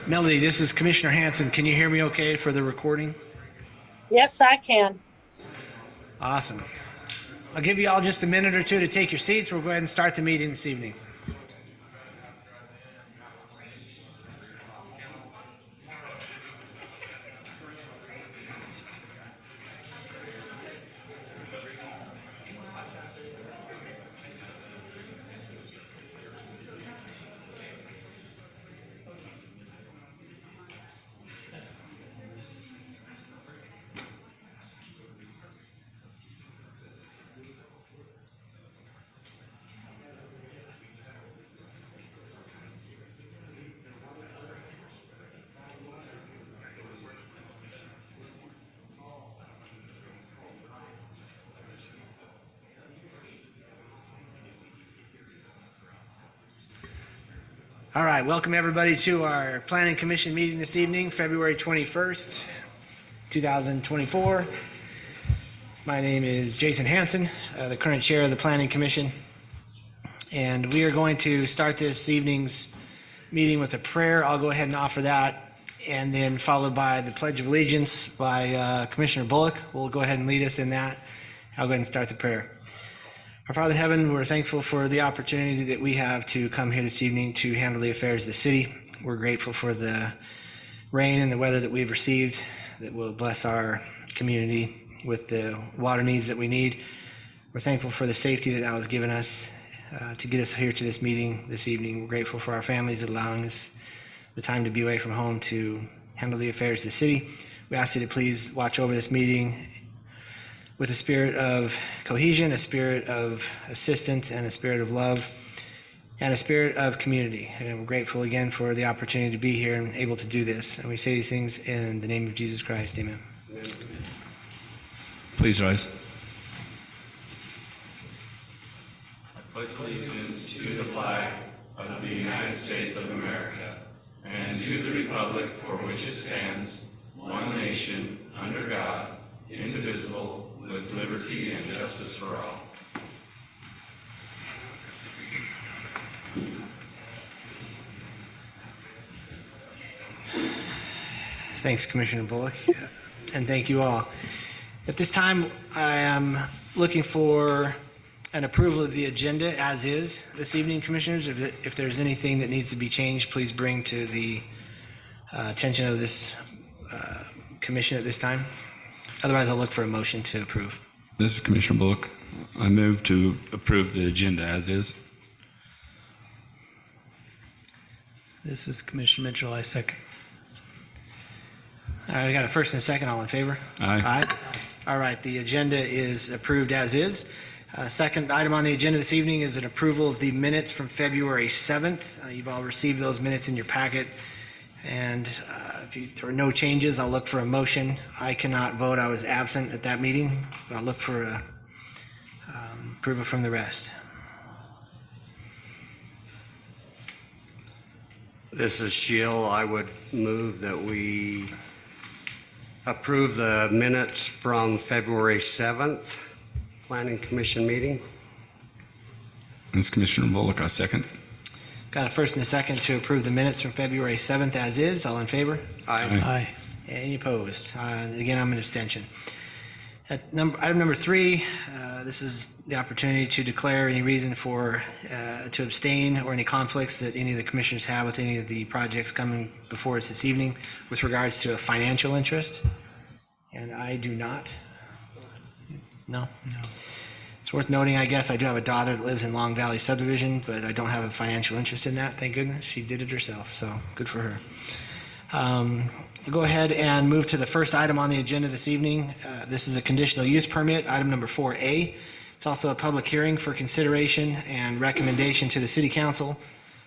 Melody, this is Commissioner Hanson. Can you hear me okay for the recording? Yes, I can. Awesome. I'll give you all just a minute or two to take your seats. We'll go ahead and start the meeting this evening. All right, welcome everybody to our Planning Commission meeting this evening, February 21st, 2024. My name is Jason Hanson, the current chair of the Planning Commission, and we are going to start this evening's meeting with a prayer. I'll go ahead and offer that, and then followed by the Pledge of Allegiance by Commissioner Bullock. We'll go ahead and lead us in that. I'll go ahead and start the prayer. Our Father in heaven, we're thankful for the opportunity that we have to come here this evening to handle the affairs of the city. We're grateful for the rain and the weather that we've received that will bless our community with the water needs that we need. We're thankful for the safety that was given us to get us here to this meeting this evening. We're grateful for our families allowing us the time to be away from home to handle the affairs of the city. We ask you to please watch over this meeting with a spirit of cohesion, a spirit of assistance, and a spirit of love, and a spirit of community. And we're grateful again for the opportunity to be here and able to do this. And we say these things in the name of Jesus Christ. Amen. Amen. Please rise. I pledge allegiance to the flag of the United States of America and to the republic for which it stands, one nation, under God, indivisible, with liberty and justice for all. Thanks, Commissioner Bullock, and thank you all. At this time, I am looking for an approval of the agenda as is this evening, Commissioners. If there's anything that needs to be changed, please bring to the attention of this commission at this time. Otherwise, I'll look for a motion to approve. This is Commissioner Bullock. I move to approve the agenda as is. This is Commissioner Mitchell. I second. All right, we got a first and a second. All in favor? Aye. Aye. All right, the agenda is approved as is. Second item on the agenda this evening is an approval of the minutes from February 7th. You've all received those minutes in your packet. And if there are no changes, I'll look for a motion. I cannot vote. I was absent at that meeting, but I'll look for a approval from the rest. This is Shiel. I would move that we approve the minutes from February 7th Planning Commission meeting. This is Commissioner Bullock. I second. Got a first and a second to approve the minutes from February 7th as is. All in favor? Aye. Aye. Any opposed? Again, I'm an abstention. Item number 3, this is the opportunity to declare any reason for to abstain or any conflicts that any of the commissioners have with any of the projects coming before us this evening with regards to a financial interest. And I do not. No? No. It's worth noting, I guess, I do have a daughter that lives in Long Valley subdivision, but I don't have a financial interest in that, thank goodness. She did it herself, so good for her. We'll go ahead and move to the first item on the agenda this evening. This is a conditional use permit, item number 4A. It's also a public hearing for consideration and recommendation to the City Council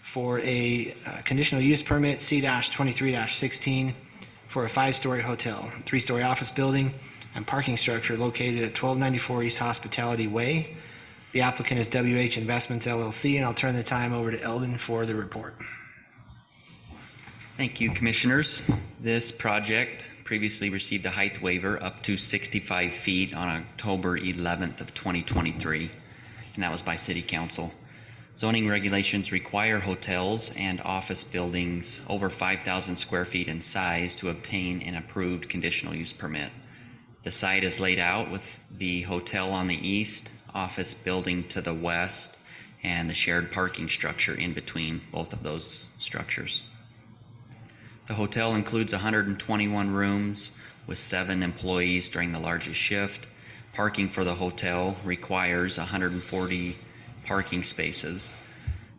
for a conditional use permit C-23-16 for a 5-story hotel, 3-story office building, and parking structure located at 1294 East Hospitality Way. The applicant is WH Investments LLC, and I'll turn the time over to Eldon for the report. Thank you, Commissioners. This project previously received a height waiver up to 65 feet on October 11th of 2023, and that was by City Council. Zoning regulations require hotels and office buildings over 5,000 square feet in size to obtain an approved conditional use permit. The site is laid out with the hotel on the east, office building to the west, and the shared parking structure in between both of those structures. The hotel includes 121 rooms with 7 employees during the largest shift. Parking for the hotel requires 140 parking spaces.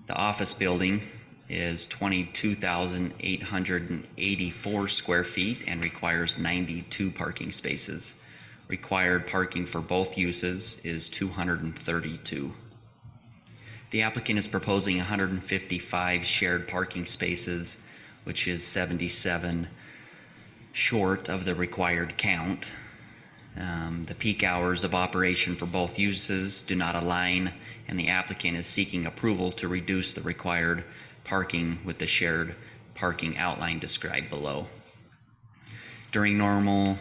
The office building is 22,884 square feet and requires 92 parking spaces. Required parking for both uses is 232. The applicant is proposing 155 shared parking spaces, which is 77 short of the required count. The peak hours of operation for both uses do not align, and the applicant is seeking approval to reduce the required parking with the shared parking outline described below. During normal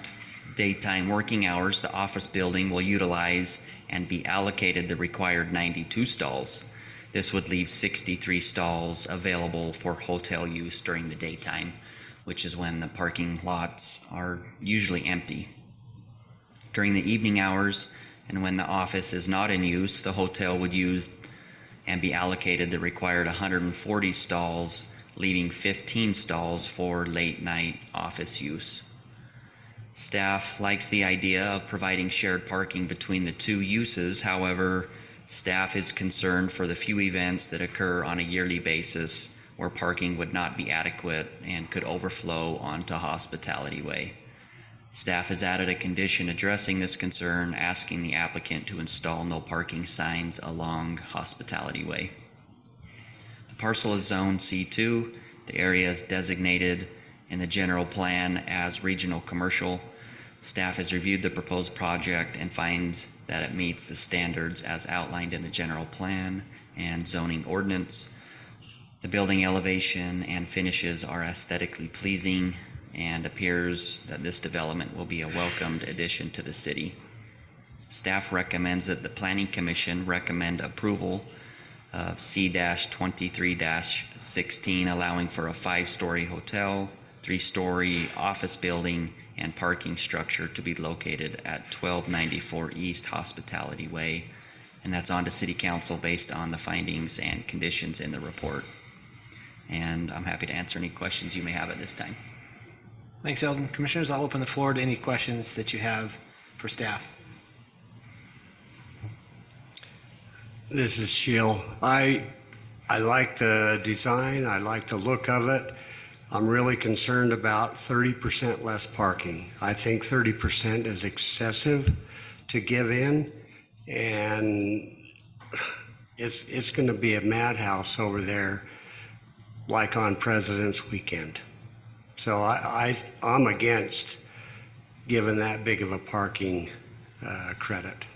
daytime working hours, the office building will utilize and be allocated the required 92 stalls. This would leave 63 stalls available for hotel use during the daytime, which is when the parking lots are usually empty. During the evening hours and when the office is not in use, the hotel would use and be allocated the required 140 stalls, leaving 15 stalls for late night office use. Staff likes the idea of providing shared parking between the two uses. However, staff is concerned for the few events that occur on a yearly basis where parking would not be adequate and could overflow onto Hospitality Way. Staff has added a condition addressing this concern, asking the applicant to install no parking signs along Hospitality Way. The parcel is zoned C2. The area is designated in the general plan as regional commercial. Staff has reviewed the proposed project and finds that it meets the standards as outlined in the general plan and zoning ordinance. The building elevation and finishes are aesthetically pleasing, and appears that this development will be a welcomed addition to the city. Staff recommends that the Planning Commission recommend approval of C-23-16, allowing for a 5-story hotel, 3-story office building, and parking structure to be located at 1294 East Hospitality Way. And that's on to City Council based on the findings and conditions in the report. And I'm happy to answer any questions you may have at this time. Thanks, Eldon. Commissioners, I'll open the floor to any questions that you have for staff. This is Sheil. I like the design. I like the look of it. I'm really concerned about 30% less parking. I think 30% is excessive to give in, and it's going to be a madhouse over there like on President's Weekend. So I'm against giving that big of a parking credit.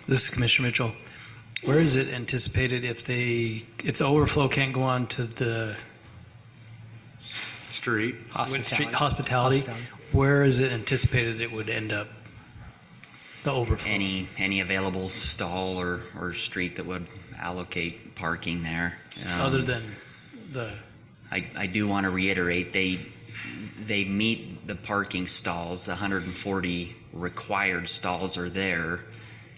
This is Commissioner Mitchell. Where is it anticipated if the overflow can't go on to the Street. hospitality, where is it anticipated it would end up, the overflow? Any available stall or street that would allocate parking there. Other than the, I do want to reiterate, they meet the parking stalls, the 140 required stalls are there.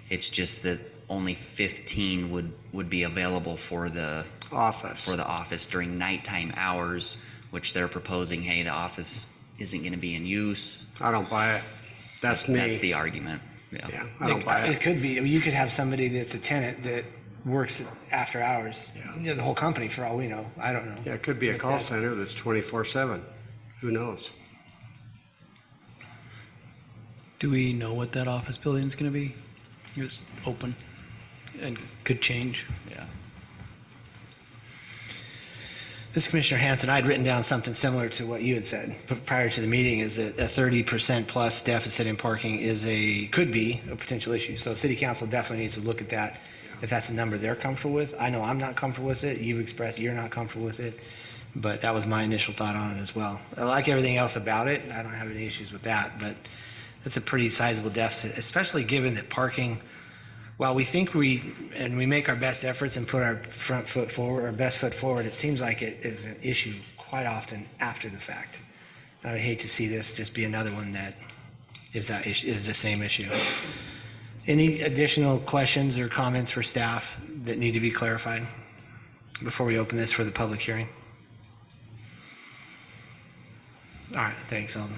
It's just that only 15 would be available for the office during nighttime hours, which they're proposing, hey, the office isn't going to be in use. I don't buy it. That's me. That's the argument. Yeah, I don't buy It it. could be, you could have somebody that's a tenant that works after hours. Yeah. You know, the whole company for all we know. I don't know. Yeah, it could be a But call that- center that's 24/7. Who knows? do we know what that office building is going to be? It's open and could change. Yeah. This is Commissioner Hanson. I'd written down something similar to what you had said prior to the meeting, is that a 30% plus deficit in parking could be a potential issue. So City Council definitely needs to look at that. If that's a number they're comfortable with. I know I'm not comfortable with it. You've expressed you're not comfortable with it, but that was my initial thought on it as well. I like everything else about it. I don't have any issues with that, but that's a pretty sizable deficit, especially given that parking while we think we make our best efforts and put our best foot forward, it seems like it is an issue quite often after the fact. I would hate to see this just be another one that is the same issue. Any additional questions or comments for staff that need to be clarified before we open this for the public hearing? All right, thanks. I'll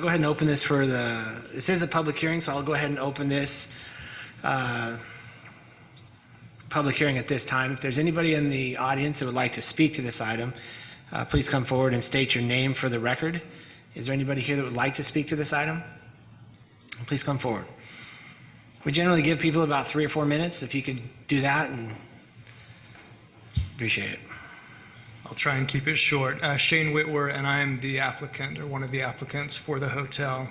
go ahead and open this this is a public hearing, so I'll go ahead and open this public hearing at this time. If there's anybody in the audience that would like to speak to this item, please come forward and state your name for the record. Is there anybody here that would like to speak to this item? Please come forward. We generally give people about 3 or 4 minutes. If you could do that, and appreciate it. I'll try and keep it short. Shane Whitwer, and I am the applicant, or one of the applicants for the hotel.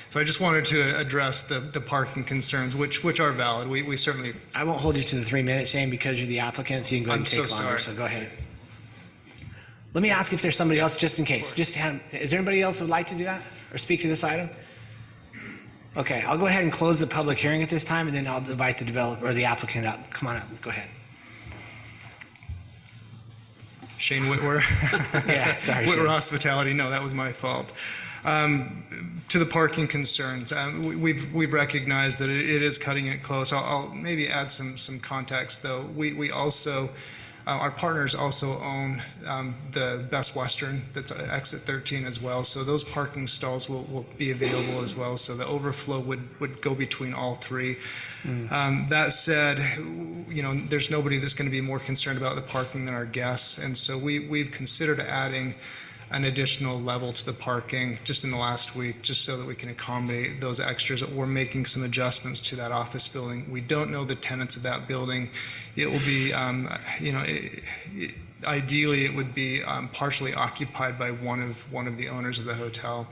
So I just wanted to address the parking concerns, which are valid. We certainly. I won't hold you to the 3 minutes, Shane, because you're the applicant, so you can go ahead and I'm take so longer. sorry. So go ahead. Let me ask if there's somebody else, just in case. Is there anybody else who would like to do that or speak to this item? Okay, I'll go ahead and close the public hearing at this time, and then I'll invite the developer or the applicant up. Come on up. Go ahead. Shane Whitwer. Yeah, sorry, Whitwer Shane. Hospitality. No, that was my fault. To the parking concerns, we've recognized that it is cutting it close. I'll maybe add some context though. We also. Our partners also own the Best Western, that's exit 13 as well. So those parking stalls will be available as well. So the overflow would go between all three. That said, there's nobody that's going to be more concerned about the parking than our guests. And so we've considered adding an additional level to the parking just in the last week, just so that we can accommodate those extras. We're making some adjustments to that office building. We don't know the tenants of that building. It will be, ideally, it would be partially occupied by one of the owners of the hotel,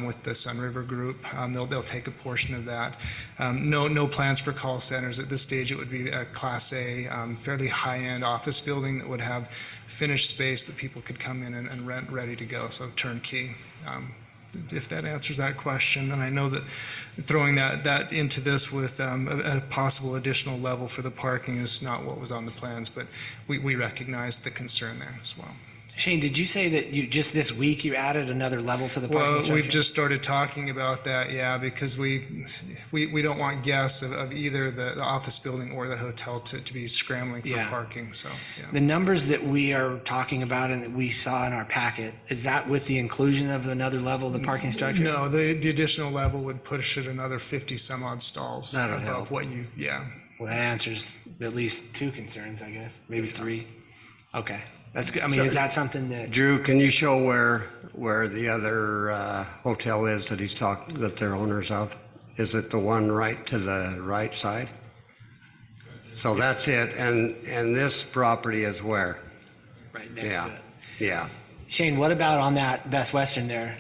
with the Sun River Group. They'll take a portion of that. No plans for call centers at this stage. It would be a Class A, fairly high-end office building that would have finished space that people could come in and rent ready to go, so turnkey. If that answers that question. And I know that throwing that into this with a possible additional level for the parking is not what was on the plans, but we recognize the concern there as well. Shane, did you say that just this week you added another level to the parking Well, structure? we've just started talking about that, yeah, because we don't want guests of either the office building or the hotel to be scrambling for parking, so, yeah. The numbers that we are talking about and that we saw in our packet, is that with the inclusion of another level of the parking structure? No, the additional level would push it another 50 some odd stalls That'll above help. what Well, that answers at least 2 concerns, I guess, maybe 3. Okay, that's good. I mean, is that something that? Drew, can you show where the other hotel is that they're owners of? Is it the one right to the right side? So that's it, and this property is where? Right next to it. Yeah. Shane, what about on that Best Western there?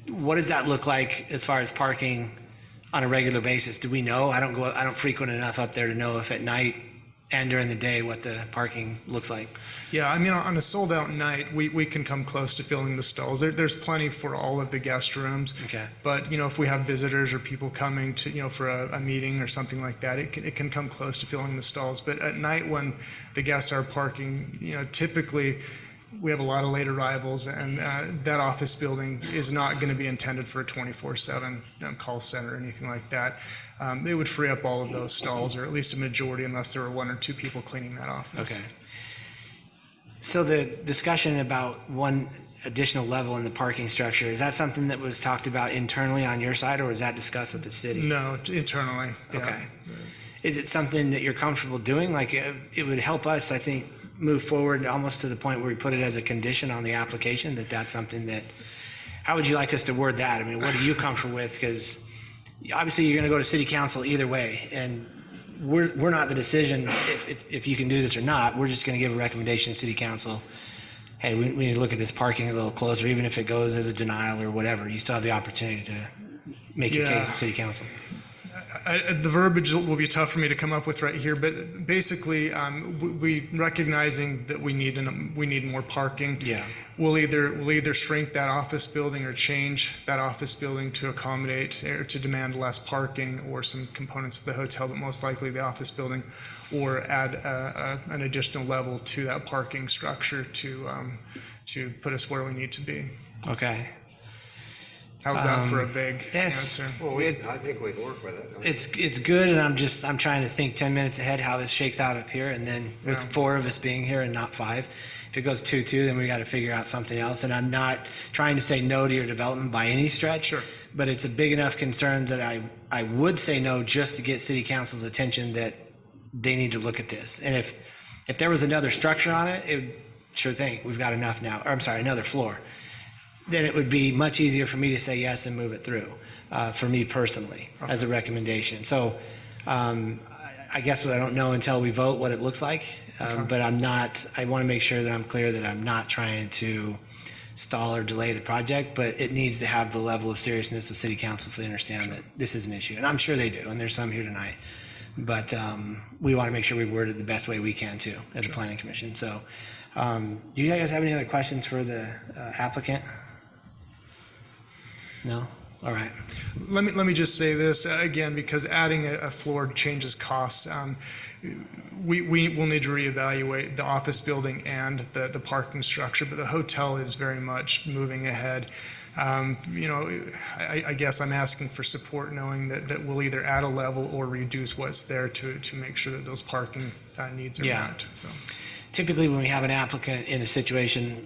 What does that look like as far as parking on a regular basis? Do we know? I don't frequent enough up there to know if at night and during the day what the parking looks like. Yeah, I mean, on a sold-out night, we can come close to filling the stalls. There's plenty for all of the guest rooms. Okay. But, if we have visitors or people coming to, for a meeting or something like that, it can come close to filling the stalls. But at night when the guests are parking, typically we have a lot of late arrivals, and that office building is not going to be intended for a 24/7 call center or anything like that. It would free up all of those stalls, or at least a majority, unless there were 1 or 2 people cleaning that office. Okay. So the discussion about one additional level in the parking structure, is that something that was talked about internally on your side, or was that discussed with the city? No, internally. Yeah. Okay. Is it something that you're comfortable doing? Like, it would help us, I think, move forward almost to the point where we put it as a condition on the application, that's something that, how would you like us to word that? I mean, what are you comfortable with? Because obviously you're going to go to city council either way, and we're not the decision if you can do this or not. We're just going to give a recommendation to city council. Hey, we need to look at this parking a little closer, even if it goes as a denial or whatever. You still have the opportunity to make your case at city council. The verbiage will be tough for me to come up with right here, but basically, we recognizing that we need more parking. Yeah. We'll either shrink that office building or change that office building to accommodate or to demand less parking, or some components of the hotel, but most likely the office building, or add an additional level to that parking structure to put us where we need to be. Okay. How's that for a vague it's- answer? Well, I think we can work with it. It's good, and I'm trying to think 10 minutes ahead how this shakes out up here, and then with Yeah. 4 of us being here and not 5, if it goes 2-2, then we got to figure out something else. And I'm not trying to say no to your development by any stretch. Sure. But it's a big enough concern that I would say no just to get city council's attention that they need to look at this. And if there was another structure on it, sure thing, we've got enough now. Or I'm sorry, another floor. Then it would be much easier for me to say yes and move it through, for me personally, as a recommendation. So I guess I don't know until we vote what it looks like, but I want to make sure that I'm clear that I'm not trying to stall or delay the project, but it needs to have the level of seriousness of city council so they understand that this is an issue. And I'm sure they do, and there's some here tonight. But we want to make sure we word it the best way we can too, as a planning commission. So do you guys have any other questions for the applicant? No? All right. Let me just say this again, because adding a floor changes costs. We will need to reevaluate the office building and the parking structure, but the hotel is very much moving ahead. I guess I'm asking for support, knowing that we'll either add a level or reduce what's there to make sure that those parking needs are met. So. Typically, when we have an applicant in a situation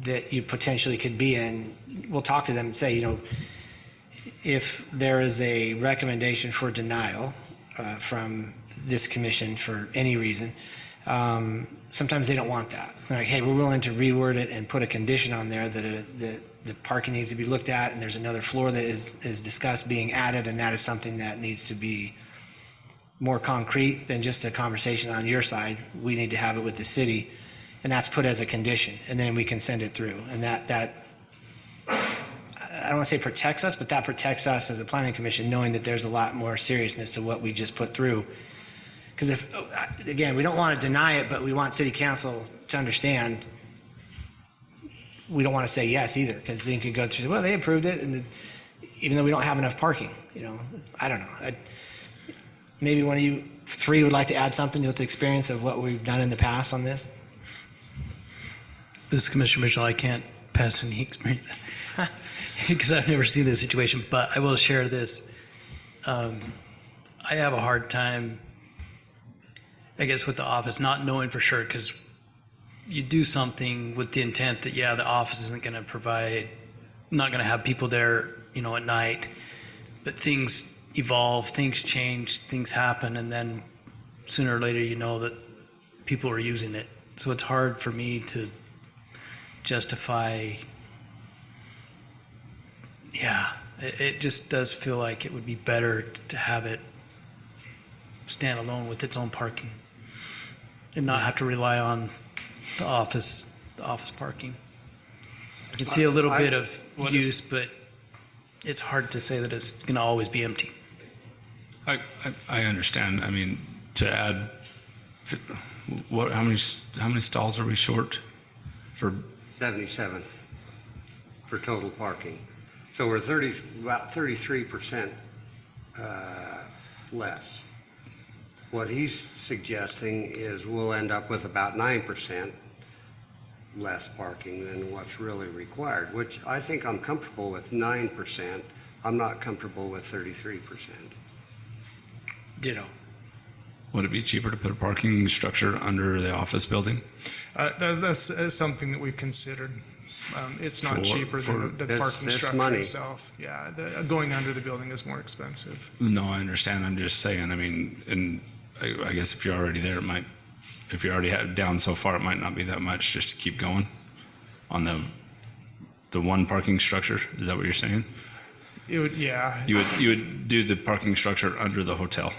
that you potentially could be in, we'll talk to them and say, if there is a recommendation for denial from this commission for any reason, sometimes they don't want that. They're like, hey, we're willing to reword it and put a condition on there that the parking needs to be looked at, and there's another floor that is discussed being added, and that is something that needs to be more concrete than just a conversation on your side. We need to have it with the city, and that's put as a condition, and then we can send it through. And that I don't want to say protects us, but that protects us as a planning commission, knowing that there's a lot more seriousness to what we just put through. Because again, we don't want to deny it, but we want city council to understand we don't want to say yes either, because then you could go through, well, they approved it, and even though we don't have enough parking, I don't know. Maybe one of you 3 would like to add something with the experience of what we've done in the past on this? This is Commissioner Mitchell. I can't pass any experience because I've never seen this situation, but I will share this. I have a hard time, I guess, with the office, not knowing for sure, because you do something with the intent that, the office isn't going to provide, not going to have people there, at night, but things evolve, things change, things happen, and then sooner or later that people are using it. So it's hard for me to justify, it just does feel like it would be better to have it stand alone with its own parking and not have to rely on the office parking. I can see a little bit of use, but it's hard to say that it's going to always be empty. I understand. I mean, to add, how many stalls are we short for? 77 for total parking. So we're about 33% less. What he's suggesting is we'll end up with about 9% less parking than what's really required, which I think I'm comfortable with 9%. I'm not comfortable with 33%. Ditto. Would it be cheaper to put a parking structure under the office building? That's something that we've considered. It's not cheaper than the parking structure money. itself. Going under the building is more expensive. No, I understand. I'm just saying, and I guess if you're already there, if you already have down so far, it might not be that much just to keep going on the one parking structure. Is that what you're saying? It would, You would do the parking structure under the hotel.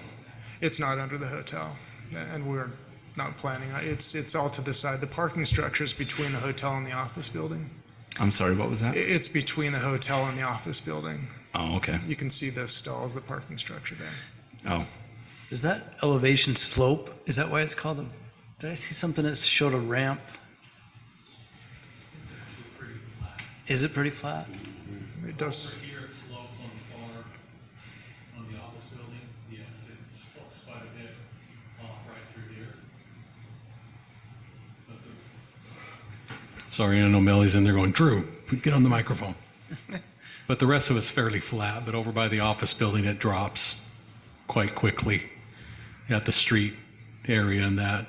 It's not under the hotel, and we're not planning. It's all to the side. The parking structure is between the hotel and the office building. I'm sorry, what was that? It's between the hotel and the office building. Oh, okay. You can see the stalls, the parking structure there. Oh, Does that elevation slope, is that why it's called a, did I see something that showed a ramp? Is it pretty flat? It does. Here it slopes on the far, on the office building, yes, it slopes quite a bit off right through here. Sorry, I know Melly's in there going, Drew, get on the microphone. But the rest of it's fairly flat, but over by the office building, it drops quite quickly at the street area and that.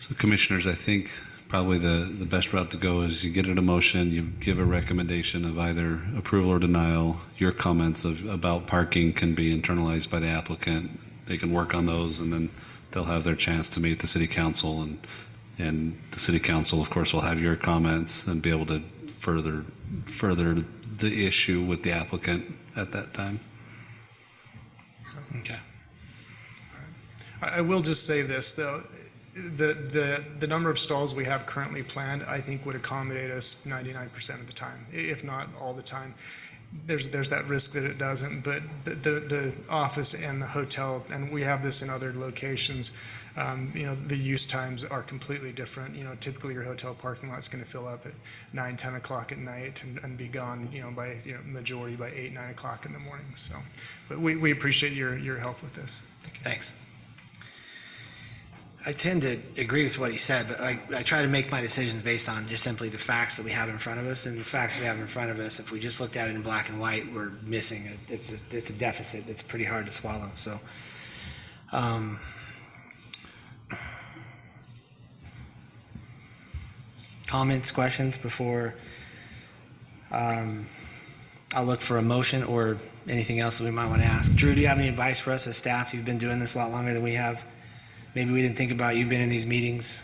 So commissioners, I think probably the best route to go is you get it a motion, you give a recommendation of either approval or denial. Your comments about parking can be internalized by the applicant. They can work on those, and then they'll have their chance to meet the city council, and the city council, of course, will have your comments and be able to further the issue with the applicant at that time. Okay. I will just say this, though. The number of stalls we have currently planned, I think would accommodate us 99% of the time, if not all the time. There's that risk that it doesn't, but the office and the hotel, and we have this in other locations, the use times are completely different. Typically your hotel parking lot's going to fill up at 9, 10 o'clock at night and be gone, by majority by 8, 9 o'clock in the morning. So, but we appreciate your help with this. Thanks. I tend to agree with what he said, but I try to make my decisions based on just simply the facts that we have in front of us. And the facts we have in front of us, if we just looked at it in black and white, we're missing it. It's a deficit that's pretty hard to swallow. So, comments, questions before I'll look for a motion or anything else that we might want to ask. Drew, do you have any advice for us as staff? You've been doing this a lot longer than we have. Maybe we didn't think about, you've been in these meetings.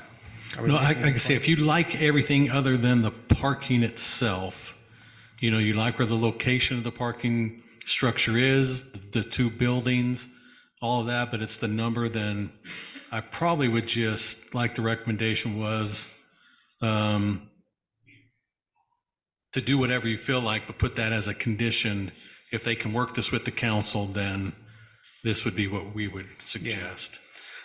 No, I can say, if you like everything other than the parking itself, you like where the location of the parking structure is, the two buildings, all of that, but it's the number, then I probably would just, like the recommendation was, to do whatever you feel like, but put that as a condition. If they can work this with the council, then this would be what we would suggest.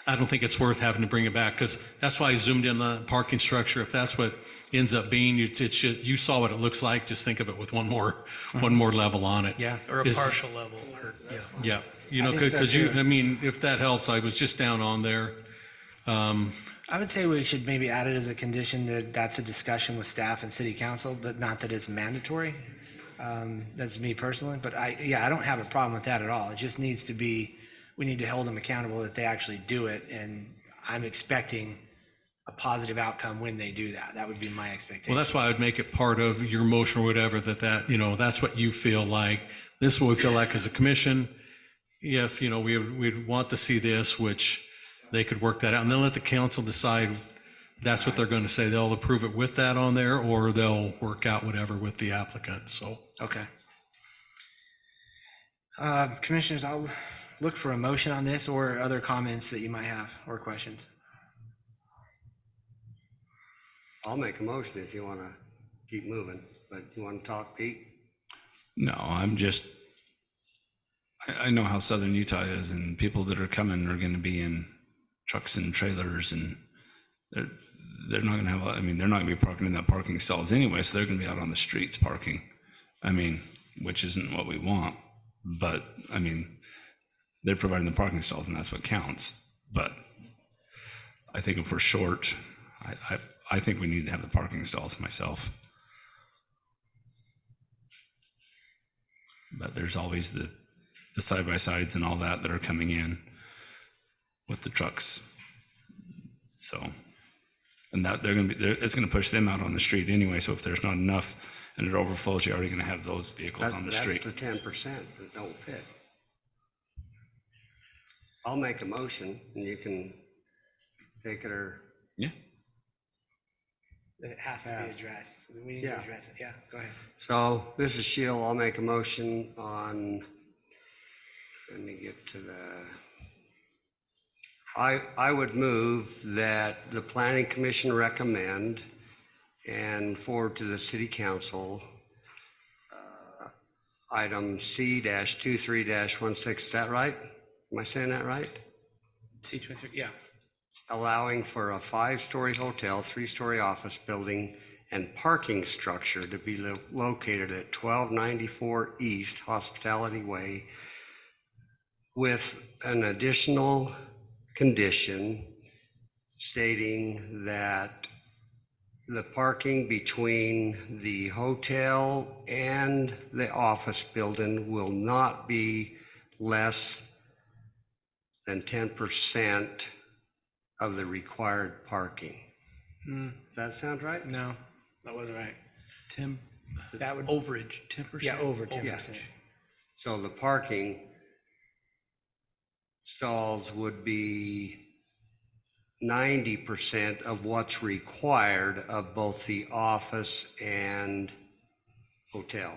I don't think it's worth having to bring it back, because that's why I zoomed in on the parking structure. If that's what ends up being, you saw what it looks like. Just think of it with one more level on it. Yeah. Or a partial level, or, yeah. Yeah, I think so, because too. if that helps, I was just down on there. I would say we should maybe add it as a condition that that's a discussion with staff and city council, but not that it's mandatory. That's me personally, but I don't have a problem with that at all. It just needs to be, we need to hold them accountable that they actually do it, and I'm expecting a positive outcome when they do that. That would be my expectation. Well, that's why I would make it part of your motion or whatever, that's what you feel like. This is what we feel like as a commission. If, we'd want to see this, which they could work that out, and then let the council decide that's what they're going to say. They'll approve it with that on there, or they'll work out whatever with the applicant, so. Okay. Commissioners, I'll look for a motion on this or other comments that you might have or questions. I'll make a motion if you want to keep moving, but you want to talk, Pete? no, I know how southern Utah is, and people that are coming are going to be in trucks and trailers, and they're not going to have, they're not going to be parking in that parking stalls anyway, so they're going to be out on the streets parking. Which isn't what we want, but they're providing the parking stalls, and that's what counts. But I think if we're short, I think we need to have the parking stalls myself. But there's always the side-by-sides and all that are coming in with the trucks. So, and that it's going to push them out on the street anyway. So if there's not enough and it overflows, you're already going to have those vehicles on the street. That's the 10% that don't fit. I'll make a motion, and you can take it or. Yeah. That it has to be addressed. We need to address it. Yeah, go ahead. So this is Sheil. I'll make a motion on, let me get to I would move that the Planning Commission recommend and forward to the City Council item C-23-16, is that right? Am I saying that right? C23, yeah. Allowing for a 5-story hotel, 3-story office building, and parking structure to be located at 1294 East Hospitality Way, with an additional condition stating that the parking between the hotel and the office building will not be less than 10% of the required parking. Does that sound right? No, that wasn't right. That would, Overage, 10%. yeah, over 10%. So the parking stalls would be 90% of what's required of both the office and hotel.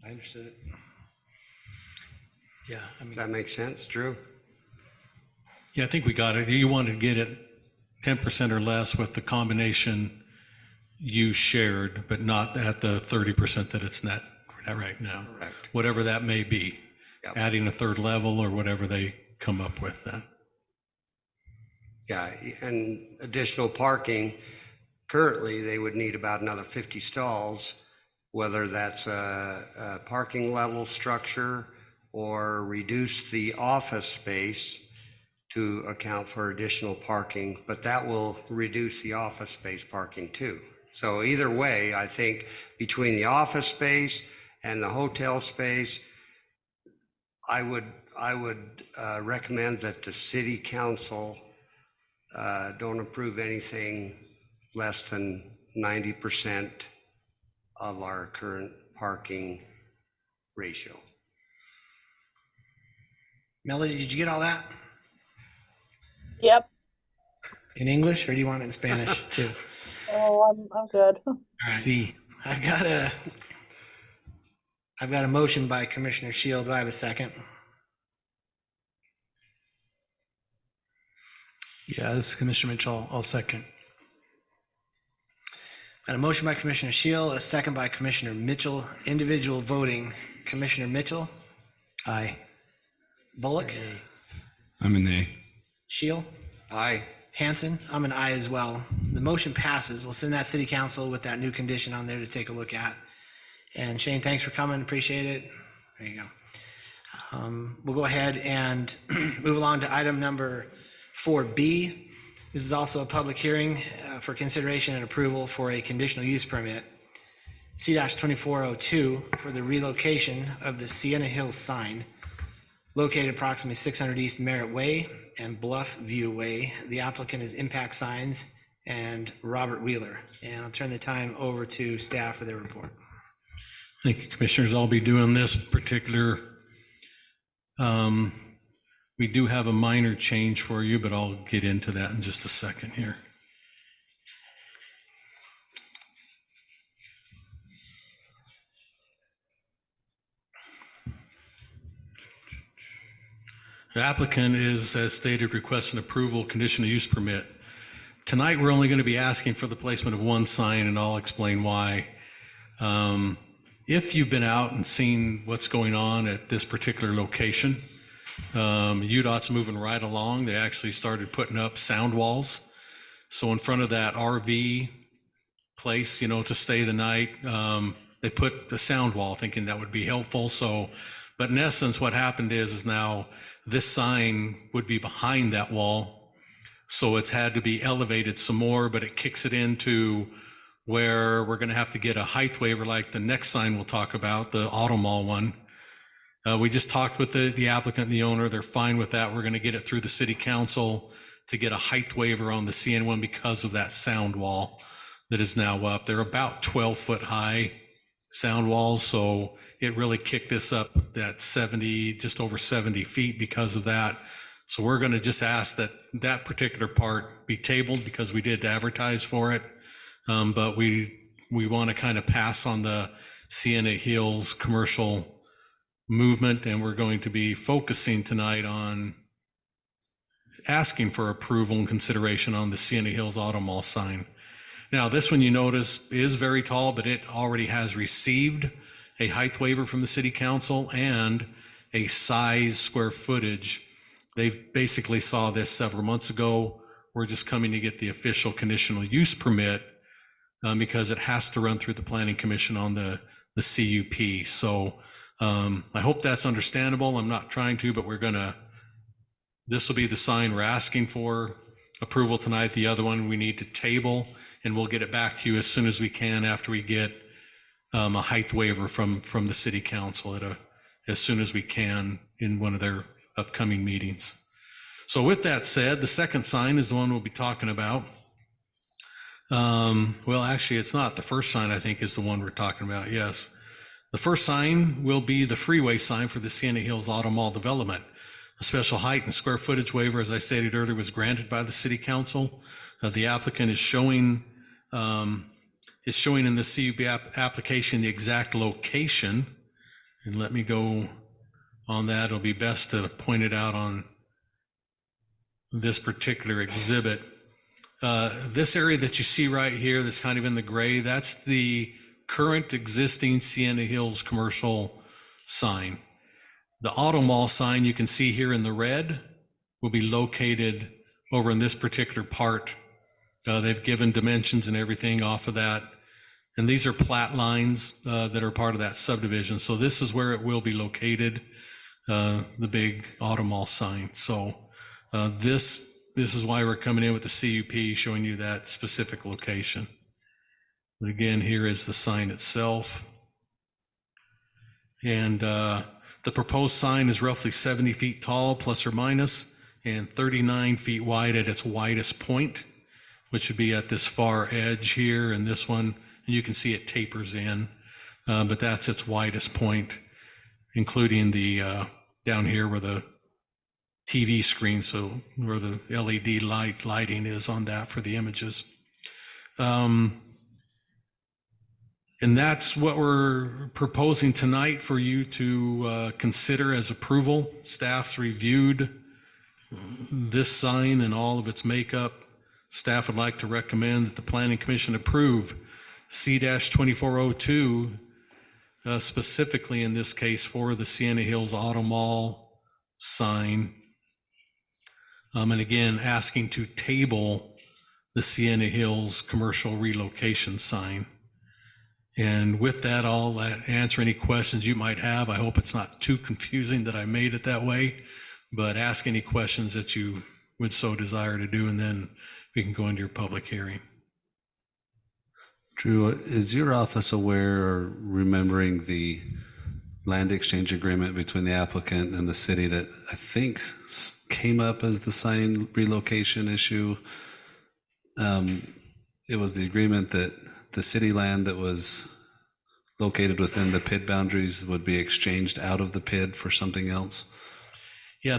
I understood it. Yeah, I mean, Does that make sense, Drew? Yeah, I think we got it. You wanted to get it 10% or less with the combination you shared, but not at the 30% that it's not right now. Correct. Whatever that may be, Yep. adding a third level or whatever they come up with then. Yeah, and additional parking, currently they would need about another 50 stalls, whether that's a parking level structure or reduce the office space to account for additional parking, but that will reduce the office space parking too. So either way, I think between the office space and the hotel space, I would recommend that the city council don't approve anything less than 90% of our current parking ratio. Melody, did you get all that Yep. in English, or do you want it in Spanish too? Oh, I'm good. C. I've got a motion by Commissioner Shield. Do I have a second? Yeah, this is Commissioner Mitchell. I'll second. Got a motion by Commissioner Shield, a second by Commissioner Mitchell. Individual voting. Commissioner Mitchell, Aye. Bullock, I'm an A. Shield, Aye. Hanson. I'm an aye as well. The motion passes. We'll send that city council with that new condition on there to take a look at. And Shane, thanks for coming. Appreciate it. There you go. We'll go ahead and move along to item number 4B. This is also a public hearing for consideration and approval for a conditional use permit, C-2402, for the relocation of the Sienna Hills sign located approximately 600 East Merritt Way and Bluff View Way. The applicant is Impact Signs and Robert Wheeler. And I'll turn the time over to staff for their report. I think commissioners, I'll be doing this particular. We do have a minor change for you, but I'll get into that in just a second here. The applicant is, as stated, requesting approval, conditional use permit. Tonight, we're only going to be asking for the placement of one sign, and I'll explain why. If you've been out and seen what's going on at this particular location, UDOT's moving right along. They actually started putting up sound walls. So in front of that RV place, to stay the night, they put the sound wall thinking that would be helpful. But in essence, what happened is now this sign would be behind that wall. So it's had to be elevated some more, but it kicks it into where we're going to have to get a height waiver like the next sign we'll talk about, the Auto Mall one. We just talked with the applicant and the owner. They're fine with that. We're going to get it through the city council to get a height waiver on the CN one because of that sound wall that is now up. They're about 12-foot high sound walls, so it really kicked this up that 70, just over 70 feet because of that. So we're going to just ask that that particular part be tabled because we did advertise for it. But we want to kind of pass on the Sienna Hills commercial movement, and we're going to be focusing tonight on asking for approval and consideration on the Sienna Hills Auto Mall sign. Now, this one you notice is very tall, but it already has received a height waiver from the city council and a size square footage. They basically saw this several months ago. We're just coming to get the official conditional use permit because it has to run through the planning commission on the CUP. So I hope that's understandable. I'm not trying to, but this will be the sign we're asking for approval tonight. The other one we need to table, and we'll get it back to you as soon as we can after we get a height waiver from the city council as soon as we can in one of their upcoming meetings. So with that said, the second sign is the one we'll be talking about. Well, actually, it's not. The first sign, I think, is the one we're talking about. Yes. The first sign will be the freeway sign for the Sienna Hills Auto Mall development. A special height and square footage waiver, as I stated earlier, was granted by the city council. The applicant is showing in the CUP application the exact location. And let me go on that. It'll be best to point it out on this particular exhibit. This area that you see right here that's kind of in the gray, that's the current existing Sienna Hills commercial sign. The Auto Mall sign you can see here in the red will be located over in this particular part. They've given dimensions and everything off of that. And these are plat lines that are part of that subdivision. So this is where it will be located, the big Auto Mall sign. So this is why we're coming in with the CUP, showing you that specific location. But again, here is the sign itself. And the proposed sign is roughly 70 feet tall, plus or minus, and 39 feet wide at its widest point, which would be at this far edge here and this one. And you can see it tapers in, but that's its widest point, including the down here where the TV screen, so where the LED lighting is on that for the images. And that's what we're proposing tonight for you to consider as approval. Staff's reviewed this sign and all of its makeup. Staff would like to recommend that the Planning Commission approve C-2402, specifically in this case for the Sienna Hills Auto Mall sign. And again, asking to table the Sienna Hills commercial relocation sign. And with that, I'll answer any questions you might have. I hope it's not too confusing that I made it that way, but ask any questions that you would so desire to do, and then we can go into your public hearing. Drew, is your office aware or remembering the land exchange agreement between the applicant and the city that I think came up as the sign relocation issue? It was the agreement that the city land that was located within the PID boundaries would be exchanged out of the PID for something else. Yeah,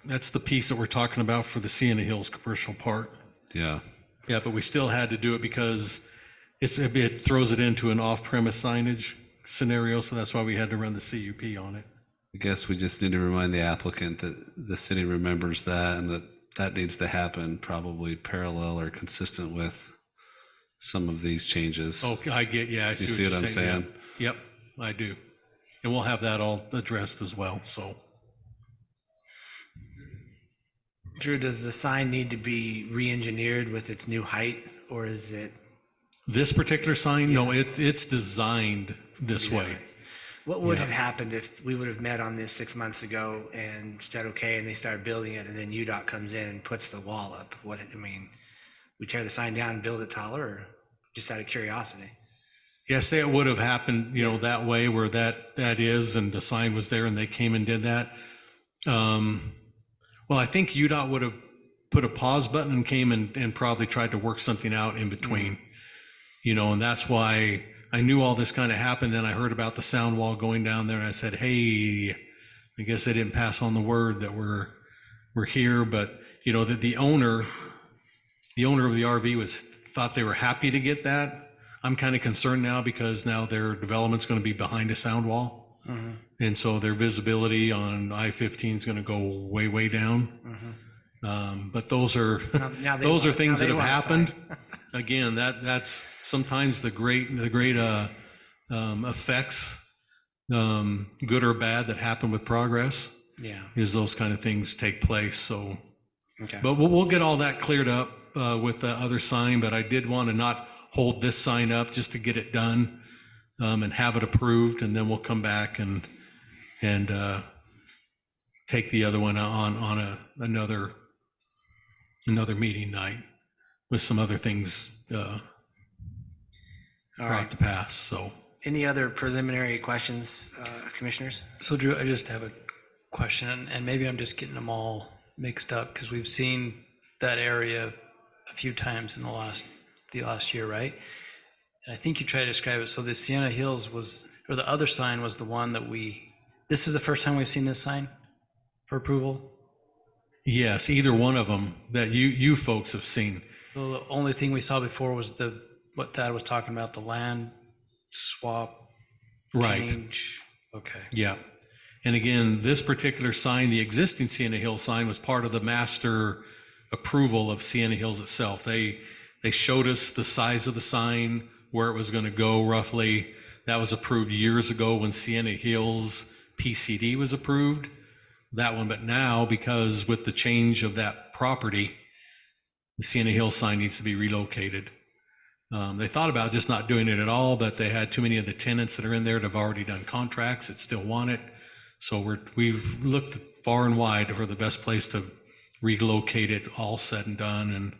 that's the piece that we're talking about for the Sienna Hills commercial part. Yeah. Yeah, but we still had to do it because it throws it into an off-premise signage scenario, so that's why we had to run the CUP on it. I guess we just need to remind the applicant that the city remembers that and that needs to happen probably parallel or consistent with some of these changes. Oh, I see what I'm saying. Yeah. Yep, I do. And we'll have that all addressed as well, so. Drew, does the sign need to be re-engineered with its new height, or is it? This particular sign, no, it's designed this way. What would have happened if we would have met on this 6 months ago and said, okay, and they started building it, and then UDOT comes in and puts the wall up? We tear the sign down and build it taller, or just out of curiosity? Yeah, say it would have happened, that way where that is, and the sign was there and they came and did that. Well, I think UDOT would have put a pause button and came and probably tried to work something out in between, and that's why I knew all this kind of happened, and I heard about the sound wall going down there, and I said, hey, I guess I didn't pass on the word that we're here, but the owner of the RV thought they were happy to get that. I'm kind of concerned now because now their development's going to be behind a sound wall. And so their visibility on I-15 is going to go way, way down. But those are, Now they those are want- things now that they have want a sign. happened. Again, that's sometimes the great effects, good or bad, that happen with progress, Yeah. is those kind of things take place. So, Okay. but we'll get all that cleared up with the other sign, but I did want to not hold this sign up just to get it done and have it approved, and then we'll come back and take the other one on another meeting night with some other things All brought right. to pass. So Any other preliminary questions, commissioners? So Drew, I just have a question, and maybe I'm just getting them all mixed up because we've seen that area a few times in the last year, right? And I think you tried to describe it. So the Sienna Hills was, or the other sign was the one that this is the first time we've seen this sign for approval? yes, either one of them that you folks have seen. So the only thing we saw before was what Thad was talking about, the land swap Right. change. Okay. Yeah. And again, this particular sign, the existing Sienna Hills sign, was part of the master approval of Sienna Hills itself. They showed us the size of the sign, where it was going to go roughly. That was approved years ago when Sienna Hills PCD was approved. That one, but now, because with the change of that property, the Sienna Hills sign needs to be relocated. They thought about just not doing it at all, but they had too many of the tenants that are in there that have already done contracts that still want it. So we've looked far and wide for the best place to relocate it, all said and done. And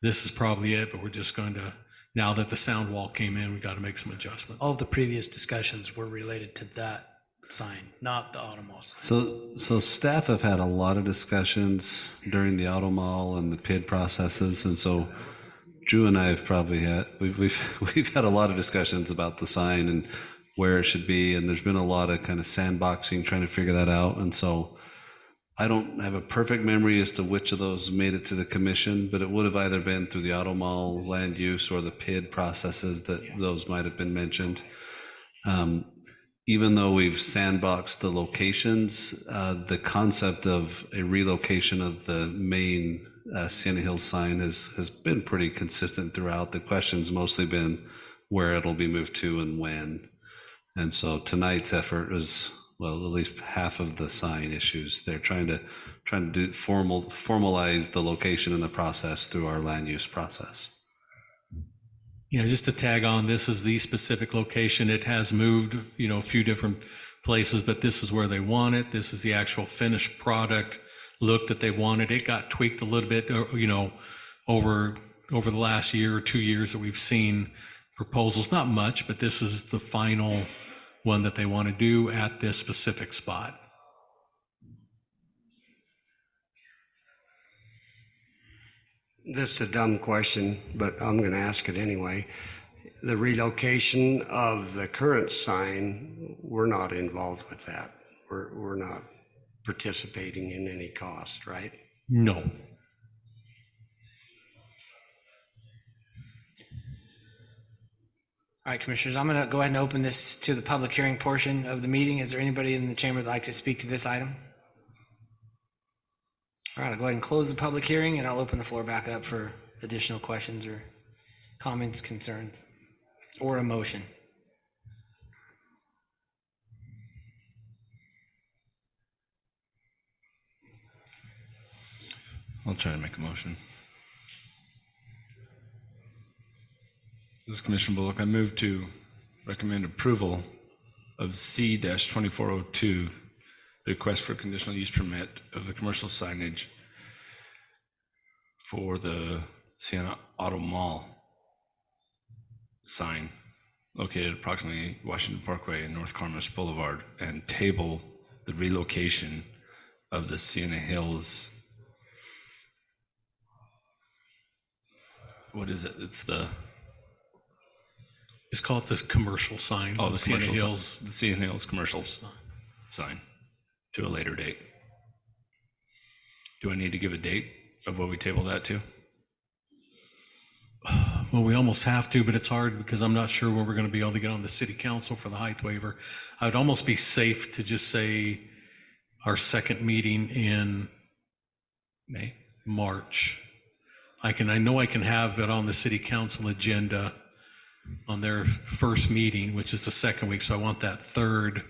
this is probably it, but we're just going to, now that the sound wall came in, we got to make some adjustments. All of the previous discussions were related to that sign, not the Auto Mall sign. So staff have had a lot of discussions during the auto mall and the PID processes, and so Drew and I have probably had we've had a lot of discussions about the sign and where it should be, and there's been a lot of kind of sandboxing trying to figure that out. And so I don't have a perfect memory as to which of those made it to the commission, but it would have either been through the auto mall land use or the PID processes that those might have been mentioned. Even though we've sandboxed the locations, the concept of a relocation of the main Sienna Hills sign has been pretty consistent throughout. The question's mostly been where it'll be moved to and when. And so tonight's effort is, well, at least half of the sign issues. They're trying to formalize the location and the process through our land use process. Yeah, just to tag on, this is the specific location. It has moved, a few different places, but this is where they want it. This is the actual finished product look that they wanted. It got tweaked a little bit, over the last year or 2 years that we've seen proposals. Not much, but this is the final one that they want to do at this specific spot. This is a dumb question, but I'm going to ask it anyway. The relocation of the current sign, we're not involved with that. We're not participating in any cost, right? No. All right, commissioners, I'm going to go ahead and open this to the public hearing portion of the meeting. Is there anybody in the chamber that'd like to speak to this item? All right, I'll go ahead and close the public hearing, and I'll open the floor back up for additional questions or comments, concerns, or a motion. I'll try to make a motion. This is Commissioner Bullock. I move to recommend approval of C-2402, the request for conditional use permit of the commercial signage for the Sienna Auto Mall sign located approximately Washington Parkway and North Carmel Boulevard, and table the relocation of the Sienna Hills. What is it? It's the Just call it this commercial sign. the Sienna commercial Hills. the Sienna Hills commercial sign to a later date. Do I need to give a date of what we table that to? well, we almost have to, but it's hard because I'm not sure when we're going to be able to get on the city council for the height waiver. I would almost be safe to just say our second meeting in May. March. I know I can have it on the city council agenda on their first meeting, which is the second week. So I want that third.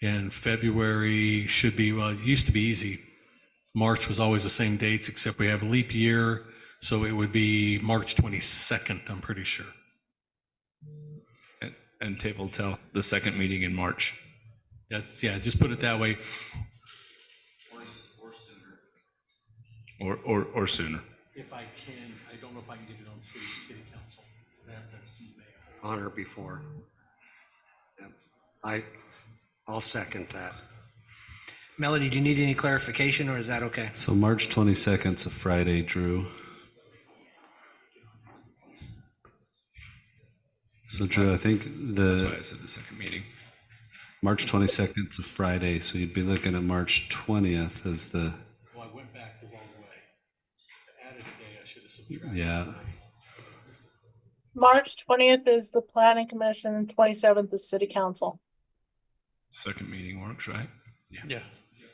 And February should be, well, it used to be easy. March was always the same dates, except we have a leap year. So it would be March 22nd, I'm pretty sure. And table till the second meeting in March. Yeah, just put it that way. Or sooner. If I can, I don't know if I can get it on city council. On or before. Yep. I'll second that. Melody, do you need any clarification, or is that okay? So March 22nd is a Friday, Drew. So Drew, I think That's why I said the second meeting. March 22nd is a Friday, so you'd be looking at March 20th as the, Well, I went back the wrong way. I added a day, I should have subtracted. yeah. March 20th is the planning commission and 27th is city council. Second meeting works, right? Yeah,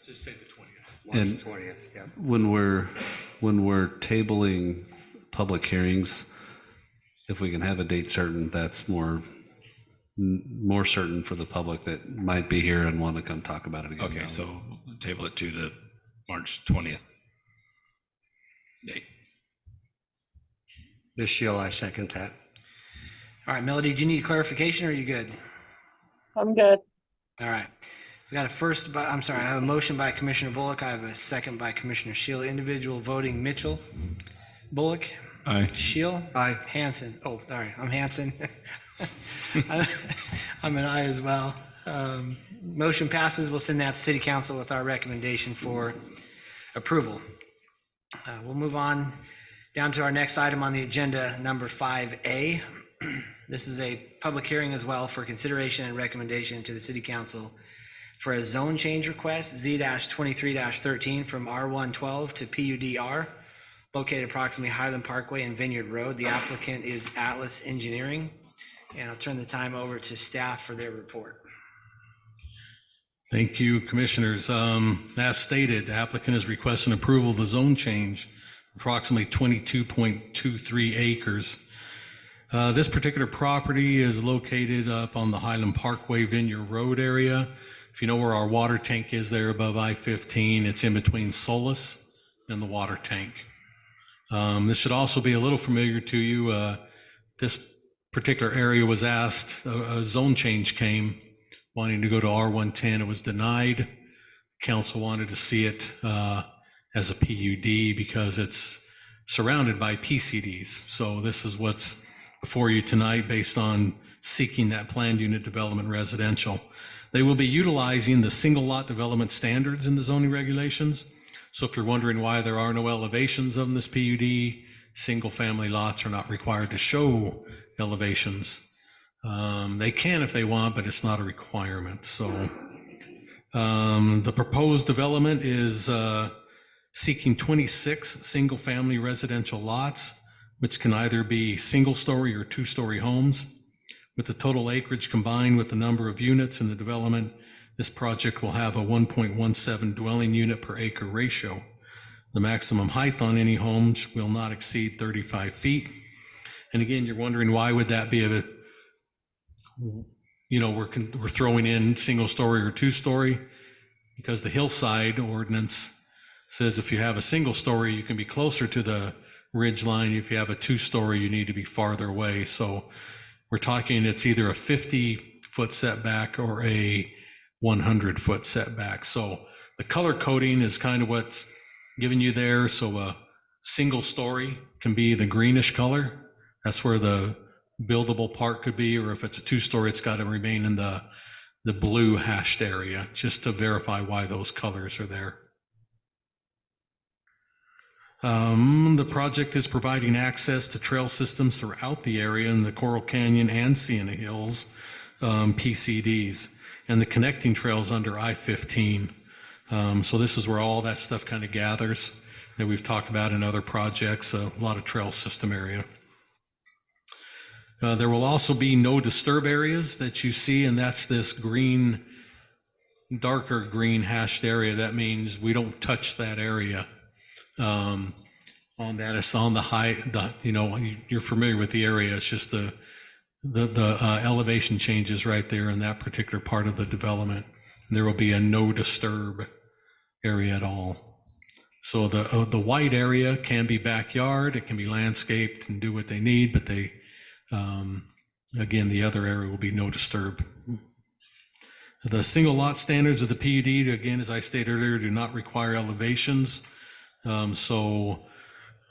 just say the 20th. March And- 20th, yep. When we're tabling public hearings, if we can have a date certain, that's more certain for the public that might be here and want to come talk about it again. Okay, so table it to the March 20th date. Ms. Shield, I second that. All right, Melody, do you need clarification, or are you good? I'm good. All right. We got I have a motion by Commissioner Bullock. I have a second by Commissioner Shield. Individual voting: Mitchell, Bullock, Aye. Shield, Aye. Hanson. Oh, all right, I'm Hanson. I'm an aye as well. Motion passes. We'll send that to City Council with our recommendation for approval. We'll move on down to our next item on the agenda, number 5A. This is a public hearing as well for consideration and recommendation to the City Council for a zone change request, Z-23-13 from R112 to PUDR, located approximately Highland Parkway and Vineyard Road. The applicant is Atlas Engineering, and I'll turn the time over to staff for their report. Thank you, commissioners. As stated, applicant is requesting approval of the zone change, approximately 22.23 acres. This particular property is located up on the Highland Parkway Vineyard Road area. If you know where our water tank is there above I-15, it's in between Solus and the water tank. This should also be a little familiar to you. This particular area was asked, a zone change came, wanting to go to R110. It was denied. Council wanted to see it as a PUD because it's surrounded by PCDs. So this is what's before you tonight based on seeking that planned unit development residential. They will be utilizing the single lot development standards in the zoning regulations. So if you're wondering why there are no elevations of this PUD, single family lots are not required to show elevations. They can if they want, but it's not a requirement. So the proposed development is seeking 26 single family residential lots, which can either be single story or two-story homes. With the total acreage combined with the number of units in the development, this project will have a 1.17 dwelling unit per acre ratio. The maximum height on any homes will not exceed 35 feet. And again, you're wondering why would that be we're throwing in single story or two story? Because the hillside ordinance says if you have a single story, you can be closer to the ridge line. If you have a two-story, you need to be farther away. So we're talking it's either a 50-foot setback or a 100-foot setback. So the color coding is kind of what's giving you there. So a single story can be the greenish color. That's where the buildable part could be. Or if it's a two-story, it's got to remain in the blue hashed area, just to verify why those colors are there. The project is providing access to trail systems throughout the area in the Coral Canyon and Sienna Hills PCDs, and the connecting trails under I-15. So this is where all that stuff kind of gathers that we've talked about in other projects, a lot of trail system area. There will also be no disturb areas that you see, and that's this green, darker green hashed area. That means we don't touch that area. On that, it's on the high, you're familiar with the area. It's just the elevation changes right there in that particular part of the development. There will be a no disturb area at all. So the white area can be backyard, it can be landscaped and do what they need, but they, again, the other area will be no disturb. The single lot standards of the PUD, again, as I stated earlier, do not require elevations. So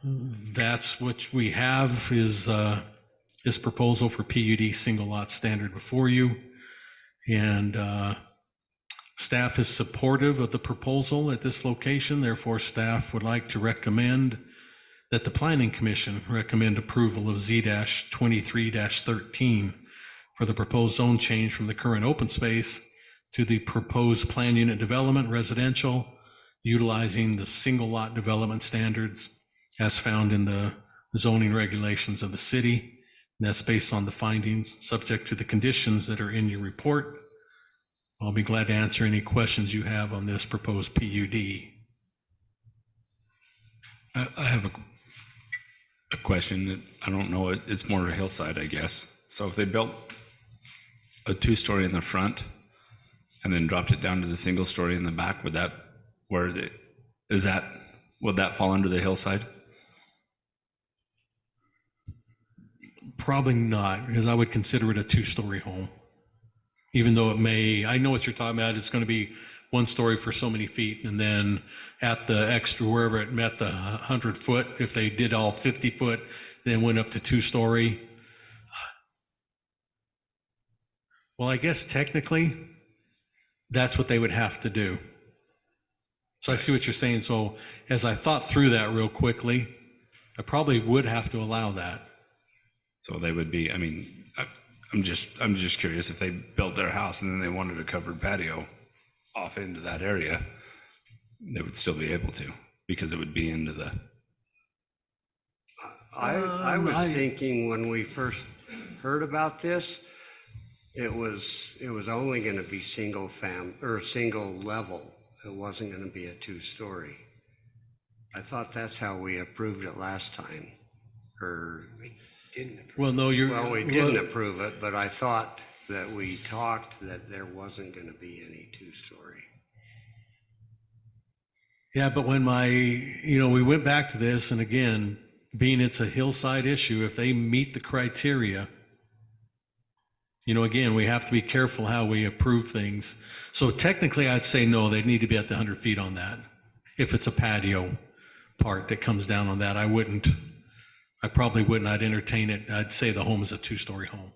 that's what we have is this proposal for PUD single lot standard before you. And staff is supportive of the proposal at this location. Therefore, staff would like to recommend that the Planning Commission recommend approval of Z-23-13 for the proposed zone change from the current open space to the proposed plan unit development residential, utilizing the single lot development standards as found in the zoning regulations of the city. And that's based on the findings subject to the conditions that are in your report. I'll be glad to answer any questions you have on this proposed PUD. I have a question that I don't know. It's more a hillside, I guess. So if they built a 2-story in the front and then dropped it down to the single story in the back, would that fall under the hillside? Probably not, because I would consider it a 2-story home. Even though it may, I know what you're talking about, it's going to be 1 story for so many feet, and then at the extra, wherever it met the 100 foot, if they did all 50 foot, then went up to 2-story. Well, I guess technically, that's what they would have to do. So I see what you're saying. So as I thought through that real quickly, I probably would have to allow that. So they would be, I'm just curious if they built their house and then they wanted a covered patio off into that area, they would still be able to, because it would be into the. I was thinking when we first heard about this, it was only going to be single level. It wasn't going to be a 2-story. I thought that's how we approved it last time. Well, no, we didn't approve it, but I thought that we talked that there wasn't going to be any 2-story. Yeah, but when we went back to this, and again, being it's a hillside issue, if they meet the criteria, again, we have to be careful how we approve things. So technically, I'd say no, they'd need to be at the 100 feet on that. If it's a patio part that comes down on that, I probably wouldn't. I'd entertain it. I'd say the home is a 2-story home.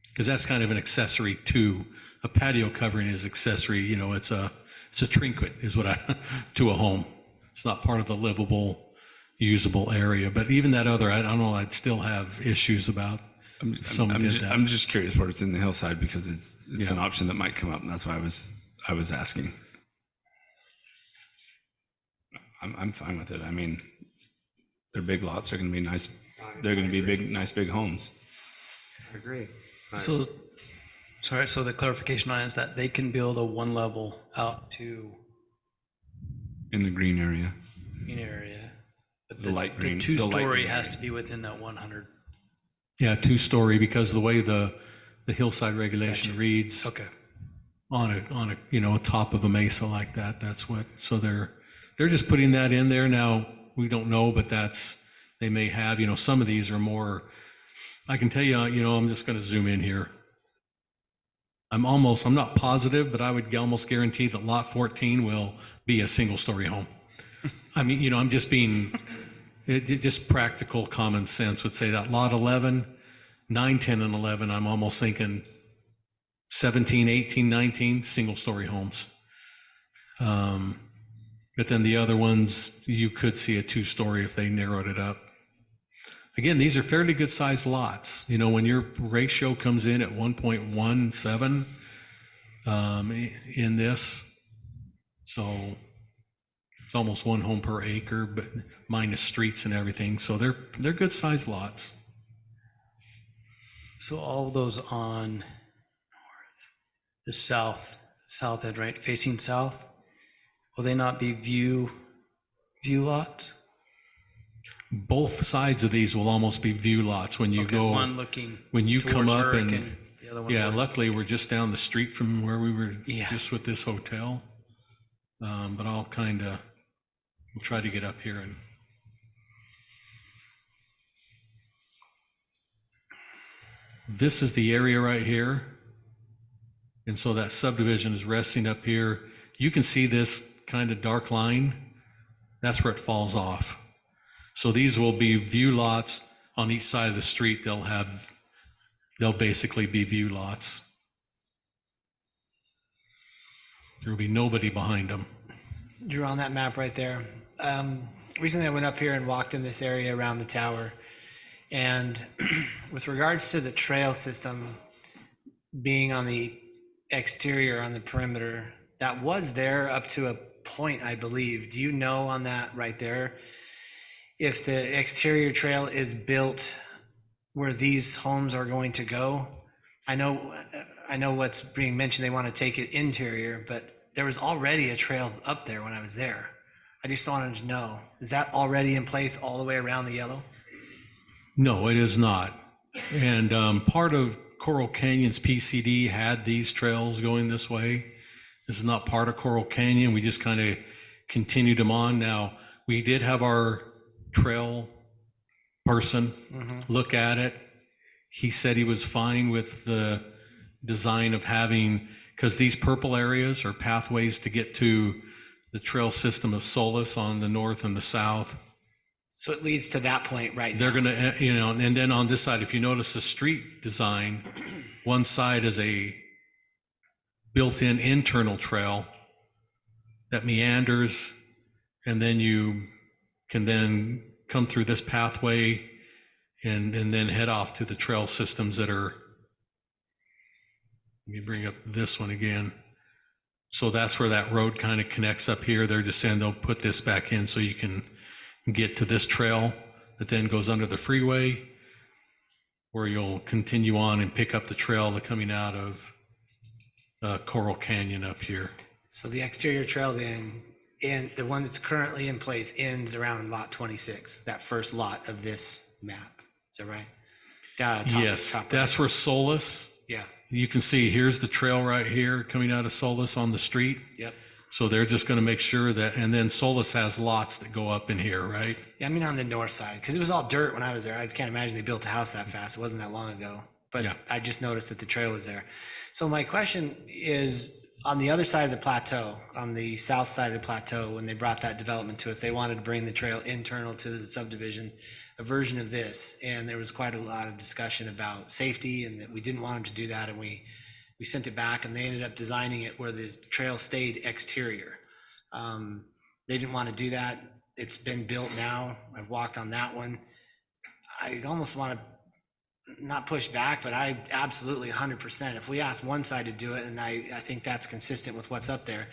Because that's kind of an accessory to a patio covering is accessory. It's a trinket is what to a home. It's not part of the livable, usable area. But even that other, I don't know, I'd still have issues about someone did that. I'm just curious where it's in the hillside, because it's an option that might come up, and that's why I was asking. I'm fine with it. They're big lots. They're going to be nice. They're going to be nice big homes. I agree. So the clarification on it is that they can build a 1 level out to In the green area. green area. But The light green- The the light 2-story green has area. to be within that 100. Yeah, 2-story, because the way the hillside regulation reads Okay. on a top of a mesa like that, that's what. So they're just putting that in there now. We don't know, but they may have. Some of these are more. I can tell you. I'm just going to zoom in here. I'm not positive, but I would almost guarantee that lot 14 will be a single-story home. I'm just being. Just practical common sense would say that lot 11, 9, 10, and 11, I'm almost thinking 17, 18, 19, single-story homes. But then the other ones, you could see a 2-story if they narrowed it up. Again, these are fairly good-sized lots. When your ratio comes in at 1.17 in this, so it's almost 1 home per acre, but minus streets and everything. So they're good-sized lots. So all those on the south end, right, facing south, will they not be view lots? Both sides of these will almost be view lots when you Okay, go. one looking When you come towards up Hurricane, and, the other one yeah, would- luckily we're just down the street from where we were Yeah. just with this hotel. But I'll we'll try to get up here and. This is the area right here. And so that subdivision is resting up here. You can see this kind of dark line. That's where it falls off. So these will be view lots on each side of the street. They'll basically be view lots. There will be nobody behind them. Drew, on that map right there. Recently I went up here and walked in this area around the tower. And with regards to the trail system being on the exterior, on the perimeter, that was there up to a point, I believe. Do you know on that right there, if the exterior trail is built where these homes are going to go? I know what's being mentioned, they want to take it interior, but there was already a trail up there when I was there. I just wanted to know, is that already in place all the way around the yellow? No, it is not. And part of Coral Canyon's PCD had these trails going this way. This is not part of Coral Canyon. We just kind of continued them on. Now, we did have our trail person look at it. He said he was fine with the design of having, because these purple areas are pathways to get to the trail system of Solis on the north and the south. So it leads to that point right now. They're going to, and then on this side, if you notice the street design, one side is a built-in internal trail that meanders, and then you can then come through this pathway and then head off to the trail systems that are, let me bring up this one again. So that's where that road kind of connects up here. They're just saying they'll put this back in so you can get to this trail that then goes under the freeway, where you'll continue on and pick up the trail that's coming out of Coral Canyon up here. So the exterior trail then, and the one that's currently in place ends around lot 26, that first lot of this map. Is that right? Yes, that's where Solis, Yeah, you can see here's the trail right here coming out of Solis on the street. yep. So they're just going to make sure that, and then Solis has lots that go up in here, right? Yeah, I mean on the north side, because it was all dirt when I was there. I can't imagine they built a house that fast. It wasn't that long ago. But Yeah. I just noticed that the trail was there. So my question is, on the other side of the plateau, on the south side of the plateau, when they brought that development to us, they wanted to bring the trail internal to the subdivision, a version of this. And there was quite a lot of discussion about safety and that we didn't want them to do that. And we sent it back, and they ended up designing it where the trail stayed exterior. They didn't want to do that. It's been built now. I've walked on that one. I almost want to not push back, but I absolutely 100%. If we asked one side to do it, and I think that's consistent with what's up there,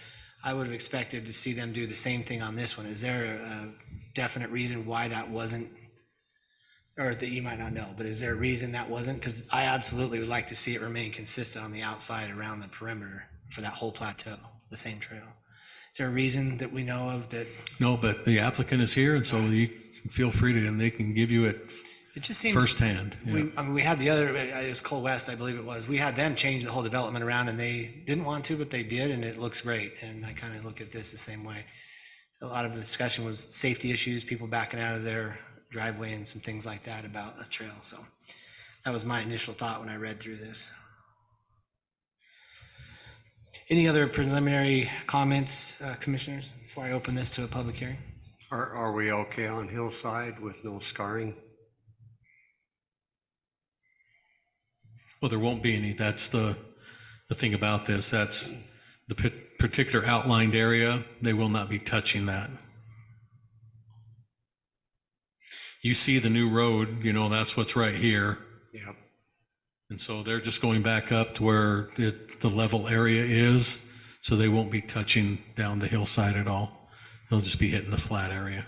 I would have expected to see them do the same thing on this one. Is there a definite reason why that wasn't, or that you might not know, but is there a reason that wasn't? Because I absolutely would like to see it remain consistent on the outside around the perimeter for that whole plateau, the same trail. Is there a reason that we know of that? No, but the applicant is here, and so you can feel free to, and they can give you it It just seems firsthand. Yeah. we had the other, it was Coal West, I believe it was. We had them change the whole development around, and they didn't want to, but they did, and it looks great. And I kind of look at this the same way. A lot of the discussion was safety issues, people backing out of their driveway and some things like that about a trail. So that was my initial thought when I read through this. Any other preliminary comments, commissioners, before I open this to a public hearing? Are we okay on hillside with no scarring? Well, there won't be any. That's the thing about this. That's the particular outlined area. They will not be touching that. You see the new road, that's what's right here. Yep. And so they're just going back up to where the level area is. So they won't be touching down the hillside at all. They'll just be hitting the flat area.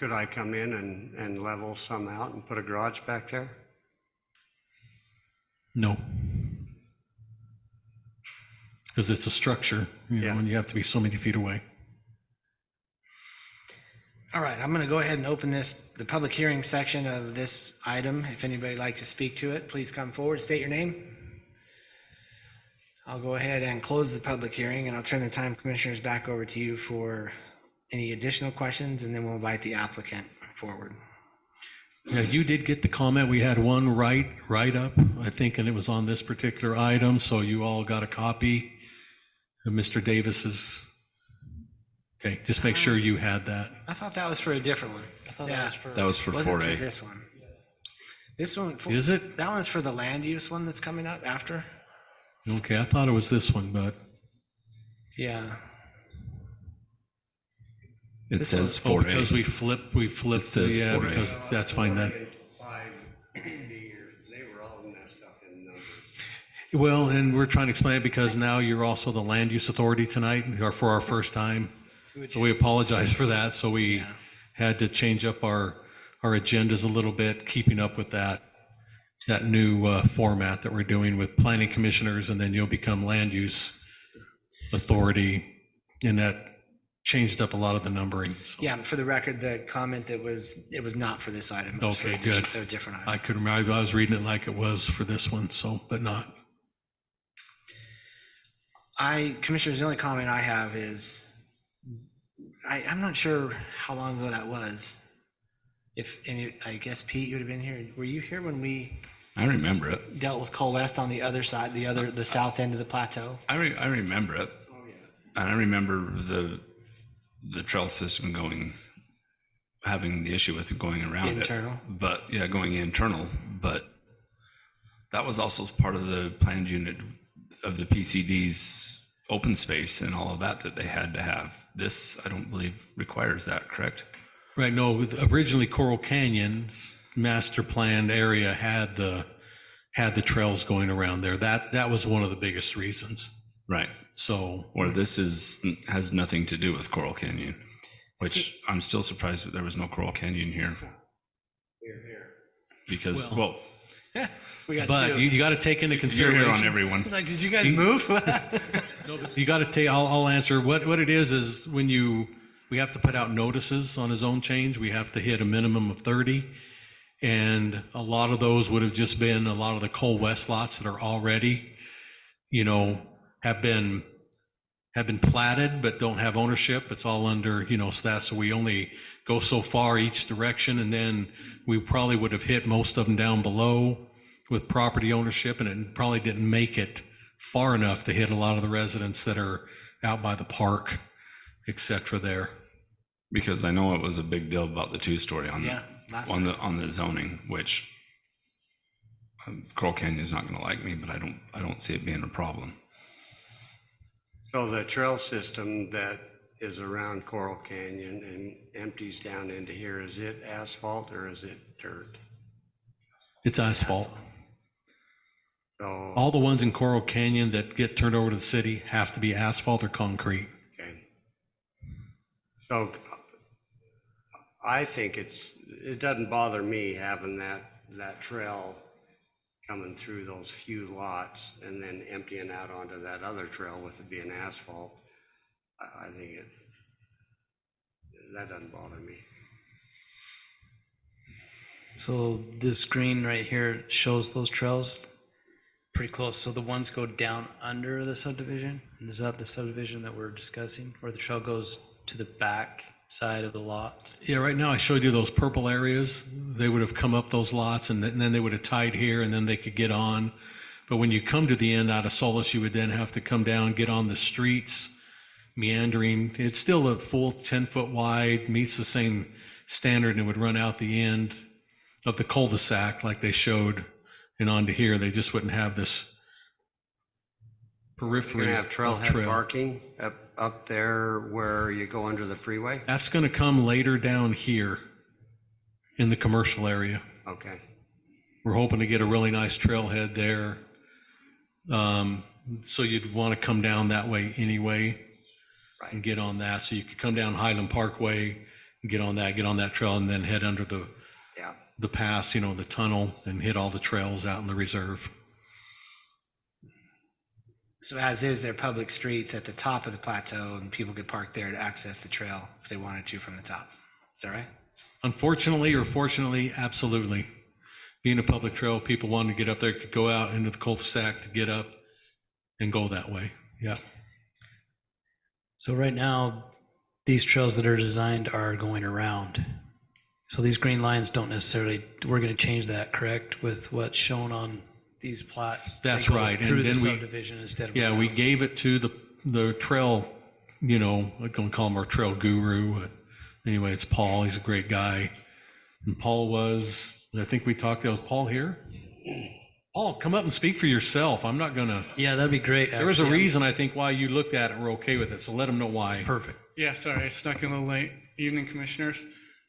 Could I come in and level some out and put a garage back there? No. Because it's a structure, Yeah. and you have to be so many feet away. All right, I'm going to go ahead and open the public hearing section of this item. If anybody would like to speak to it, please come forward, state your name. I'll go ahead and close the public hearing, and I'll turn the time, commissioners, back over to you for any additional questions, and then we'll invite the applicant forward. Yeah, you did get the comment. We had one write up, I think, and it was on this particular item, so you all got a copy of Mr. Davis's. Okay, just make sure you had that. I thought that was for a different one. I thought that was for. That was for Wasn't for 4A. this one. This one. Is it? That one's for the land use one that's coming up after. Okay, I thought it was this one, but Yeah. It This says oh, because 4A. we flipped, says yeah, 4A. because that's fine then. 5 years, they were all messed up in numbers. Well, and we're trying to explain it because now you're also the land use authority tonight, or for our first time. So we apologize for that. So we had to change up our agendas a little bit, keeping up with that new format that we're doing with planning commissioners, and then you'll become land use authority, and that changed up a lot of the numbering. So Yeah, for the record, the comment it was not for this item. It was for Okay, good. a different item. I could remember, I was reading it like it was for this one, so, but not. Commissioners, the only comment I have is, I'm not sure how long ago that was. I guess Pete, you would have been here. Were you here when we I remember it. dealt with Coal West on the other side, the south end of the plateau? I remember it. And I remember the trail system having the issue with it going around Internal. it. But yeah, going internal. But that was also part of the planned unit of the PCD's open space and all of that they had to have. This, I don't believe, requires that, correct? Right, no, originally Coral Canyon's master planned area had the trails going around there. That was one of the biggest reasons. Right. So, Or this has nothing to do with Coral Canyon, which I'm still surprised that there was no Coral Canyon here. Because, well, We got but two. you got to take into you're consideration. here on everyone. It's like, did you guys move? You got to take. I'll answer. What it is when we have to put out notices on a zone change. We have to hit a minimum of 30, and a lot of those would have just been a lot of the Coal West lots that are already, have been platted but don't have ownership. It's all under, so we only go so far each direction, and then we probably would have hit most of them down below with property ownership, and it probably didn't make it far enough to hit a lot of the residents that are out by the park, et cetera there. Because I know it was a big deal about the two-story on Yeah, last on the zoning, which Coral Canyon's not going to like me, but I don't see it being a problem. So the trail system that is around Coral Canyon and empties down into here, is it asphalt or is it dirt? It's asphalt. So, All the ones in Coral Canyon that get turned over to the city have to be asphalt or concrete. okay. So I think it doesn't bother me having that trail coming through those few lots and then emptying out onto that other trail with it being asphalt. I think that doesn't bother me. So this green right here shows those trails pretty close. So the ones go down under the subdivision. And is that the subdivision that we're discussing, where the trail goes to the back side of the lot? Yeah, right now I showed you those purple areas. They would have come up those lots and then they would have tied here and then they could get on. But when you come to the end out of Solis, you would then have to come down, get on the streets, meandering. It's still a full 10-foot wide, meets the same standard, and would run out the end of the cul-de-sac like they showed and onto here. They just wouldn't have this You're periphery gonna have of trailhead trail. parking up there where you go under the freeway? That's going to come later down here in the commercial area. Okay. We're hoping to get a really nice trailhead there. So you'd want to come down that way anyway and get on that. So you could come down Highland Parkway, get on that trail and then head under Yeah. the pass, the tunnel, and hit all the trails out in the reserve. So as is, there are public streets at the top of the plateau, and people could park there to access the trail if they wanted to from the top. Is that right? Unfortunately or fortunately, absolutely. Being a public trail, people wanting to get up there could go out into the cul-de-sac to get up and go that way. Yeah. So right now, these trails that are designed are going around. So these green lines don't necessarily, we're going to change that, correct, with what's shown on these plots? They That's go right. And Through the then we- subdivision instead of. Yeah, we around. gave it to the trail, I'm going to call him our trail guru. But anyway, it's Paul. He's a great guy. And Paul was, I think we talked, was Paul here? Paul, come up and speak for yourself. I'm not going to, Yeah, that'd be great. there was a actually. reason, I think, why you looked at it. We're okay with it. So let them know why. Perfect. Yeah, sorry, I snuck in a little late. Evening, commissioners.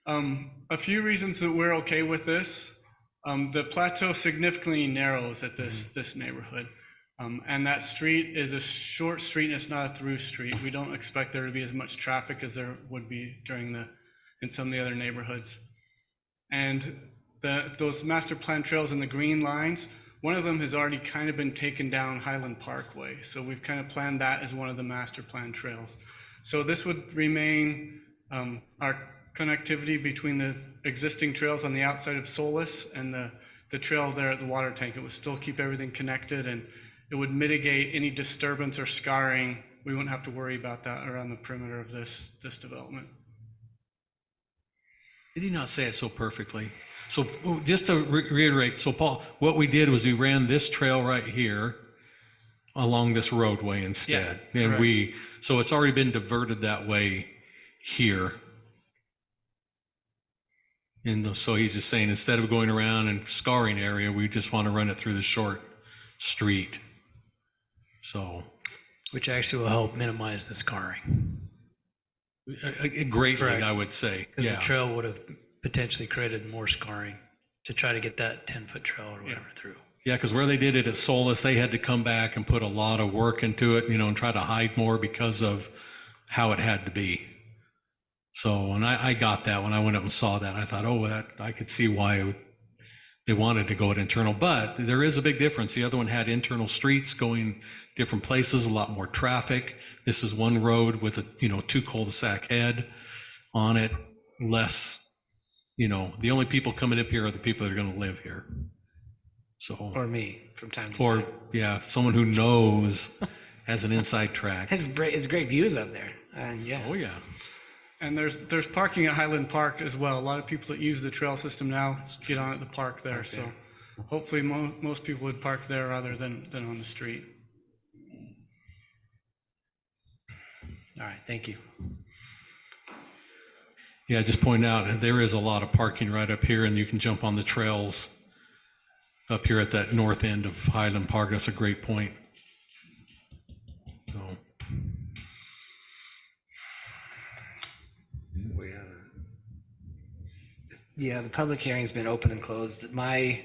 A few reasons that we're okay with this. The plateau significantly narrows at this neighborhood. And that street is a short street and it's not a through street. We don't expect there to be as much traffic as there would be in some of the other neighborhoods. And those master plan trails in the green lines, one of them has already kind of been taken down Highland Parkway. So we've kind of planned that as one of the master plan trails. So this would remain our connectivity between the existing trails on the outside of Solis and the trail there at the water tank. It would still keep everything connected, and it would mitigate any disturbance or scarring. We wouldn't have to worry about that around the perimeter of this development. Did he not say it so perfectly? So just to reiterate, so Paul, what we did was we ran this trail right here along this roadway instead. Yeah, And so it's already been diverted that way here. And so he's just saying, instead of going around and scarring area, we just want to run it through the short street. So Which actually will help minimize the scarring. greatly, Correct. I would say. Because Yeah. the trail would have potentially created more scarring to try to get that 10-foot trail or whatever through. Yeah, because where they did it at Solus, they had to come back and put a lot of work into it, and try to hide more because of how it had to be. So, and I got that when I went up and saw that. I thought, I could see why they wanted to go at internal, but there is a big difference. The other one had internal streets going different places, a lot more traffic. This is one road with a, two cul-de-sac head on it, less, the only people coming up here are the people that are going to live here. So, Or me from time to or time. yeah, someone who knows has an inside track. It's great views up there. And yeah. Oh, yeah. And there's parking at Highland Park as well. A lot of people that use the trail system now get on at the park there. So hopefully most people would park there rather than on the street. All right, thank you. Yeah, just point out, there is a lot of parking right up here, and you can jump on the trails up here at that north end of Highland Park. That's a great point. So, Yeah, the public hearing's been open and closed. My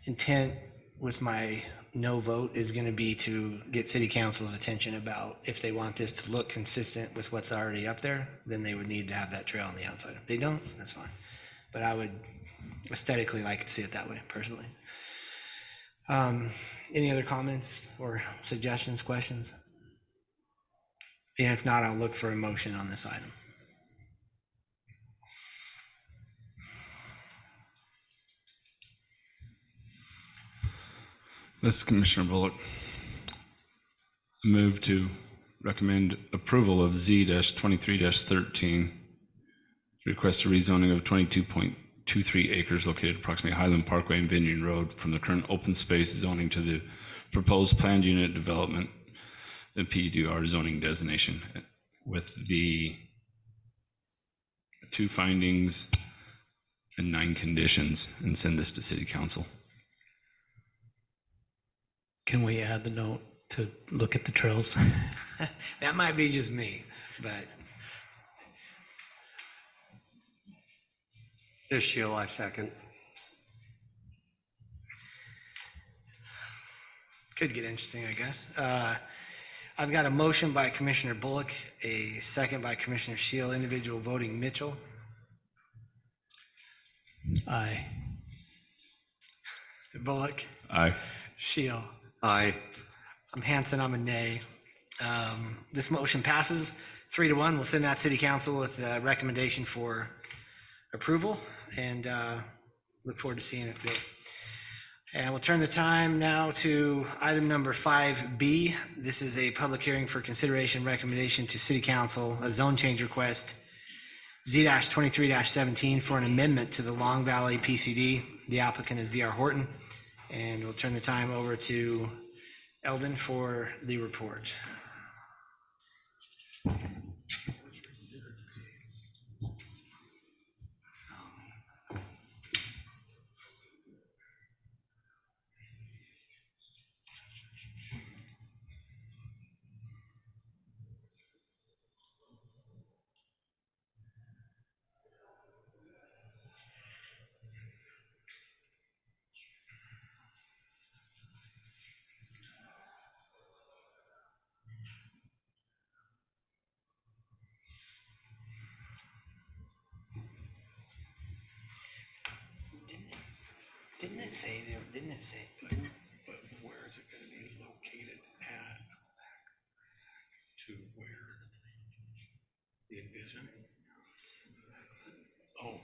intent with my no vote is going to be to get city council's attention about if they want this to look consistent with what's already up there, then they would need to have that trail on the outside. If they don't, that's fine. But I would aesthetically like to see it that way, personally. Any other comments or suggestions, questions? And if not, I'll look for a motion on this item. This is Commissioner Bullock. Move to recommend approval of Z-23-13. Request a rezoning of 22.23 acres located approximately Highland Parkway and Vineyard Road from the current open space zoning to the proposed planned unit development, the PUDR zoning designation, with the 2 findings and 9 conditions, and send this to City Council. Can we add the note to look at the trails? That might be just me, but This Sheila, I second. could get interesting, I guess. I've got a motion by Commissioner Bullock, a second by Commissioner Shield, individual voting Mitchell. Aye. Bullock, Aye. Shield. Aye. I'm Hanson, I'm a nay. This motion passes 3-1. We'll send that city council with a recommendation for approval and look forward to seeing it built. And we'll turn the time now to item number 5B. This is a public hearing for consideration recommendation to city council, a zone change request, Z-23-17 for an amendment to the Long Valley PCD. The applicant is DR Horton. And we'll turn the time over to Eldon for the report. Didn't it say there, didn't it say? But where is it gonna be located at? To where? The envision? Oh.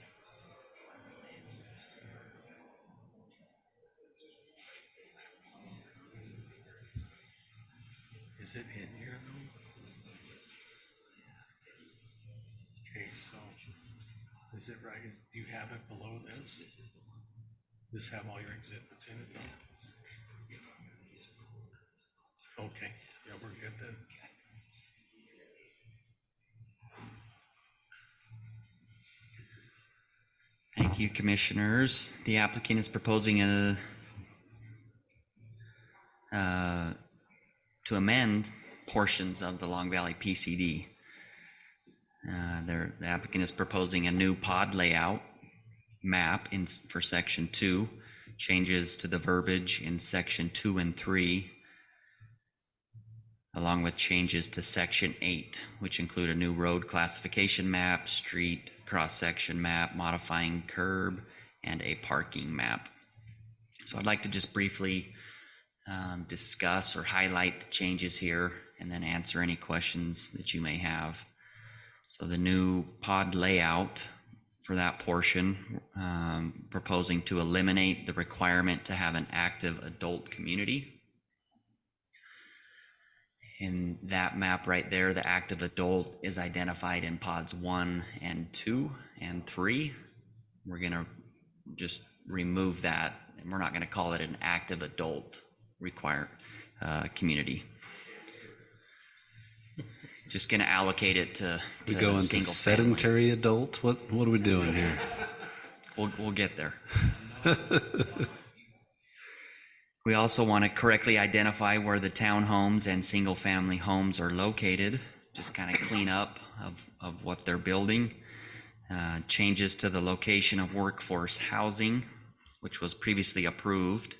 Is it in here though? Okay, so is it right? Do you have it below this? Does have all your exhibits in it though? Okay, yeah, we're good then. Thank you, commissioners. The applicant is proposing to amend portions of the Long Valley PCD. The applicant is proposing a new pod layout map for section 2, changes to the verbiage in section 2 and 3, along with changes to section 8, which include a new road classification map, street cross-section map, modifying curb, and a parking map. So I'd like to just briefly discuss or highlight the changes here and then answer any questions that you may have. So the new pod layout for that portion, proposing to eliminate the requirement to have an active adult community. In that map right there, the active adult is identified in pods 1 and 2 and 3. We're gonna just remove that, and we're not gonna call it an active adult community. Just gonna allocate it to We go into single sedentary adult? What are we doing here? We'll get there. We also want to correctly identify where the townhomes and single-family homes are located, just kind of clean up of what they're building. Changes to the location of workforce housing, which was previously approved,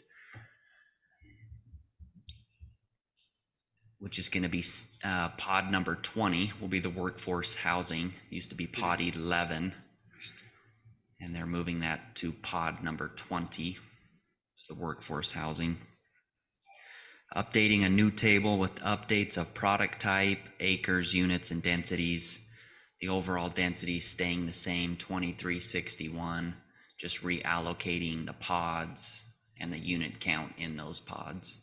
which is going to be pod number 20 will be the workforce housing. It used to be pod 11, and they're moving that to pod number 20. It's the workforce housing. Updating a new table with updates of product type, acres, units, and densities. The overall density staying the same, 2361, just reallocating the pods and the unit count in those pods.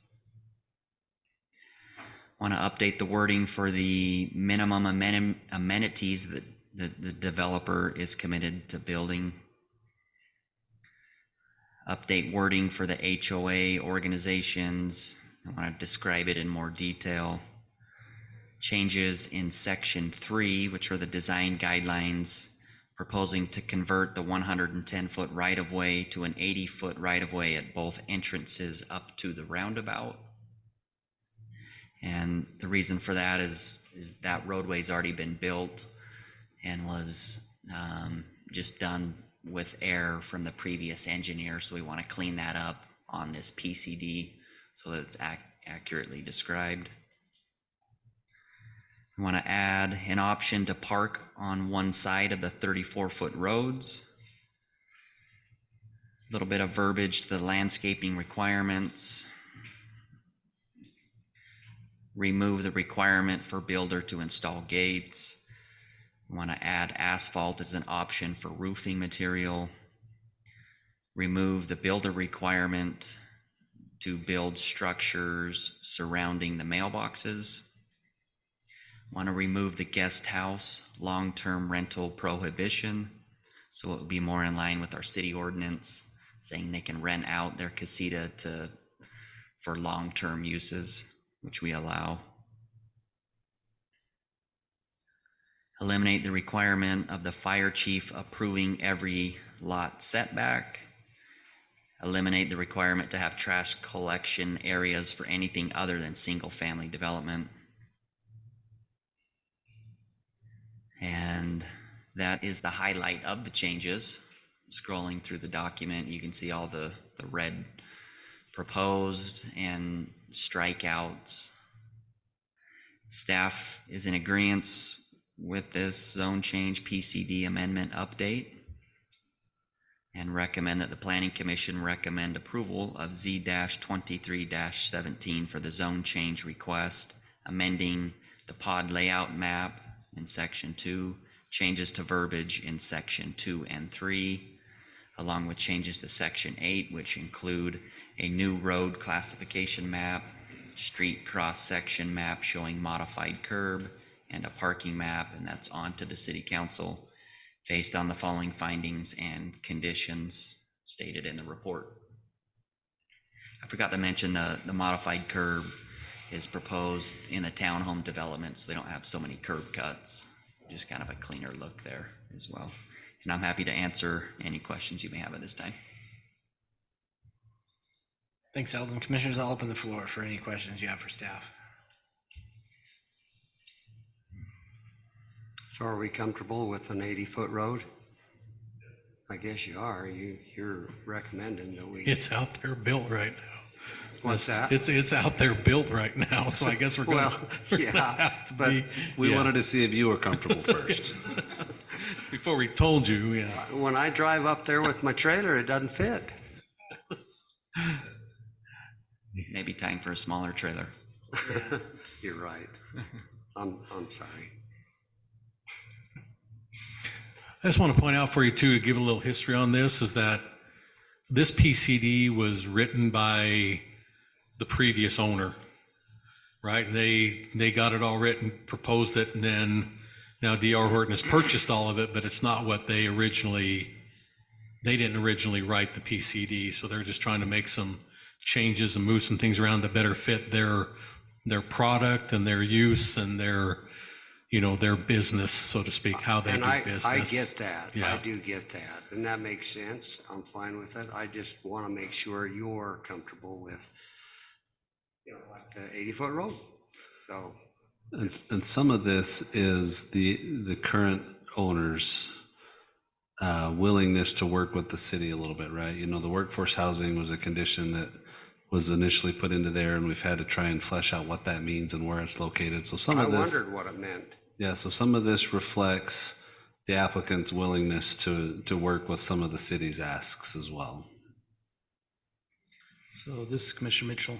Want to update the wording for the minimum amenities that the developer is committed to building. Update wording for the HOA organizations. I want to describe it in more detail. Changes in section 3, which are the design guidelines, proposing to convert the 110-foot right-of-way to an 80-foot right-of-way at both entrances up to the roundabout. And the reason for that is that roadway's already been built and was just done with error from the previous engineer. So we want to clean that up on this PCD so that it's accurately described. We want to add an option to park on one side of the 34-foot roads. A little bit of verbiage to the landscaping requirements. Remove the requirement for builder to install gates. Want to add asphalt as an option for roofing material. Remove the builder requirement to build structures surrounding the mailboxes. Want to remove the guest house long-term rental prohibition, so it would be more in line with our city ordinance, saying they can rent out their casita for long-term uses, which we allow. Eliminate the requirement of the fire chief approving every lot setback. Eliminate the requirement to have trash collection areas for anything other than single-family development. And that is the highlight of the changes. Scrolling through the document, you can see all the red proposed and strikeouts. Staff is in agreement with this zone change PCD amendment update and recommend that the Planning Commission recommend approval of Z-23-17 for the zone change request, amending the pod layout map in section 2, changes to verbiage in section 2 and 3, along with changes to section 8, which include a new road classification map, street cross-section map showing modified curb, and a parking map, and that's on to the City Council based on the following findings and conditions stated in the report. I forgot to mention the modified curb is proposed in the townhome development, so they don't have so many curb cuts. Just kind of a cleaner look there as well. And I'm happy to answer any questions you may have at this time. Thanks, Eldon. Commissioners, I'll open the floor for any questions you have for staff. So are we comfortable with an 80-foot road? I guess you are. You're recommending that we. It's out there built right now. What's that? It's out there built right now, so I guess we're going yeah, to have to but be. We yeah. wanted to see if you were comfortable first. Before we told you, yeah. When I drive up there with my trailer, it doesn't fit. Maybe time for a smaller trailer. You're right. I'm sorry. I just want to point out for you too, to give a little history on this, is that this PCD was written by the previous owner, right? And they got it all written, proposed it, and then now D.R. Horton has purchased all of it, but it's not what they didn't originally write the PCD, so they're just trying to make some changes and move some things around to better fit their product and their use and their business, so to speak, how they do business. I get that. Yeah. I do get that. And that makes sense. I'm fine with it. I just want to make sure you're comfortable with, like the 80-foot road. So. And some of this is the current owner's willingness to work with the city a little bit, right? The workforce housing was a condition that was initially put into there, and we've had to try and flesh out what that means and where it's located. So some of this. I wondered what it meant. Yeah, so some of this reflects the applicant's willingness to work with some of the city's asks as well. So this is Commissioner Mitchell.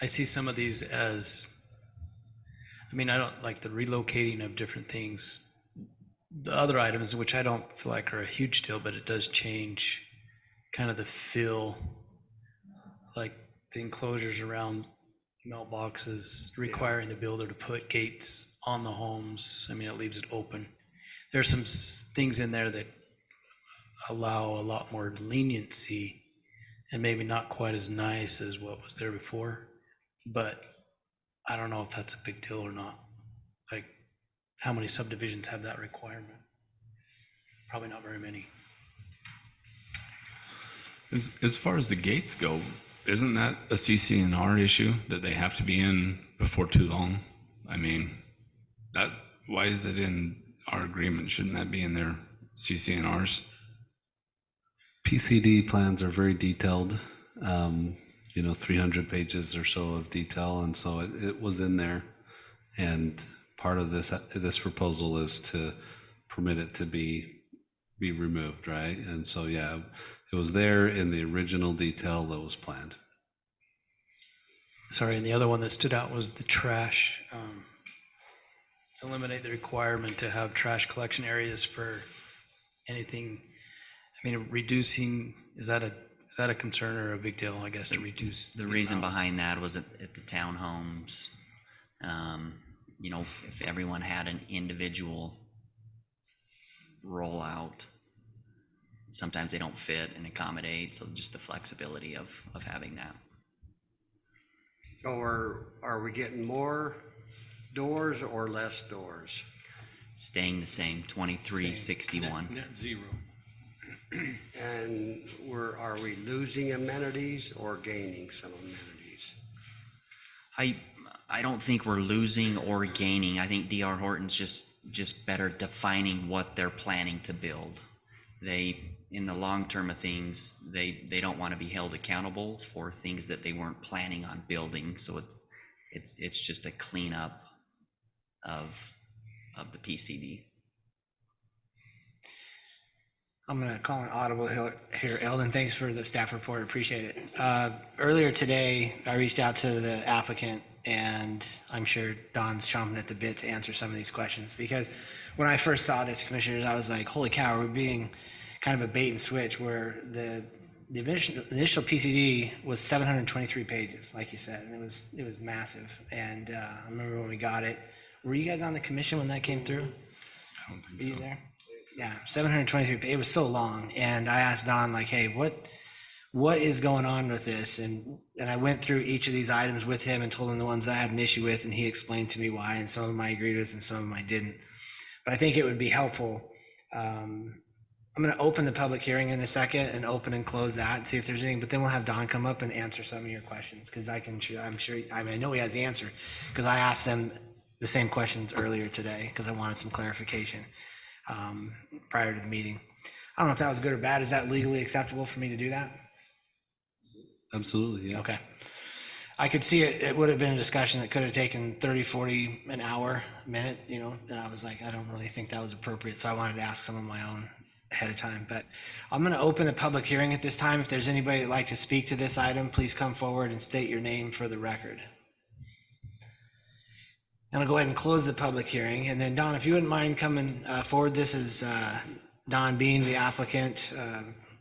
I see some of these as, I don't like the relocating of different things. The other items, which I don't feel like are a huge deal, but it does change kind of the feel, like the enclosures around mailboxes, requiring the builder to put gates on the homes. It leaves it open. There's some things in there that allow a lot more leniency and maybe not quite as nice as what was there before, but I don't know if that's a big deal or not. Like, how many subdivisions have that requirement? Probably not very many. As far as the gates go, isn't that a CC&R issue that they have to be in before too long? Why is it in our agreement? Shouldn't that be in their CC&Rs? PCD plans are very detailed, 300 pages or so of detail, and so it was in there. And part of this proposal is to permit it to be be removed, right? And so, yeah, it was there in the original detail that was planned. Sorry, and the other one that stood out was the trash. Eliminate the requirement to have trash collection areas for anything. I mean, reducing, is that a concern or a big deal, I guess, to reduce? The reason behind that was at the townhomes, you know, if everyone had an individual rollout, sometimes they don't fit and accommodate, so just the flexibility of having that. So are we getting more doors or less doors? Staying the same, 2361. Net zero. And are we losing amenities or gaining some amenities? I don't think we're losing or gaining. I think D.R. Horton's just better defining what they're planning to build. They, in the long term of things, they don't want to be held accountable for things that they weren't planning on building. So it's just a cleanup of the PCD. I'm going to call an audible here. Eldon, thanks for the staff report. Appreciate it. Earlier today, I reached out to the applicant, and I'm sure Don's chomping at the bit to answer some of these questions, because when I first saw this, commissioners, I was like, holy cow, we're being kind of a bait and switch, where the initial PCD was 723 pages, like you said, and it was massive. And I remember when we got it. Were you guys on the commission when that came through? I don't think Were you so. there? Yeah, 723. It was so long, and I asked Don, like, "Hey, what is going on with this?" And I went through each of these items with him and told him the ones I had an issue with, and he explained to me why, and some of them I agreed with, and some of them I didn't. But I think it would be helpful. I'm going to open the public hearing in a second and open and close that and see if there's anything. But then we'll have Don come up and answer some of your questions, because I'm sure. I mean, I know he has the answer, because I asked them the same questions earlier today, because I wanted some clarification prior to the meeting. I don't know if that was good or bad. Is that legally acceptable for me to do that? Absolutely, yeah. Okay. I could see it. It would have been a discussion that could have taken 30, 40, an hour, a minute, you know, and I was like, I don't really think that was appropriate. So I wanted to ask some of my own ahead of time. But I'm going to open the public hearing at this time. If there's anybody that'd like to speak to this item, please come forward and state your name for the record. And I'll go ahead and close the public hearing. And then Don, if you wouldn't mind coming forward, this is Don Bean, the applicant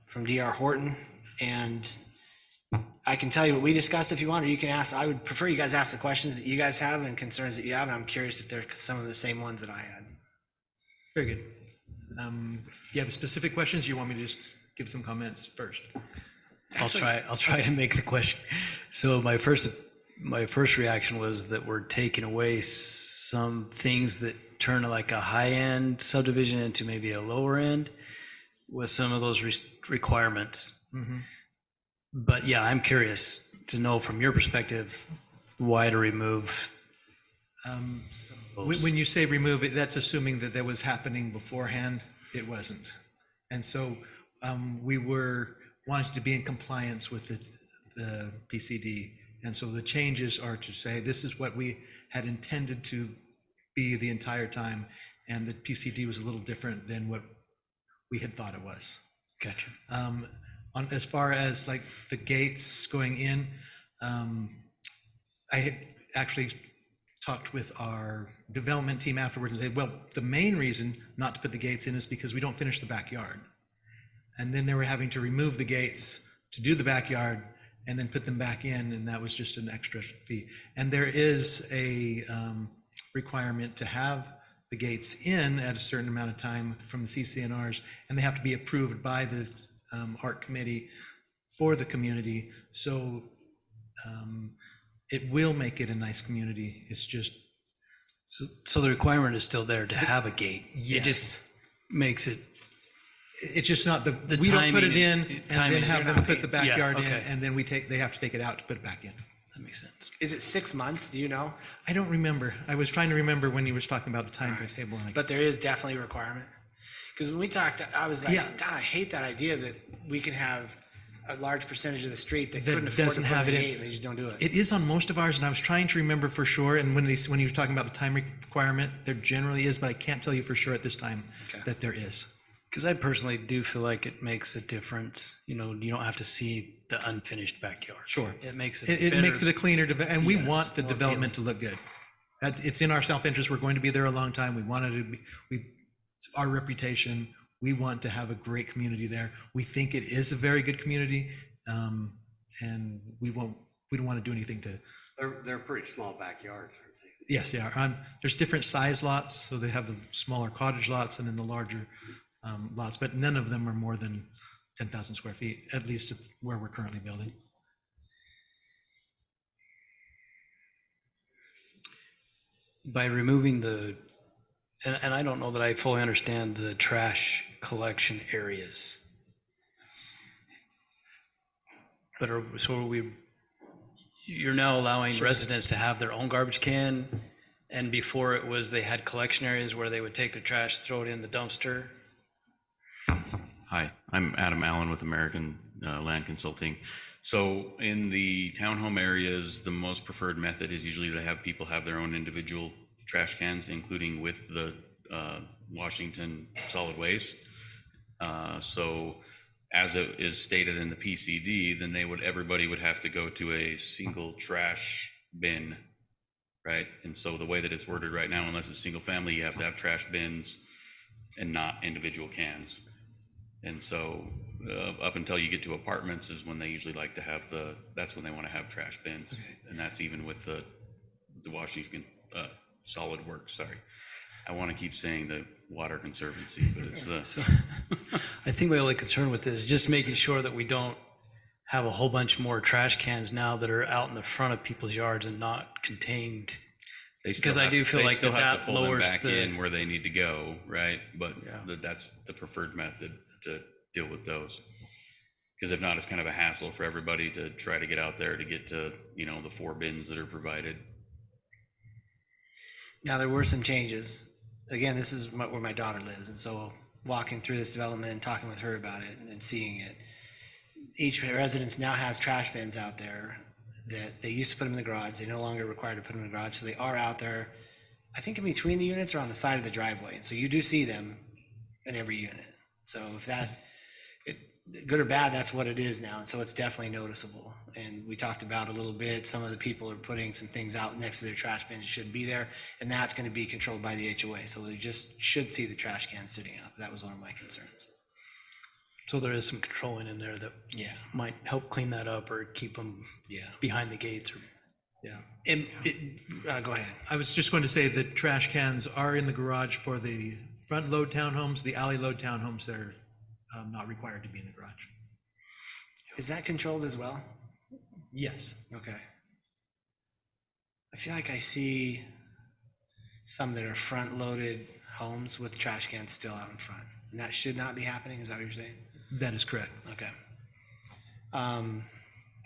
from D.R. Horton. And I can tell you what we discussed if you want, or you can ask. I would prefer you guys ask the questions that you guys have and concerns that you have. And I'm curious if they're some of the same ones that I had. Very good. You have specific questions? You want me to just give some comments first? I'll try to make the question. So my first reaction was that we're taking away some things that turn like a high-end subdivision into maybe a lower end with some of those requirements. Mm-hmm. But yeah, I'm curious to know from your perspective why to remove. When you say remove it, that's assuming that that was happening beforehand. It wasn't. And so we were wanting to be in compliance with the PCD. And so the changes are to say, this is what we had intended to be the entire time. And the PCD was a little different than what we had thought it was. Gotcha. As far as like the gates going in, I had actually talked with our development team afterwards and said, well, the main reason not to put the gates in is because we don't finish the backyard. And then they were having to remove the gates to do the backyard and then put them back in, and that was just an extra fee. And there is a requirement to have the gates in at a certain amount of time from the CCNRs, and they have to be approved by the art committee for the community. So it will make it a nice community. It's just. So the requirement is still there to have a gate. Yes. It just makes it. It's just not the we timing, don't put it in and then have them put the backyard in, okay. and then they have to take it out to put it back in. That makes sense. Is it 6 months? Do you know? I don't remember. I was trying to remember when you was talking about the timetable. But there is definitely a requirement. Because when we talked, I was like, Yeah. God, I hate that idea that we can have a large percentage of the street that couldn't that afford doesn't to put have in it a in. gate, and they just don't do it. It is on most of ours, and I was trying to remember for sure. And when you were talking about the time requirement, there generally is, but I can't tell you for sure at this time Okay. that there is. Because I personally do feel like it makes a difference. You know, you don't have to see the unfinished backyard. Sure. It makes it It makes it better. a cleaner, and we Yes, want the more development to look good. It's in our self-interest. We're going to be there a long time. We want it to be, it's our reputation. We want to have a great community there. We think it is a very good community. And we don't want to do anything to, They're pretty small backyards, aren't they? yes, yeah. There's different size lots. So they have the smaller cottage lots and then the larger lots, but none of them are more than 10,000 square feet, at least at where we're currently building. By removing the, and I don't know that I fully understand the trash collection areas. But you're now allowing residents to have their own garbage can, and before it was they had collection areas where they would take their trash, throw it in the dumpster. Hi, I'm Adam Allen with American Land Consulting. So in the townhome areas, the most preferred method is usually to have people have their own individual trash cans, including with the Washington solid waste. So as it is stated in the PCD, then everybody would have to go to a single trash bin, right? And so the way that it's worded right now, unless it's single family, you have to have trash bins and not individual cans. And so up until you get to apartments is when they usually like to have that's when they want to have trash bins. Okay. And that's even with the Washington Solid Works, sorry. I want to keep saying the Water Conservancy, but it's the... So, I think my only concern with this is just making sure that we don't have a whole bunch more trash cans now that are out in the front of people's yards and not contained. Because I do feel like they still have to that pull them lowers back in where they need to go, right? But Yeah. that's the preferred method to deal with those. Because if not, it's kind of a hassle for everybody to try to get out there to get to, the 4 bins that are provided. Now, there were some changes. Again, this is where my daughter lives, and so walking through this development and talking with her about it and seeing it, each residence now has trash bins out there that they used to put them in the garage. They no longer required to put them in the garage, so they are out there, I think in between the units or on the side of the driveway. And so you do see them in every unit. So if that's good or bad, that's what it is now. And so it's definitely noticeable. And we talked about a little bit, some of the people are putting some things out next to their trash bins that shouldn't be there, and that's going to be controlled by the HOA. So we just should see the trash cans sitting out. That was one of my concerns. So there is some controlling in there that might help clean that up or keep them behind the gates. Or, Yeah. Go ahead. I was just going to say that trash cans are in the garage for the front load townhomes. The alley load townhomes, they're not required to be in the garage. Is that controlled as well? Yes. Okay. I feel like I see some that are front-loaded homes with trash cans still out in front, and that should not be happening. Is that what you're saying? That is correct. Okay. I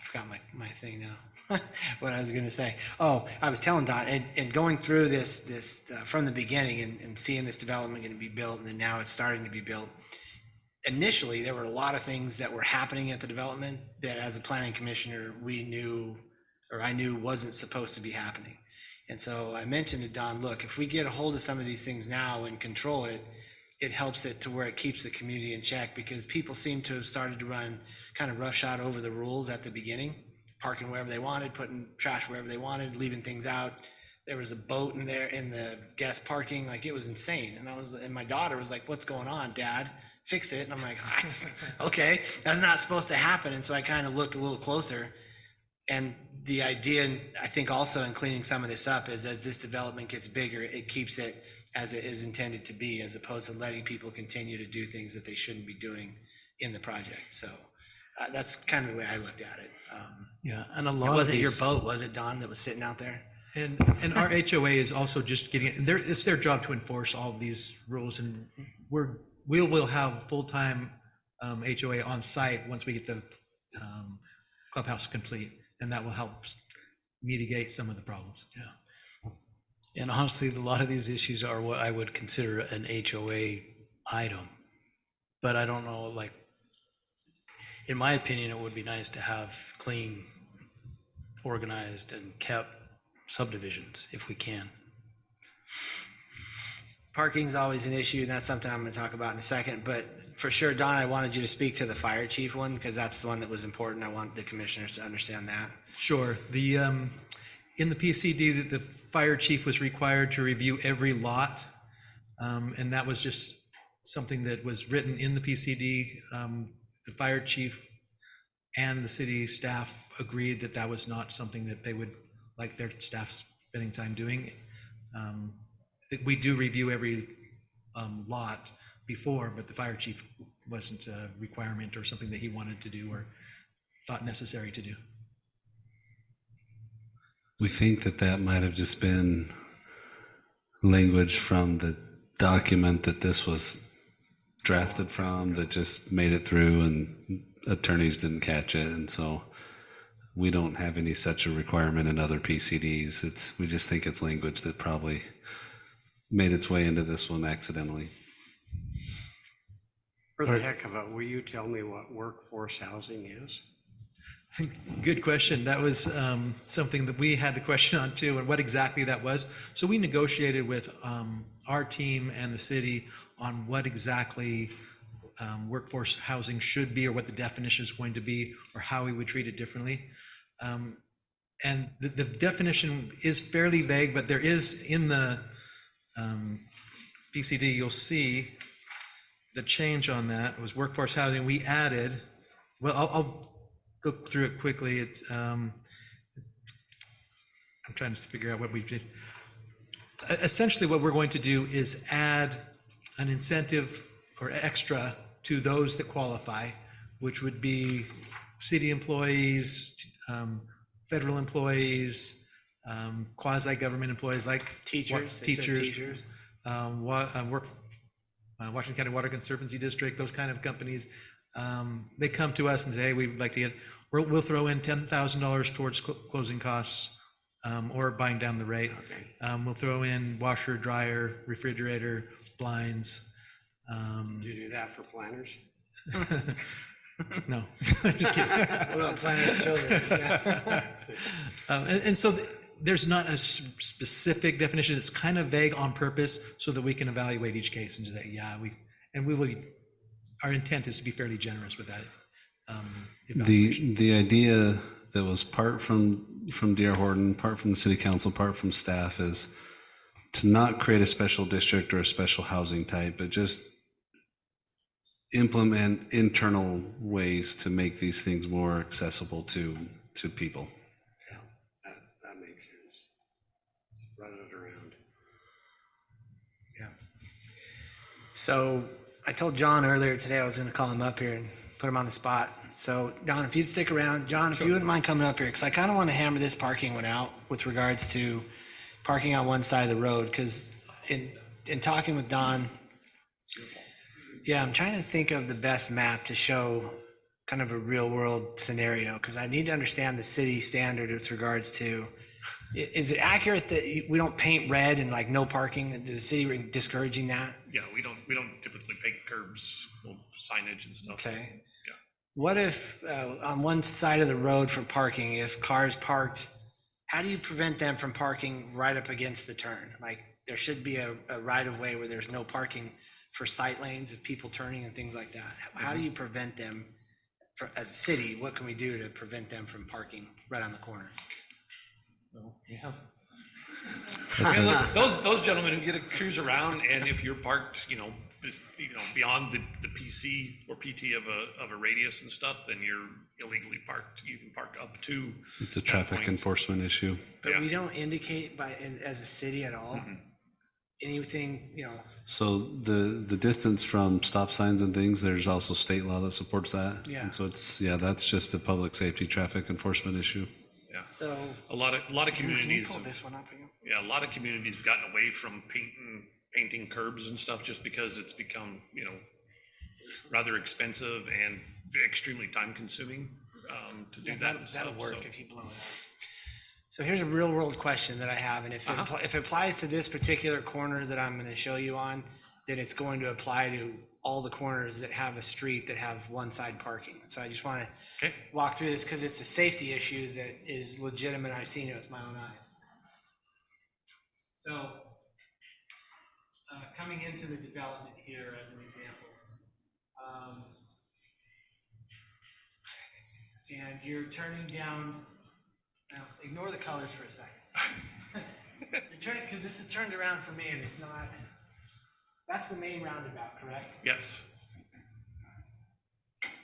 forgot my thing now. What I was going to say. Oh, I was telling Don, and going through this from the beginning and seeing this development going to be built, and then now it's starting to be built. Initially, there were a lot of things that were happening at the development that as a planning commissioner, I knew wasn't supposed to be happening. And so I mentioned to Don, look, if we get a hold of some of these things now and control it, it helps it to where it keeps the community in check, because people seem to have started to run kind of roughshod over the rules at the beginning, parking wherever they wanted, putting trash wherever they wanted, leaving things out. There was a boat in there in the guest parking, like it was insane. And my daughter was like, "What's going on, Dad? Fix it." And I'm like, okay, that's not supposed to happen. And so I kind of looked a little closer. And the idea, I think also in cleaning some of this up, is as this development gets bigger, it keeps it as it is intended to be, as opposed to letting people continue to do things that they shouldn't be doing in the project. So that's kind of the way I looked at it. And a lot was of it your these, boat? Was it Don that was sitting out there? And our HOA is also just getting, it's their job to enforce all of these rules, and we will have full-time HOA on site once we get the clubhouse complete, and that will help mitigate some of the problems. Yeah. And honestly, a lot of these issues are what I would consider an HOA item. But I don't know, like, in my opinion, it would be nice to have clean, organized, and kept subdivisions if we can. parking's always an issue, and that's something I'm going to talk about in a second. But for sure, Don, I wanted you to speak to the fire chief one because that's the one that was important. I want the commissioners to understand that. Sure. In the PCD, the fire chief was required to review every lot. And that was just something that was written in the PCD. The fire chief and the city staff agreed that that was not something that they would like their staff spending time doing. We do review every lot before, but the fire chief wasn't a requirement or something that he wanted to do or thought necessary to do. We think that that might have just been language from the document that this was drafted from that just made it through and attorneys didn't catch it. And so we don't have any such a requirement in other PCDs. We just think it's language that probably made its way into this one accidentally. For the heck of it, will you tell me what workforce housing is? Good question. That was something that we had the question on too, and what exactly that was. So we negotiated with our team and the city on what exactly workforce housing should be, or what the definition is going to be, or how we would treat it differently. And the definition is fairly vague, but there is in the PCD, you'll see the change on that was workforce housing. We added, well, I'll go through it quickly. I'm trying to figure out what we did. Essentially, what we're going to do is add an incentive or extra to those that qualify, which would be city employees, federal employees, quasi-government employees like Teachers. Washington County Water Conservancy District, those kind of companies. They come to us and say, hey, we'd like to get, we'll throw in $10,000 towards closing costs or buying down the rate. Okay. We'll throw in washer, dryer, refrigerator, blinds. Do you do that for planners? No, just kidding. What about planning children? Yeah. And so there's not a specific definition. It's kind of vague on purpose so that we can evaluate each case and say, yeah, we will. Our intent is to be fairly generous with that. Evaluation. The idea that was part from D.R. Horton, part from the city council, part from staff is to not create a special district or a special housing type, but just implement internal ways to make these things more accessible to people. Yeah, that makes sense. Run it around. Yeah. So I told John earlier today I was going to call him up here and put him on the spot. So Don, if you'd stick around, John, if you wouldn't mind coming up here, because I kind of want to hammer this parking one out with regards to parking on one side of the road. Because in talking with Don, yeah, I'm trying to think of the best map to show kind of a real world scenario, because I need to understand the city standard with regards to, is it accurate that we don't paint red and like no parking? Is the city discouraging that? Yeah, we don't typically paint curbs, signage and stuff. Okay. Yeah. What if on one side of the road for parking, if cars parked, how do you prevent them from parking right up against the turn? Like there should be a right of way where there's no parking for sight lanes of people turning and things like that. How do you prevent them as a city? What can we do to prevent them from parking right on the corner? Those gentlemen who get to cruise around, and if you're parked, beyond the PC or PT of a radius and stuff, then you're illegally parked. You can park up to. It's a traffic enforcement issue. But Yeah. we don't indicate as a city at all, anything, So the distance from stop signs and things, there's also state law that supports that. Yeah. And so that's just a public safety traffic enforcement issue. Yeah. so. A lot of Can you communities. pull this one up again? Yeah, a lot of communities have gotten away from painting curbs and stuff just because it's become, rather expensive and extremely time consuming to do that and That'll stuff. work So, if you blow it up. So here's a real world question that I have, and if it applies to this particular corner that I'm going to show you on, then it's going to apply to all the corners that have a street that have one side parking. So I just want to okay. walk through this because it's a safety issue that is legitimate. I've seen it with my own eyes. So coming into the development here as an example. And you're turning down, now ignore the colors for a second. You're turning, because this is turned around for me and it's not, that's the main roundabout, correct? Yes.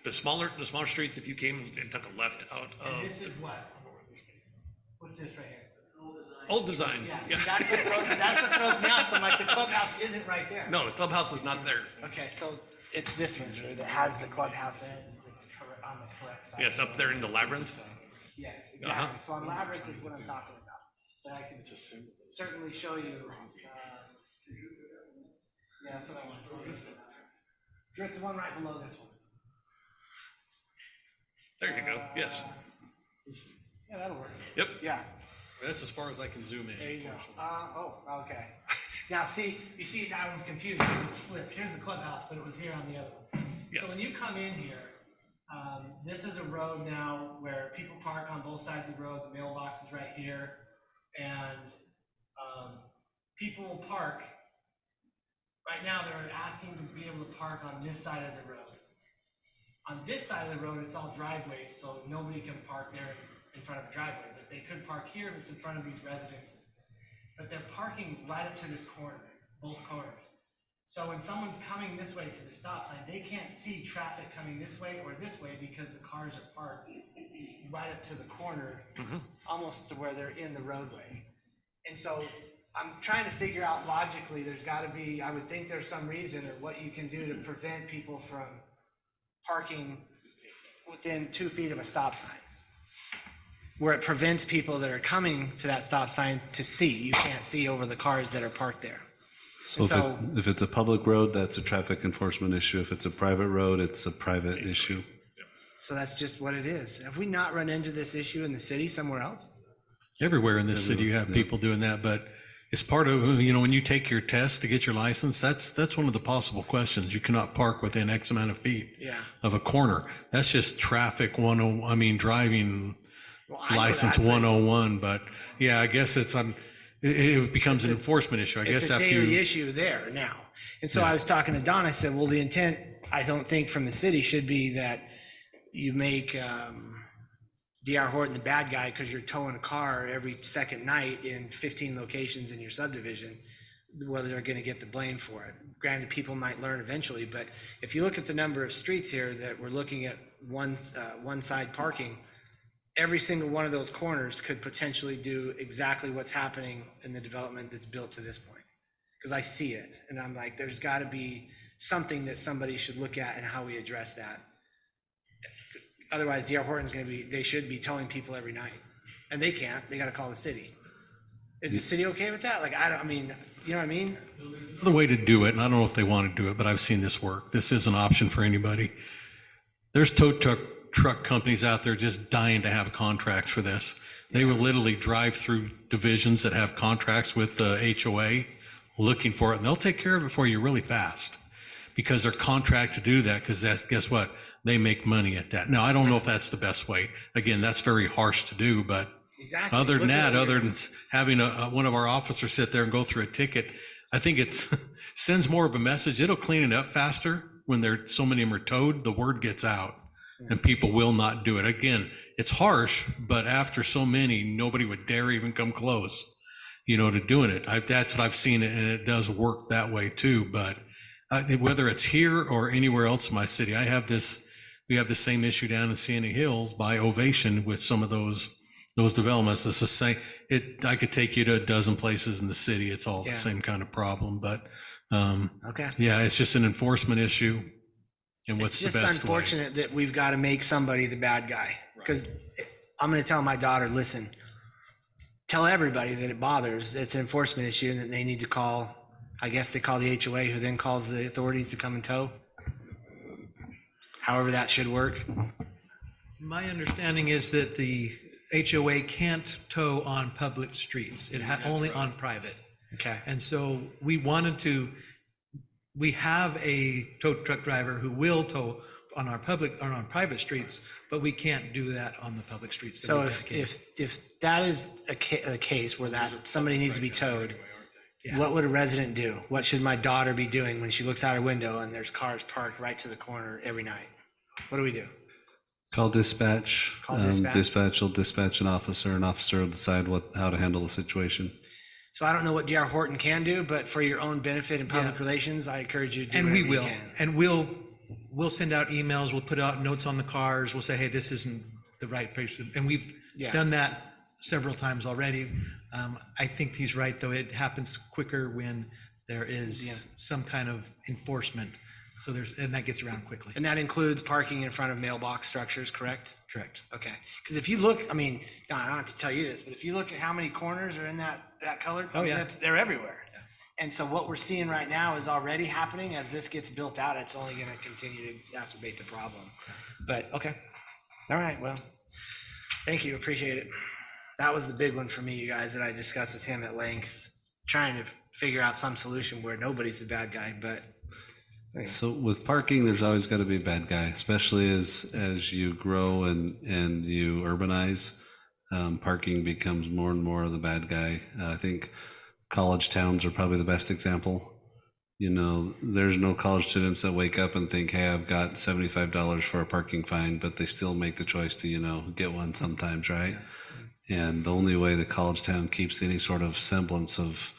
The smaller streets, if you came and took a left out And of this is what? What's this right here? old designs, Yeah, yeah. see, that's what throws me off. So I'm like, the clubhouse isn't right there. No, the clubhouse is not there. Okay, so it's this one here that has the clubhouse in it. It's on the correct side. Yes, up there in the labyrinth. Yes, exactly. So on Labyrinth is what I'm talking about. But I can certainly show you. Yeah, that's what I want to see. It's the one right below this one. There you go, yes. Yeah, that'll work. Yep. Yeah. That's as far as I can zoom in. There you go. Okay. Now, see, you see, I'm confused because it's flipped. Here's the clubhouse, but it was here on the other one. Yes. So when you come in here, this is a road now where people park on both sides of the road. The mailbox is right here, and people will park. Right now, they're asking to be able to park on this side of the road. On this side of the road, it's all driveways, so nobody can park there in front of a driveway. But they could park here if it's in front of these residences. But they're parking right up to this corner, both corners. So when someone's coming this way to the stop sign, they can't see traffic coming this way or this way because the cars are parked right up to the corner, almost to where they're in the roadway. And so I'm trying to figure out logically, there's gotta be, I would think there's some reason or what you can do to prevent people from parking within 2 feet of a stop sign, where it prevents people that are coming to that stop sign to see. You can't see over the cars that are parked there. So if it's a public road, that's a traffic enforcement issue. If it's a private road, it's a private issue. So that's just what it is. Have we not run into this issue in the city somewhere else? Everywhere in this city, you have people doing that, but it's part of, when you take your test to get your license, that's one of the possible questions. You cannot park within X amount of feet of a corner. That's just traffic driving license 101. But yeah, I guess it becomes an enforcement issue. I guess it's a daily issue there now. And so I was talking to Don, I said, well, the intent, I don't think from the city should be that you make D.R. Horton the bad guy because you're towing a car every second night in 15 locations in your subdivision, whether they're going to get the blame for it. Granted, people might learn eventually, but if you look at the number of streets here that we're looking at one side parking, every single one of those corners could potentially do exactly what's happening in the development that's built to this point. Because I see it, and I'm like, there's got to be something that somebody should look at and how we address that. Otherwise, D.R. Horton's they should be towing people every night. And they can't, they got to call the city. Is the city okay with that? Like, you know what I mean? The way to do it, and I don't know if they want to do it, but I've seen this work. This is an option for anybody. There's tow truck companies out there just dying to have contracts for this. They will literally drive through divisions that have contracts with the HOA looking for it, and they'll take care of it for you really fast because they're contracted to do that, because guess what? They make money at that. Now, I don't know if that's the best way. Again, that's very harsh to do, but exactly. Other than having one of our officers sit there and go through a ticket, I think it sends more of a message. It'll clean it up faster when so many of them are towed. The word gets out, and people will not do it. Again, it's harsh, but after so many, nobody would dare even come close, to doing it. That's what I've seen, and it does work that way too. But whether it's here or anywhere else in my city, we have the same issue down in Sienna Hills by Ovation with some of those developments. It's the same. I could take you to a dozen places in the city. It's all the same kind of problem. But it's just an enforcement issue. And what's the best way? It's just unfortunate that we've got to make somebody the bad guy. Because I'm going to tell my daughter, listen, tell everybody that it bothers. It's an enforcement issue and that they need to call. I guess they call the HOA, who then calls the authorities to come and tow. However that should work. My understanding is that the HOA can't tow on public streets. It only on private. Okay. And so we have a tow truck driver who will tow on our private streets, but we can't do that on the public streets. So if that is a case where somebody needs to be towed, Yeah. What would a resident do? What should my daughter be doing when she looks out her window and there's cars parked right to the corner every night? What do we do? Call dispatch. Call dispatch. Dispatch will dispatch an officer will decide how to handle the situation. So I don't know what D.R. Horton can do, but for your own benefit and public relations, I encourage you to do And whatever we will, you can. and we'll send out emails, we'll put out notes on the cars, we'll say, hey, this isn't the right place. And we've Yeah. done that several times already. I think he's right, though. It happens quicker when there is some kind of enforcement. So and that gets around quickly. And that includes parking in front of mailbox structures, correct? Correct. Okay. Because if you look, I mean, I don't have to tell you this, but if you look at how many corners are in that color, I mean, they're everywhere. And so what we're seeing right now is already happening. As this gets built out, it's only going to continue to exacerbate the problem. But okay. All right. Well, thank you. Appreciate it. That was the big one for me, you guys, that I discussed with him at length, trying to figure out some solution where nobody's the bad guy. But So with parking, there's always got to be a bad guy, especially as you grow and you urbanize. Parking becomes more and more of the bad guy. I think college towns are probably the best example. You know, there's no college students that wake up and think, hey, I've got $75 for a parking fine, but they still make the choice to, get one sometimes, right? And the only way the college town keeps any sort of semblance of,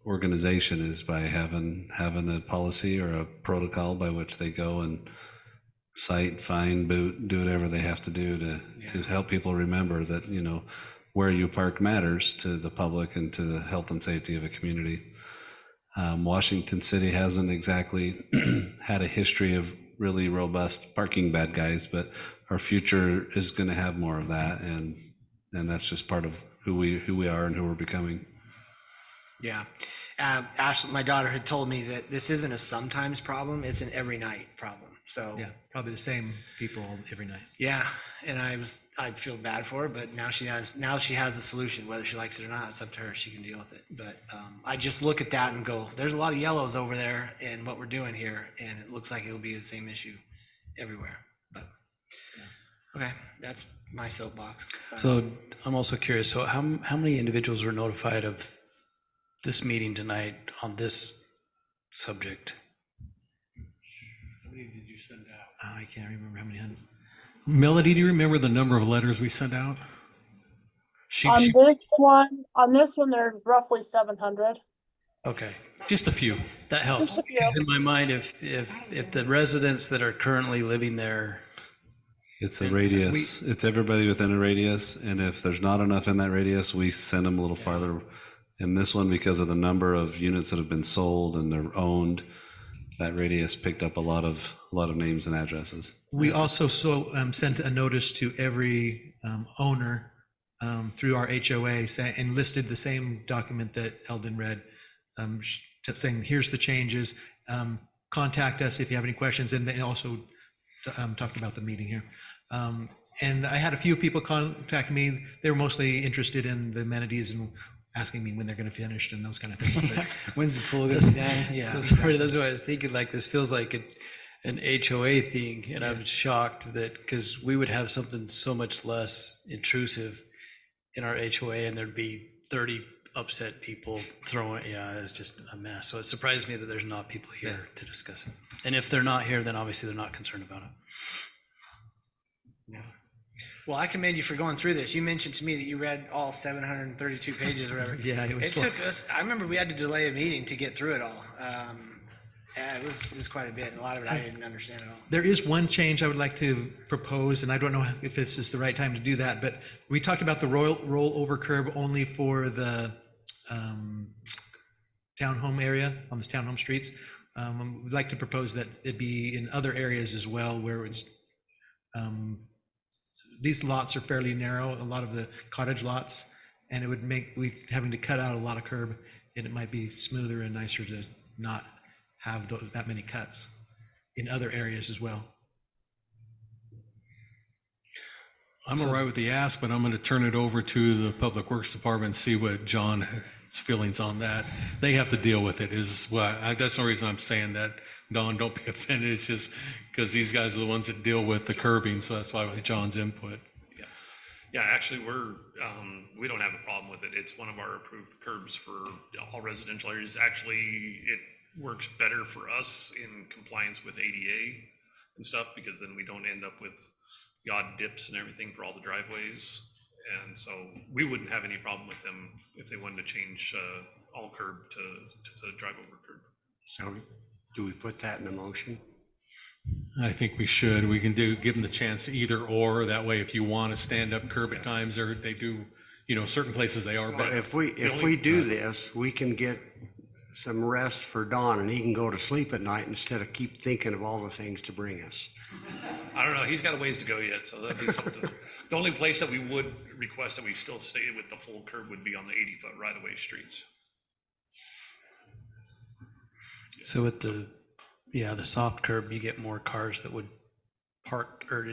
organization is by having a policy or a protocol by which they go and cite, fine, boot, do whatever they have to do to help people remember that, where you park matters to the public and to the health and safety of a community. Washington City hasn't exactly had a history of really robust parking bad guys, but our future is going to have more of that, and that's just part of who we are and who we're becoming. yeah, Ashley, my daughter, had told me that this isn't a sometimes problem; it's an every night problem. So Yeah, probably the same people every night. yeah, and I feel bad for her, but now she has a solution. Whether she likes it or not, it's up to her. She can deal with it. But I just look at that and go, there's a lot of yellows over there in what we're doing here, and it looks like it'll be the same issue everywhere. But okay, that's my soapbox. So I'm also curious, so how many individuals were notified of this meeting tonight on this subject? How many did you send out? I can't remember how many. Melody, do you remember the number of letters we sent out? On this one, there's roughly 700. Okay, Just a few. that helps. Just a few. Because in my mind, if the residents that are currently living there, It's a radius. It's everybody within a radius, and if there's not enough in that radius, we send them a little farther. In this one, because of the number of units that have been sold and they're owned, that radius picked up a lot of names and addresses. We also sent a notice to every owner through our HOA and listed the same document that Eldon read, saying, here's the changes, contact us if you have any questions, and they also talked about the meeting here. And I had a few people contact me. They were mostly interested in the amenities and asking me when they're going to finish and those kind of things. But When's the pool going to be done? Yeah. so sorry, that's why I was thinking, like, this feels like an HOA thing, and I'm shocked that, because we would have something so much less intrusive in our HOA, and there'd be 30 upset people throwing, it's just a mess. So it surprised me that there's not people here to discuss it. And if they're not here, then obviously they're not concerned about it. Yeah. Well, I commend you for going through this. You mentioned to me that you read all 732 pages or whatever. Yeah, it was It slow. took us, I remember we had to delay a meeting to get through it all. Yeah, it was quite a bit. And a lot of it I didn't understand at all. there is one change I would like to propose, and I don't know if this is the right time to do that, but we talked about the rollover curb only for the townhome area, on the townhome streets. We'd like to propose that it be in other areas as well, where it's, these lots are fairly narrow, a lot of the cottage lots, and it would make, we having to cut out a lot of curb, and it might be smoother and nicer to not have that many cuts in other areas as well. I'm all right with the ask, but I'm going to turn it over to the Public Works Department and see what John's feelings on that. They have to deal with it. That's the reason I'm saying that. Don, don't be offended. It's just because these guys are the ones that deal with the curbing, so that's why with John's input. Yeah, actually, we don't have a problem with it. It's one of our approved curbs for all residential areas. Actually, it works better for us in compliance with ADA and stuff, because then we don't end up with the odd dips and everything for all the driveways. And so we wouldn't have any problem with them if they wanted to change all curb to the drive over curb. So do we put that in a motion? I think we should. We can give them the chance either or. That way, if you want to stand up curb at times, or they do, certain places they are. Well, But if we do this, we can get some rest for Don, and he can go to sleep at night instead of keep thinking of all the things to bring us. I don't know, he's got a ways to go yet, so that'd be something. The only place that we would request that we still stay with the full curb would be on the 80-foot right-of-way streets. So with the soft curb, you get more cars that would park or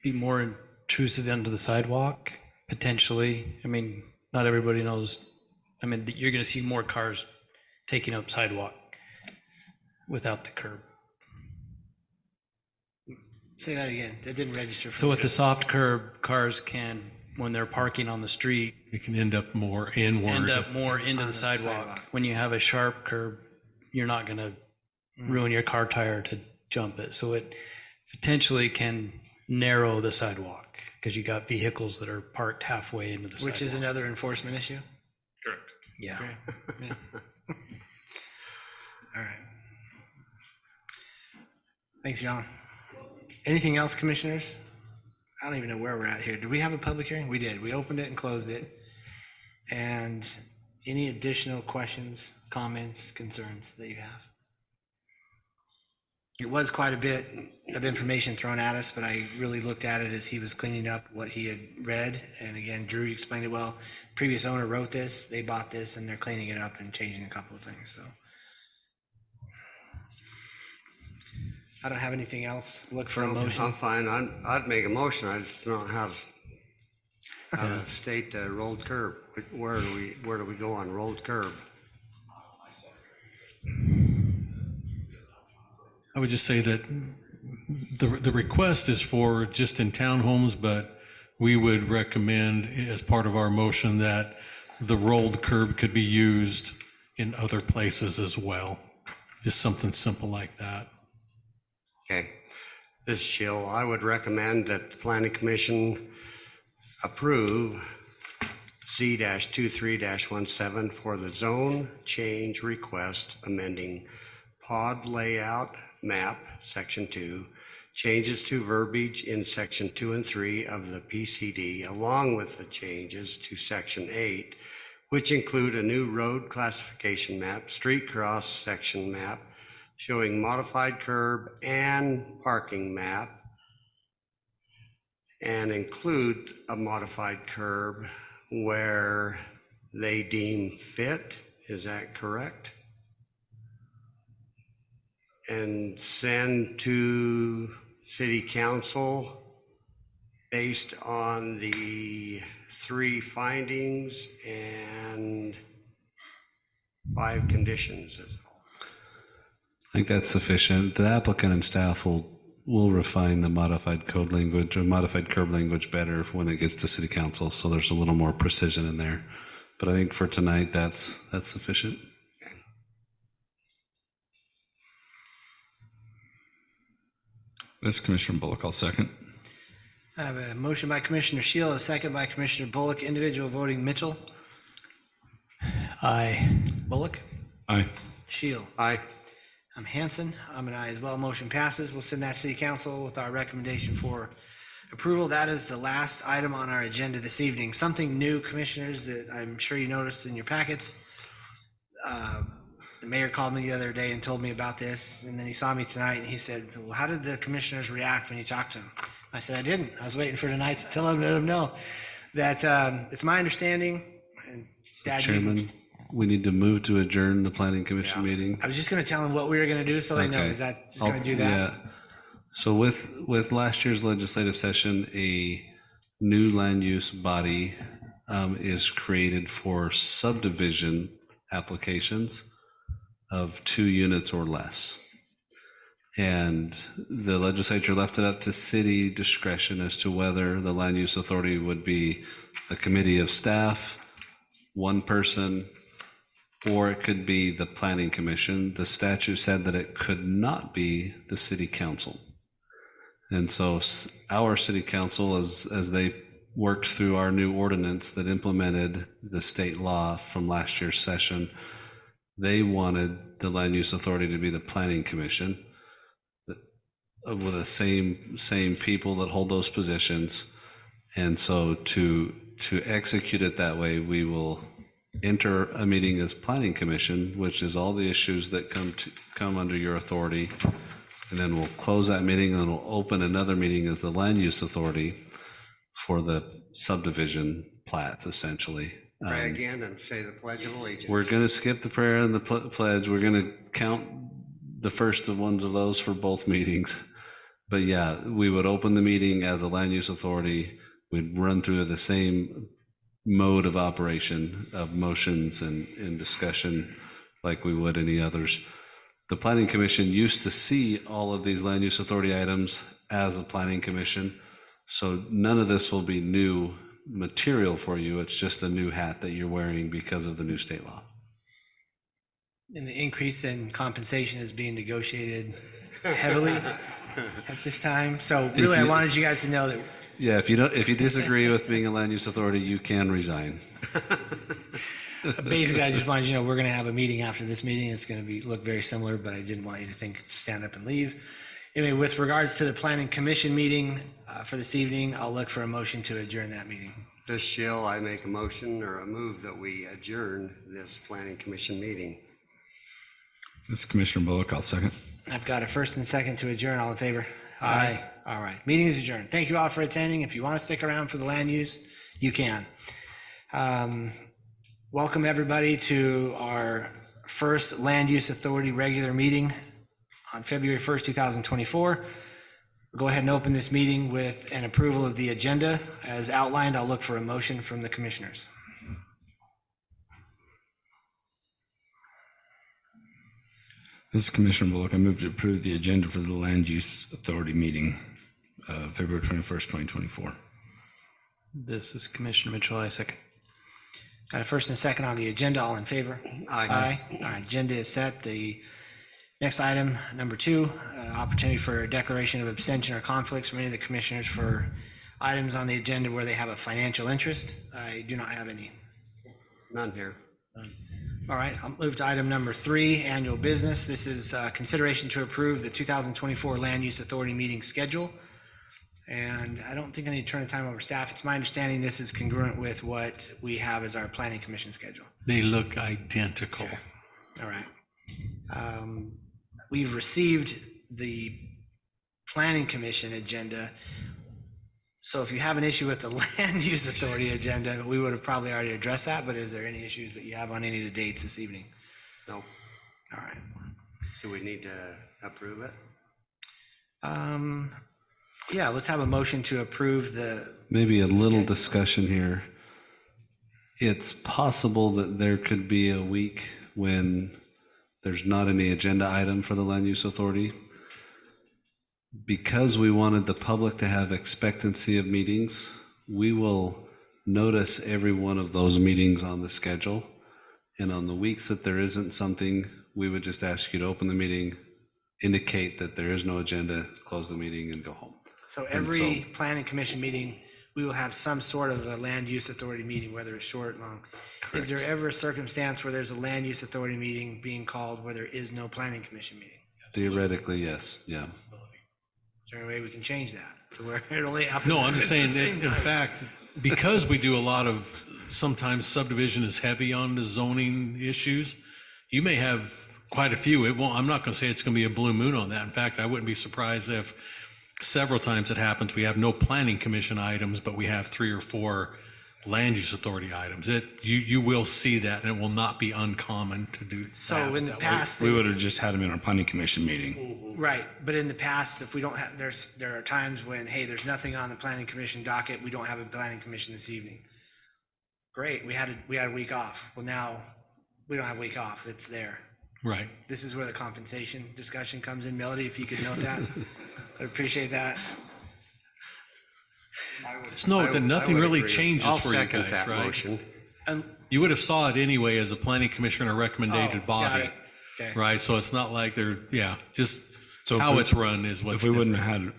be more intrusive into the sidewalk, potentially. I mean, not everybody knows. I mean, you're going to see more cars taking up sidewalk without the curb. Say that again. That didn't register. So with the soft curb, cars can, when they're parking on the street, it can end up more inward. end up more into the sidewalk. When you have a sharp curb, you're not going to ruin your car tire to jump it. So it potentially can narrow the sidewalk because you got vehicles that are parked halfway into the sidewalk. Which is another enforcement issue? Correct. Yeah. Yeah. All right. Thanks, John. Anything else, commissioners? I don't even know where we're at here. Did we have a public hearing? We did. We opened it and closed it. And any additional questions, comments, concerns that you have? It was quite a bit of information thrown at us, but I really looked at it as he was cleaning up what he had read. And again, Drew explained it well. Previous owner wrote this, they bought this, and they're cleaning it up and changing a couple of things, so. I don't have anything else. Look for a motion. I'm fine. I'd make a motion. I just don't know how to state the rolled curb. Where do we go on rolled curb? I would just say that the request is for just in townhomes, but we would recommend as part of our motion that the rolled curb could be used in other places as well. Just something simple like that. Okay. This is Shill. I would recommend that the planning commission approve C-23-17 for the zone change request amending pod layout map, section 2, changes to verbiage in section 2 and 3 of the PCD, along with the changes to section 8, which include a new road classification map, street cross section map, showing modified curb and parking map, and include a modified curb where they deem fit. Is that correct? And send to city council based on the 3 findings and 5 conditions. I think that's sufficient. The applicant and staff will refine the modified code language or modified curb language better when it gets to city council. So there's a little more precision in there. But I think for tonight, that's sufficient. This is Commissioner Bullock. I'll second. I have a motion by Commissioner Shield, a second by Commissioner Bullock. Individual voting: Mitchell. Aye. Bullock. Aye. Shield. Aye. I'm Hanson. I'm an aye as well. Motion passes. We'll send that to City Council with our recommendation for approval. That is the last item on our agenda this evening. Something new, commissioners, that I'm sure you noticed in your packets. The mayor called me the other day and told me about this, and then he saw me tonight and he said, well, how did the commissioners react when you talked to them? I said, I didn't. I was waiting for tonight to let them know that it's my understanding. And Dad, Chairman, we need to move to adjourn the planning commission meeting. I was just going to tell them what we were going to do so they know. Is that going to do that? Yeah. So with last year's legislative session, a new land use body is created for subdivision applications of 2 units or less. And the legislature left it up to city discretion as to whether the land use authority would be a committee of staff, one person, or it could be the planning commission. The statute said that it could not be the city council. And so our city council, as they worked through our new ordinance that implemented the state law from last year's session, they wanted the land use authority to be the planning commission with the same people that hold those positions. And so to execute it that way, we will enter a meeting as planning commission, which is all the issues that come under your authority. And then we'll close that meeting and we'll open another meeting as the land use authority for the subdivision plats, essentially. Pray again and say the Pledge of Allegiance. We're going to skip the prayer and the pledge. We're going to count the first of ones of those for both meetings. But yeah, we would open the meeting as a land use authority. We'd run through the same mode of operation of motions and discussion like we would any others. The Planning Commission used to see all of these land use authority items as a planning commission. So none of this will be new material for you. It's just a new hat that you're wearing because of the new state law. And the increase in compensation is being negotiated heavily at this time. So really, I wanted you guys to know that. Yeah, if you disagree with being a land use authority, you can resign. Basically, I just wanted you to know we're going to have a meeting after this meeting. It's going to look very similar, but I didn't want you to stand up and leave. Anyway, with regards to the planning commission meeting for this evening, I'll look for a motion to adjourn that meeting. This shill, I make a motion or a move that we adjourn this planning commission meeting. This is Commissioner Bullock. I'll second. I've got a first and second to adjourn. All in favor? Aye. All right. Meeting is adjourned. Thank you all for attending. If you want to stick around for the land use, you can. Welcome everybody to our first Land Use Authority regular meeting on February 1st, 2024. We'll go ahead and open this meeting with an approval of the agenda. As outlined, I'll look for a motion from the commissioners. This is Commissioner Bullock. I move to approve the agenda for the Land Use Authority meeting, February 21st, 2024. This is Commissioner Mitchell. I second. Got a first and second on the agenda. All in favor? Aye. All right, agenda is set. The next item, number 2, opportunity for a declaration of abstention or conflicts from any of the commissioners for items on the agenda where they have a financial interest. I do not have any. None here. All right, I'll move to item number 3, annual business. This is consideration to approve the 2024 Land Use Authority meeting schedule. And I don't think I need to turn the time over to staff. It's my understanding this is congruent with what we have as our planning commission schedule. They look identical. All right. We've received the planning commission agenda. So if you have an issue with the land use authority agenda, we would have probably already addressed that, but is there any issues that you have on any of the dates this evening? No. All right. Do we need to approve it? Yeah, let's have a motion to approve the. Maybe a little discussion here. It's possible that there could be a week when there's not any agenda item for the land use authority. Because we wanted the public to have expectancy of meetings, we will notice every one of those meetings on the schedule. And on the weeks that there isn't something, we would just ask you to open the meeting, indicate that there is no agenda, close the meeting and go home. So every planning commission meeting, we will have some sort of a land use authority meeting, whether it's short, long. Correct. Is there ever a circumstance where there's a land use authority meeting being called where there is no planning commission meeting? Theoretically, yes, yeah. Is there any way we can change that to where it only happens? No, I'm just saying at the that, same in time? fact, because we do a lot of, sometimes subdivision is heavy on the zoning issues, you may have quite a few. It won't, I'm not going to say it's going to be a blue moon on that. In fact, I wouldn't be surprised if several times it happens, we have no planning commission items, but we have 3 or 4 land use authority items. You will see that, and it will not be uncommon to do. So in the past, We would have just had them in our planning commission meeting. right, but in the past, if we don't have, there are times when, hey, there's nothing on the planning commission docket, we don't have a planning commission this evening. Great, we had a week off. Well, now we don't have a week off, it's there. Right. This is where the compensation discussion comes in. Melody, if you could note that, I'd appreciate that. Just note that nothing really changes I'll for you second guys, that right? motion. And You would have saw it anyway as a planning commissioner recommended got body, it. Okay. right? So it's not like they're, just So if how we- it's run is what's If we different. wouldn't have had,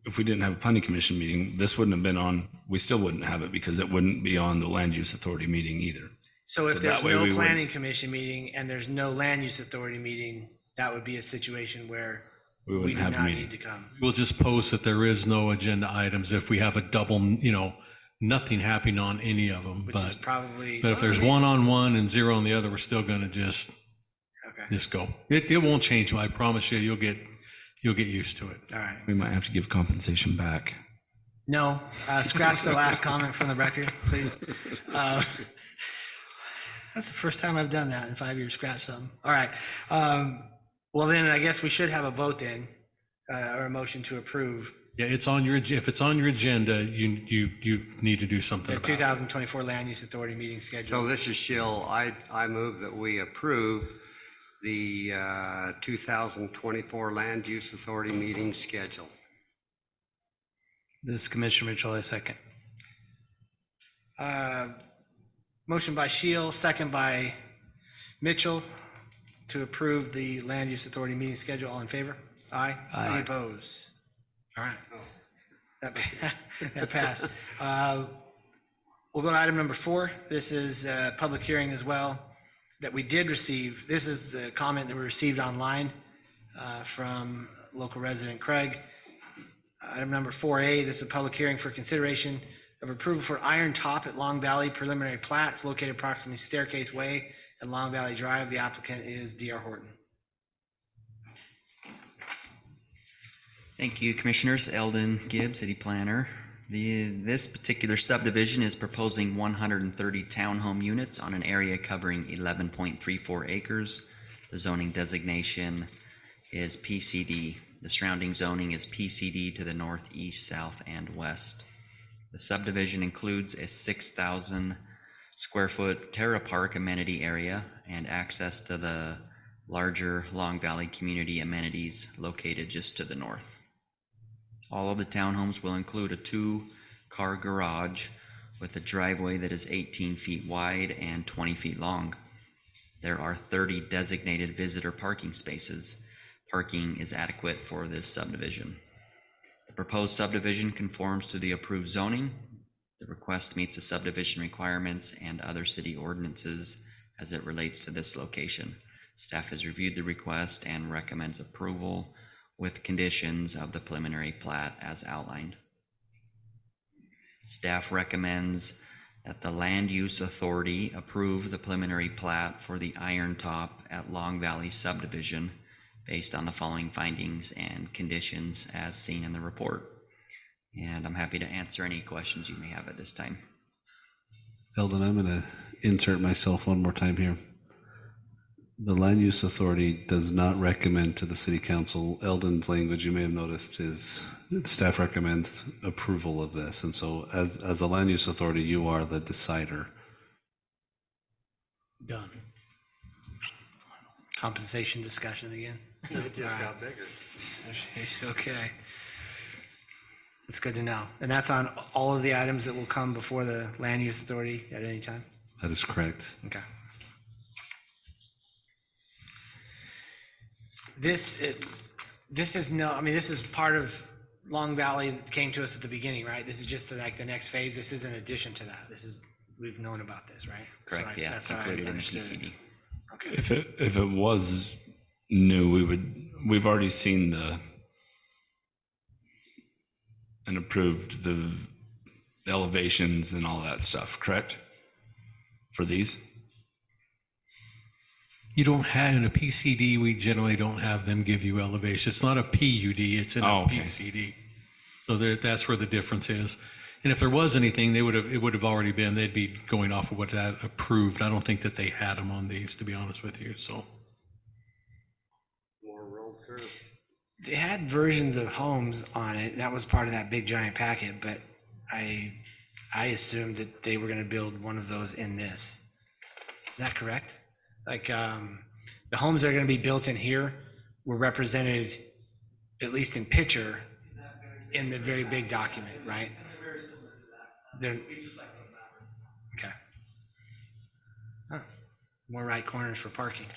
if we didn't have a planning commission meeting, this wouldn't have been on, we still wouldn't have it because it wouldn't be on the land use authority meeting either. So if So there's that way no we would- planning commission meeting and there's no land use authority meeting, that would be a situation where We we wouldn't do have a not meeting. need to come. We'll just post that there is no agenda items if we have a double, nothing happening on any of them. Which is probably. But if there's one on one and zero on the other, we're still going to just Okay, go. It won't change. I promise you, you'll get used to it. all right. We might have to give compensation back. No, scratch the last comment from the record, please. That's the first time I've done that in 5 years, scratch something. All right. Well, then I guess we should have a vote then, or a motion to approve Yeah, if it's on your agenda, you need to do something the about it. 2024 Land Use Authority meeting So schedule. this is Shill. I move that we approve the 2024 Land Use Authority meeting schedule. This is Commissioner Mitchell, I second. Motion by Shield, second by Mitchell to approve the Land Use Authority meeting schedule. All in favor? Aye. Aye. Any opposed? All right. That passed. We'll go to item number 4. This is a public hearing as well that we did receive. This is the comment that we received online from local resident Craig. Item number 4A, this is a public hearing for consideration of approval for Iron Top at Long Valley preliminary plats located approximately Staircase Way at Long Valley Drive. The applicant is D.R. Horton. Thank you, Commissioners. Eldon Gibbs, City Planner. This particular subdivision is proposing 130 townhome units on an area covering 11.34 acres. The zoning designation is PCD. The surrounding zoning is PCD to the north, east, south, and west. The subdivision includes a 6,000 square foot Terra Park amenity area and access to the larger Long Valley community amenities located just to the north. All of the townhomes will include a 2-car garage with a driveway that is 18 feet wide and 20 feet long. There are 30 designated visitor parking spaces. Parking is adequate for this subdivision. The proposed subdivision conforms to the approved zoning. The request meets the subdivision requirements and other city ordinances as it relates to this location. Staff has reviewed the request and recommends approval with conditions of the preliminary plat as outlined. Staff recommends that the Land Use Authority approve the preliminary plat for the Iron Top at Long Valley subdivision based on the following findings and conditions as seen in the report. And I'm happy to answer any questions you may have at this time. Eldon, I'm going to insert myself one more time here. The Land Use Authority does not recommend to the City Council. Eldon's language, you may have noticed, is staff recommends approval of this. And so as a Land Use Authority, you are the decider. Done. Compensation discussion again. It just got bigger. Okay. It's good to know. And that's on all of the items that will come before the Land Use Authority at any time? That is correct. Okay. This is part of Long Valley that came to us at the beginning, right? This is just like the next phase. This is in addition to that. We've known about this, right? Correct, yeah, it's included in the PCD. Okay. If it was new, we've already seen and approved the elevations and all that stuff, correct? For these? You don't have, in a PCD, we generally don't have them give you elevation. It's not a PUD, it's in a Oh, okay. PCD. So that's where the difference is. And if there was anything, it would have already been, they'd be going off of what that approved. I don't think that they had them on these, to be honest with you, so. More road curves. They had versions of homes on it. That was part of that big giant packet, but I assumed that they were going to build one of those in this. Is that correct? Like The homes that are going to be built in here were represented, at least in picture, in the very big document, right? They're okay. Huh. More right corners for parking.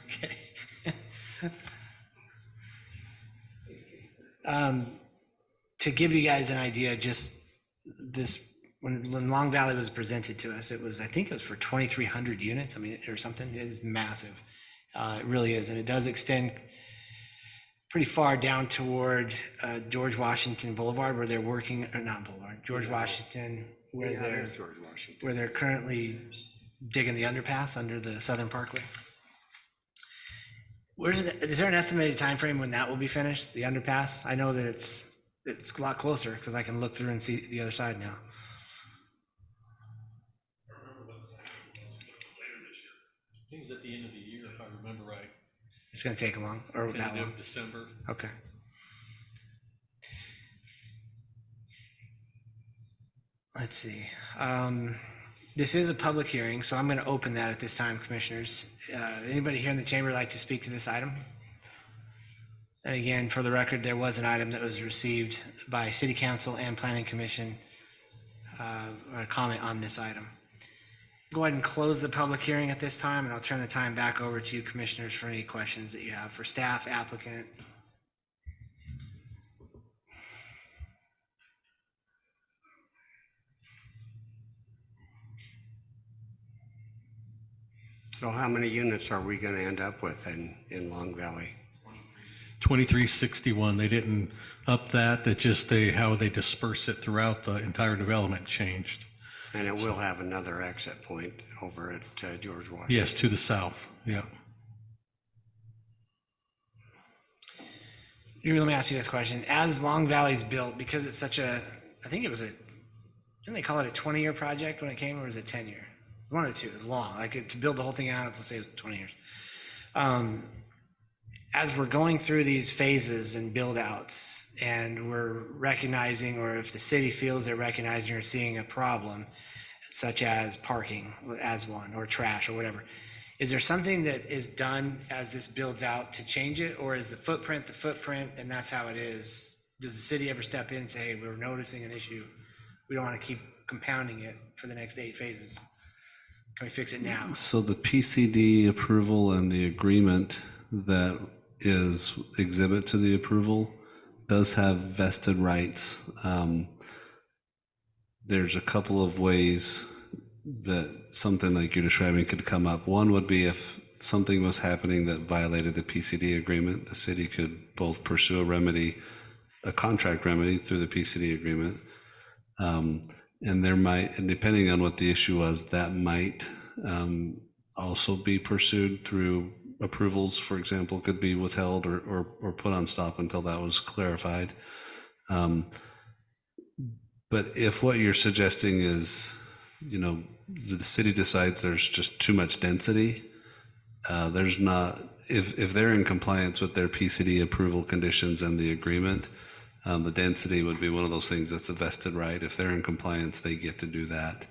Okay. To give you guys an idea, just this, when Long Valley was presented to us, I think it was for 2,300 units, I mean, or something. It is massive. It really is. And it does extend pretty far down toward George Washington Boulevard, where they're working, or not Boulevard, George Washington, where they're currently digging the underpass under the Southern Parkway. Is there an estimated time frame when that will be finished, the underpass? I know that it's a lot closer because I can look through and see the other side now. I think it was at the end of the year, if I remember right. It's going to take long, or that long? December. Okay. Let's see. This is a public hearing, so I'm going to open that at this time, commissioners. Anybody here in the chamber like to speak to this item? And again, for the record, there was an item that was received by City Council and Planning Commission, a comment on this item. Go ahead and close the public hearing at this time, and I'll turn the time back over to you, commissioners, for any questions that you have for staff, applicant. So how many units are we going to end up with in Long Valley? 2361, they didn't up that, how they disperse it throughout the entire development changed. And it will have another exit point over at George Washington. Yes, to the south, yeah. Let me ask you this question. As Long Valley's built, because it's such a, I think it was didn't they call it a 20-year project when it came, or was it 10-year? One of the two. It was long. To build the whole thing out, let's say it was 20 years. As we're going through these phases and build outs, and we're recognizing, or if the city feels they're recognizing or seeing a problem, such as parking as one, or trash, or whatever, is there something that is done as this builds out to change it, or is the footprint, and that's how it is? Does the city ever step in and say, hey, we're noticing an issue, we don't want to keep compounding it for the next 8 phases? Can we fix it now? So the PCD approval and the agreement that is exhibit to the approval does have vested rights. There's a couple of ways that something like you're describing could come up. One would be if something was happening that violated the PCD agreement, the city could both pursue a contract remedy through the PCD agreement. And there might, and depending on what the issue was, that might also be pursued through approvals, for example, could be withheld or put on stop until that was clarified. But if what you're suggesting is, the city decides there's just too much density, there's not, if they're in compliance with their PCD approval conditions and the agreement, the density would be one of those things that's a vested right. If they're in compliance, they get to do that.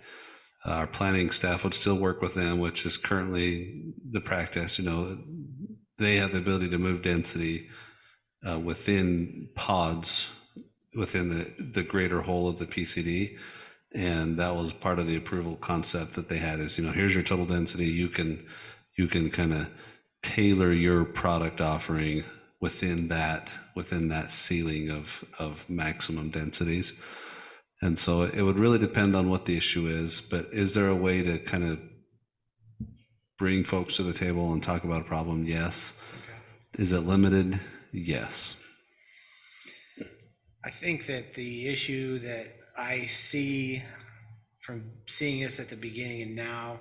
Our planning staff would still work with them, which is currently the practice. They have the ability to move density within pods, within the greater whole of the PCD. And that was part of the approval concept that they had is, here's your total density. You can kind of tailor your product offering within that ceiling of maximum densities. And so it would really depend on what the issue is, but is there a way to kind of bring folks to the table and talk about a problem? Yes. Okay. Is it limited? Yes. I think that the issue that I see from seeing this at the beginning and now,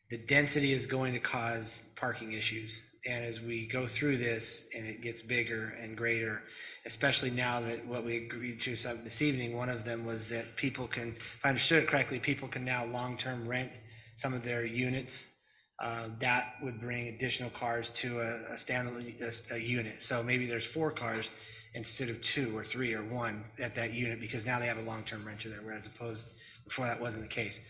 the density is going to cause parking issues. And as we go through this and it gets bigger and greater, especially now that what we agreed to this evening, one of them was that people can, if I understood it correctly, people can now long-term rent some of their units. That would bring additional cars to a standalone a unit. So maybe there's 4 cars instead of 2 or 3 or 1 at that unit, because now they have a long-term renter there, whereas opposed before that wasn't the case.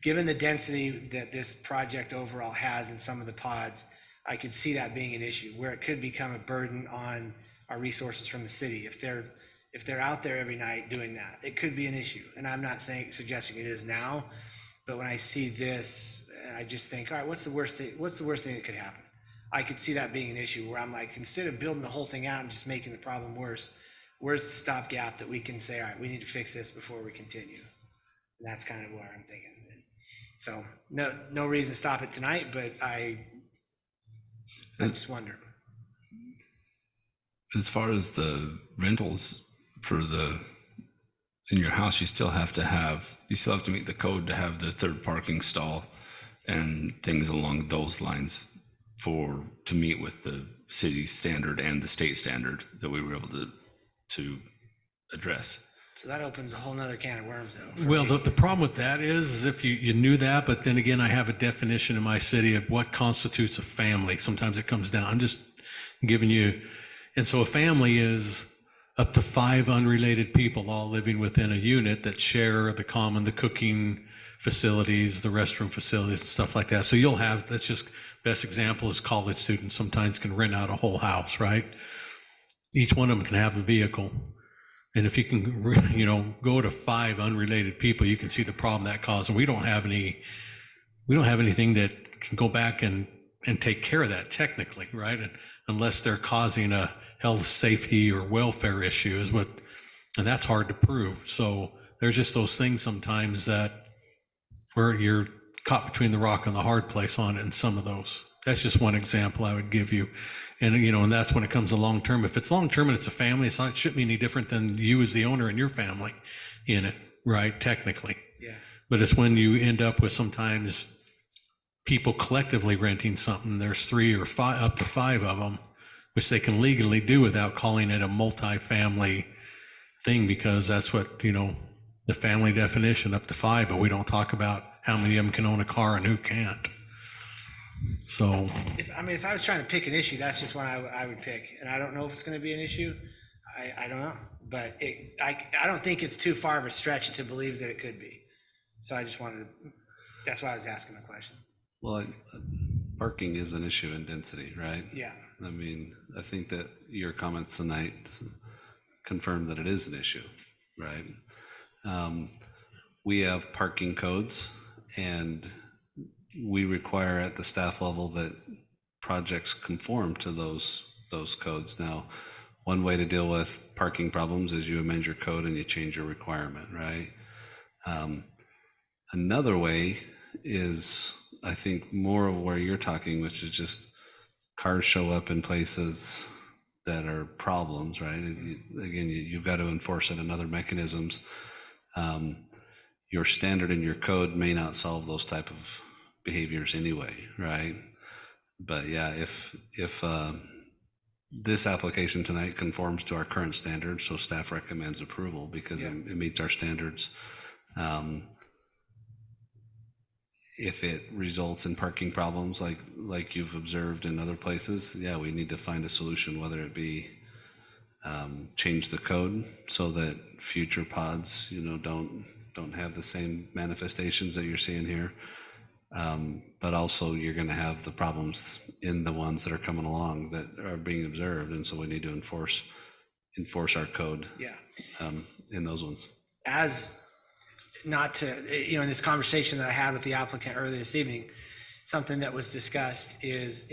given the density that this project overall has in some of the pods, I could see that being an issue where it could become a burden on our resources from the city. If they're out there every night doing that, it could be an issue. And I'm not suggesting it is now, but when I see this, I just think, all right, what's the worst thing that could happen? I could see that being an issue where I'm like, instead of building the whole thing out and just making the problem worse, where's the stopgap that we can say, all right, we need to fix this before we continue? And that's kind of where I'm thinking. So no reason to stop it tonight, but I just wonder. As far as the rentals in your house, you still have to meet the code to have the third parking stall and things along those lines to meet with the city standard and the state standard that we were able to address. So that opens a whole nother can of worms though. Well, the problem with that is if you knew that, but then again, I have a definition in my city of what constitutes a family. Sometimes it comes down, I'm just giving you, and so a family is up to 5 unrelated people all living within a unit that share the cooking facilities, the restroom facilities and stuff like that. So you'll have, that's just, best example is college students sometimes can rent out a whole house, right? Each one of them can have a vehicle. And if you can, go to 5 unrelated people, you can see the problem that caused. And we don't have anything that can go back and take care of that technically, right? And unless they're causing a health, safety, or welfare issue and that's hard to prove. So there's just those things sometimes that where you're caught between the rock and the hard place on it, and some of those. That's just one example I would give you. And, and that's when it comes to long-term. If it's long-term and it's a family, it shouldn't be any different than you as the owner and your family in it, right? Technically. Yeah. But it's when you end up with sometimes people collectively renting something, there's 3 or 5, up to 5 of them, which they can legally do without calling it a multi-family thing, because that's what, the family definition, up to 5, but we don't talk about how many of them can own a car and who can't. So, if I was trying to pick an issue, that's just one I would pick, and I don't know if it's going to be an issue. I don't know, but I don't think it's too far of a stretch to believe that it could be. So I just that's why I was asking the question. Well, parking is an issue in density, right? Yeah. I think that your comments tonight confirm that it is an issue, right? We have parking codes, and we require at the staff level that projects conform to those codes. Now, one way to deal with parking problems is you amend your code and you change your requirement, right? Another way is, I think, more of where you're talking, which is just cars show up in places that are problems, right? Again, you've got to enforce it in other mechanisms. Your standard and your code may not solve those type of behaviors anyway, right? But yeah, if this application tonight conforms to our current standards, so staff recommends approval because it meets our standards. If it results in parking problems like you've observed in other places, we need to find a solution, whether it be change the code so that future pods, don't have the same manifestations that you're seeing here. But also you're going to have the problems in the ones that are coming along that are being observed, and so we need to enforce our code. In those ones. Not to, in this conversation that I had with the applicant earlier this evening, something that was discussed is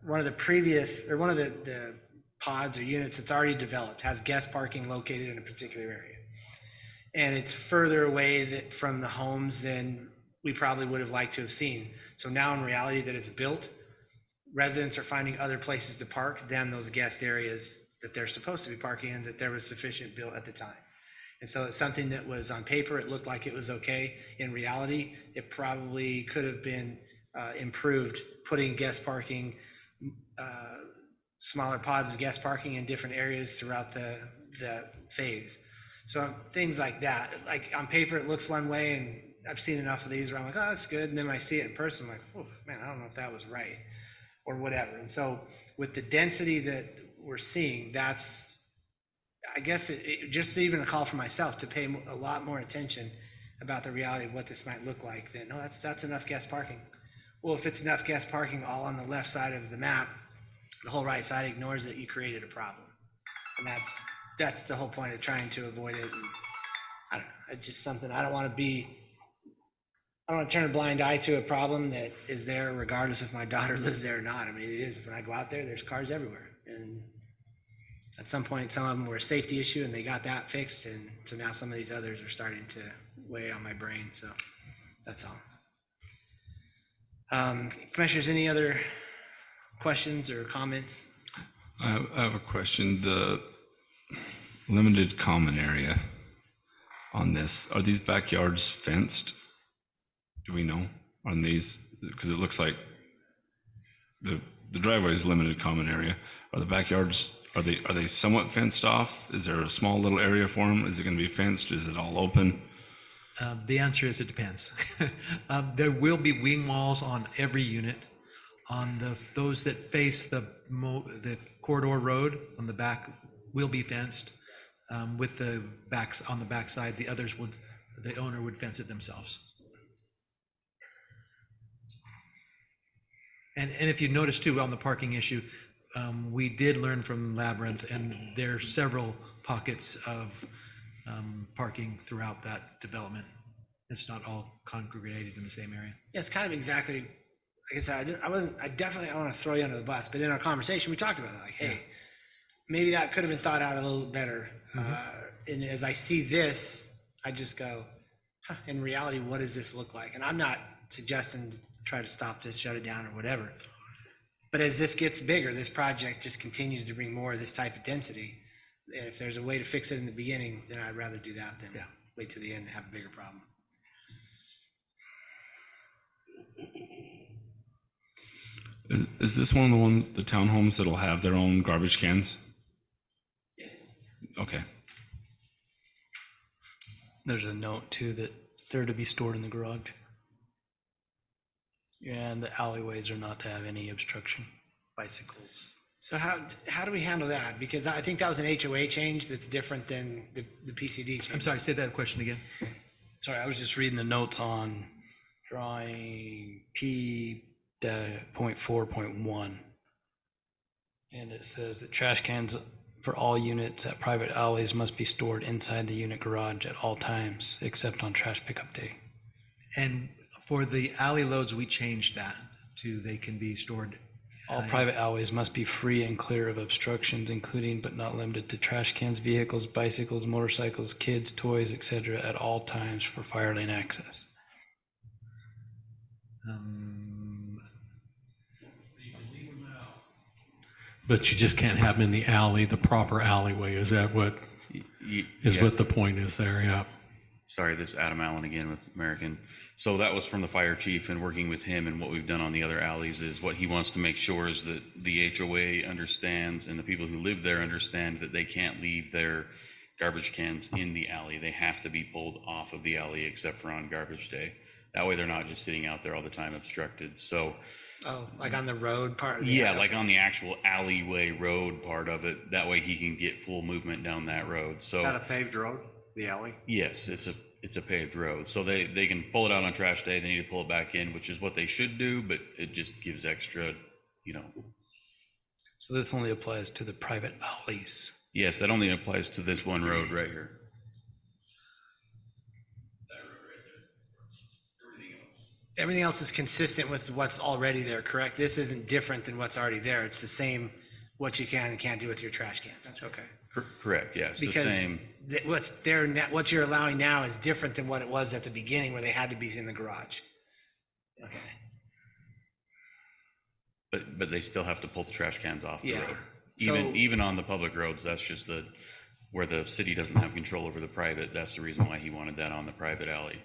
one of the pods or units that's already developed has guest parking located in a particular area, and it's further away from the homes than we probably would have liked to have seen. So now in reality that it's built, residents are finding other places to park than those guest areas that they're supposed to be parking in, that there was sufficient built at the time. And so it's something that was on paper, it looked like it was okay. In reality, it probably could have been improved, putting guest parking, smaller pods of guest parking in different areas throughout the phase. So things like that, like on paper, it looks one way, and I've seen enough of these where I'm like, oh, that's good. And then when I see it in person, I'm like, oh man, I don't know if that was right or whatever. And so with the density that we're seeing, that's, I guess it just even a call for myself to pay a lot more attention about the reality of what this might look like, then, no, that's enough guest parking. Well, if it's enough guest parking all on the left side of the map, the whole right side ignores it, you created a problem. And that's the whole point of trying to avoid it. And I don't know, it's just something, I don't want to turn a blind eye to a problem that is there regardless if my daughter lives there or not. I mean, it is, when I go out there, there's cars everywhere. And at some point, some of them were a safety issue and they got that fixed. And so now some of these others are starting to weigh on my brain. So that's all. Commissioners, any other questions or comments? I have a question. The limited common area on this, are these backyards fenced? Do we know on these? Because it looks like the driveway is limited common area. Are the backyards, are they somewhat fenced off? Is there a small little area for them? Is it going to be fenced? Is it all open? The answer is it depends. There will be wing walls on every unit. On those that face the corridor road on the back will be fenced. With the backs on the back side, the owner would fence it themselves. And if you notice too, on the parking issue, we did learn from Labyrinth, and there are several pockets of parking throughout that development. It's not all congregated in the same area. Yeah, it's kind of exactly, like I said, I want to throw you under the bus, but in our conversation, we talked about it, like, hey, maybe that could have been thought out a little better. And as I see this, I just go, in reality, what does this look like? And I'm not suggesting to try to stop this, shut it down or whatever. But as this gets bigger, this project just continues to bring more of this type of density. And if there's a way to fix it in the beginning, then I'd rather do that than wait to the end and have a bigger problem. Is this one of the townhomes that'll have their own garbage cans? Yes. Okay. There's a note too that they're to be stored in the garage. And the alleyways are not to have any obstruction, bicycles. So how do we handle that? Because I think that was an HOA change that's different than the PCD change. I'm sorry, say that question again. Sorry, I was just reading the notes on drawing P.4.1. And it says that trash cans for all units at private alleys must be stored inside the unit garage at all times, except on trash pickup day. And for the alley loads, we changed that to they can be stored. All private alleyways must be free and clear of obstructions, including but not limited to trash cans, vehicles, bicycles, motorcycles, kids, toys, etc. at all times for fire lane access. But you just can't have them in the alley, the proper alleyway. Is that what what the point is there? Yeah. Sorry, this is Adam Allen again with American. So that was from the fire chief, and working with him, and what we've done on the other alleys is what he wants to make sure is that the HOA understands and the people who live there understand that they can't leave their garbage cans in the alley. They have to be pulled off of the alley except for on garbage day. That way they're not just sitting out there all the time obstructed. So like on the road part of like on the actual alleyway road part of it. That way he can get full movement down that road. So Is that a paved road, the alley? yes, it's a paved road. So they can pull it out on trash day. They need to pull it back in, which is what they should do, but it just gives extra, So this only applies to the private alleys. Yes, that only applies to this one road right here. Everything else is consistent with what's already there, correct? This isn't different than what's already there. It's the same, what you can and can't do with your trash cans. That's okay. Correct, yes, the Because same. what's there, what you're allowing now is different than what it was at the beginning where they had to be in the garage. Okay. But they still have to pull the trash cans off the Yeah. road. So- Even on the public roads, that's just where the city doesn't have control over the private. That's the reason why he wanted that on the private alley.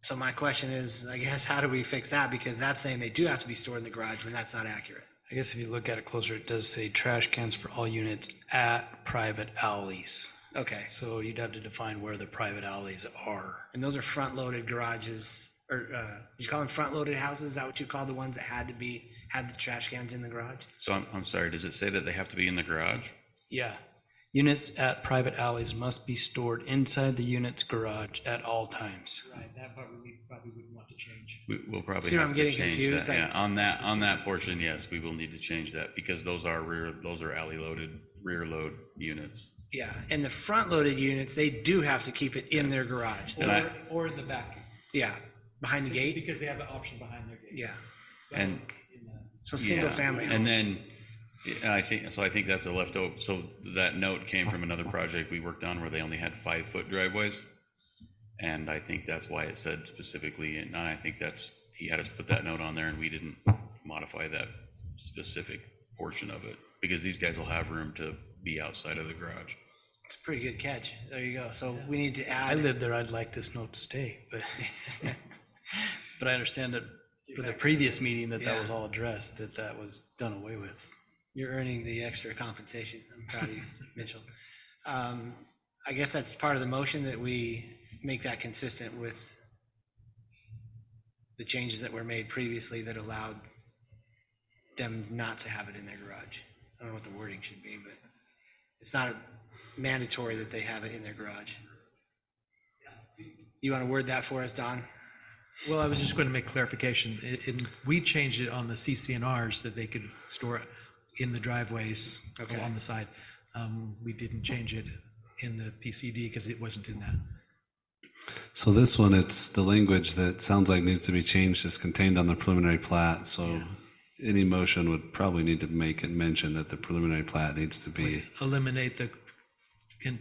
So my question is, I guess, how do we fix that? Because that's saying they do have to be stored in the garage when that's not accurate. I guess if you look at it closer, it does say trash cans for all units at private alleys. Okay. So you'd have to define where the private alleys are. And those are front-loaded garages, or did you call them front-loaded houses? Is that what you call the ones that had the trash cans in the garage? So I'm sorry, does it say that they have to be in the garage? Yeah. Units at private alleys must be stored inside the unit's garage at all times. Right, that part we probably wouldn't want to change. We'll probably See where have I'm to getting change confused? that. Yeah, Like- on that portion, yes, we will need to change that because those are alley loaded, rear load units. Yeah, and the front-loaded units, they do have to keep it in their garage. Or in the back. Yeah, behind the gate. Because they have an option behind their gate. Yeah, And so single-family. And then, I think that's a leftover, so that note came from another project we worked on where they only had 5-foot driveways. And I think that's why it said specifically, and I think he had us put that note on there and we didn't modify that specific portion of it. Because these guys will have room to be outside of the garage. It's a pretty good catch. There you go. So we need to I add. live there, I'd like this note to stay, but, but I understand that for the previous meeting that Yeah. was all addressed, that was done away with. You're earning the extra compensation. I'm proud of you, Mitchell. I guess that's part of the motion, that we make that consistent with the changes that were made previously that allowed them not to have it in their garage. I don't know what the wording should be, but it's not mandatory that they have it in their garage. You want to word that for us, Don? Well, I was just going to make clarification. We changed it on the CCNRs that they could store it in the driveways Okay. along the side. We didn't change it in the PCD because it wasn't in that. So this one, it's the language that sounds like needs to be changed is contained on the preliminary plat. So any motion would probably need to make it mention that the preliminary plat needs to be. Eliminate the, in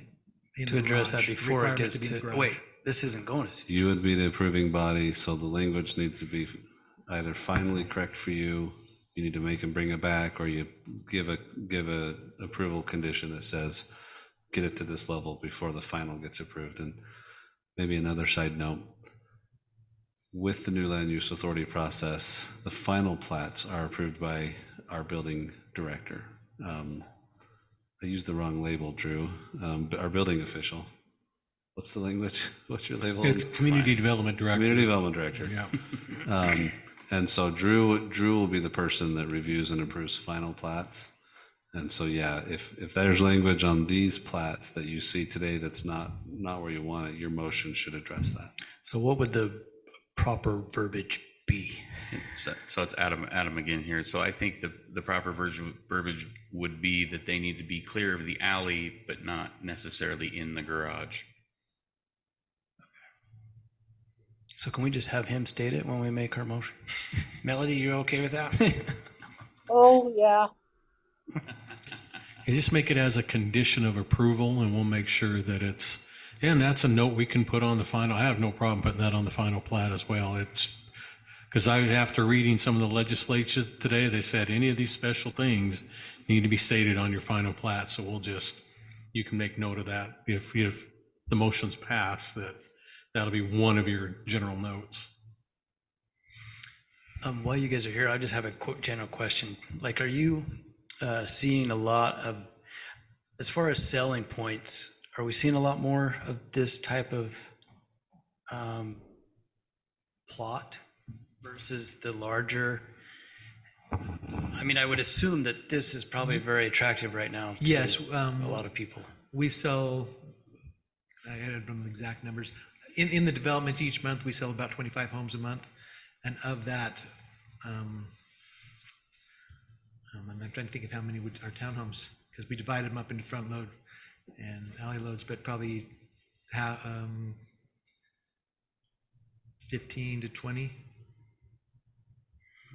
To the address that garage, before it requirement gets to be in the to, garage. wait, this isn't going to. You would be the approving body, so the language needs to be either finally correct for you, you need to make and bring it back, or you give a approval condition that says, get it to this level before the final gets approved. And maybe another side note, with the new land use authority process, the final plats are approved by our building director. I used the wrong label, Drew, but our building official. What's the language? What's your label? It's Community Development Director. Community Development Director. Yeah. And so Drew will be the person that reviews and approves final plats. And so, yeah, if there's language on these plats that you see today that's not where you want it, your motion should address that. So what would the proper verbiage be? So it's Adam again here. So I think the proper verbiage would be that they need to be clear of the alley, but not necessarily in the garage. So can we just have him state it when we make our motion? Melody, you okay with that? Oh, yeah. You just make it as a condition of approval and we'll make sure that it's, and that's a note we can put on the final. I have no problem putting that on the final plat as well. It's, because after reading some of the legislation today, they said any of these special things need to be stated on your final plat. So you can make note of that if the motion's passed, that'll be one of your general notes. While you guys are here, I just have a general question. Like, are you seeing a lot of, as far as selling points, are we seeing a lot more of this type of plot versus the larger? I mean, I would assume that this is probably very attractive right now to Yes, a lot of people. we sell, I don't know the exact numbers. In the development each month, we sell about 25 homes a month. And of that, and I'm trying to think of how many are townhomes, because we divide them up into front load and alley loads, but probably 15 to 20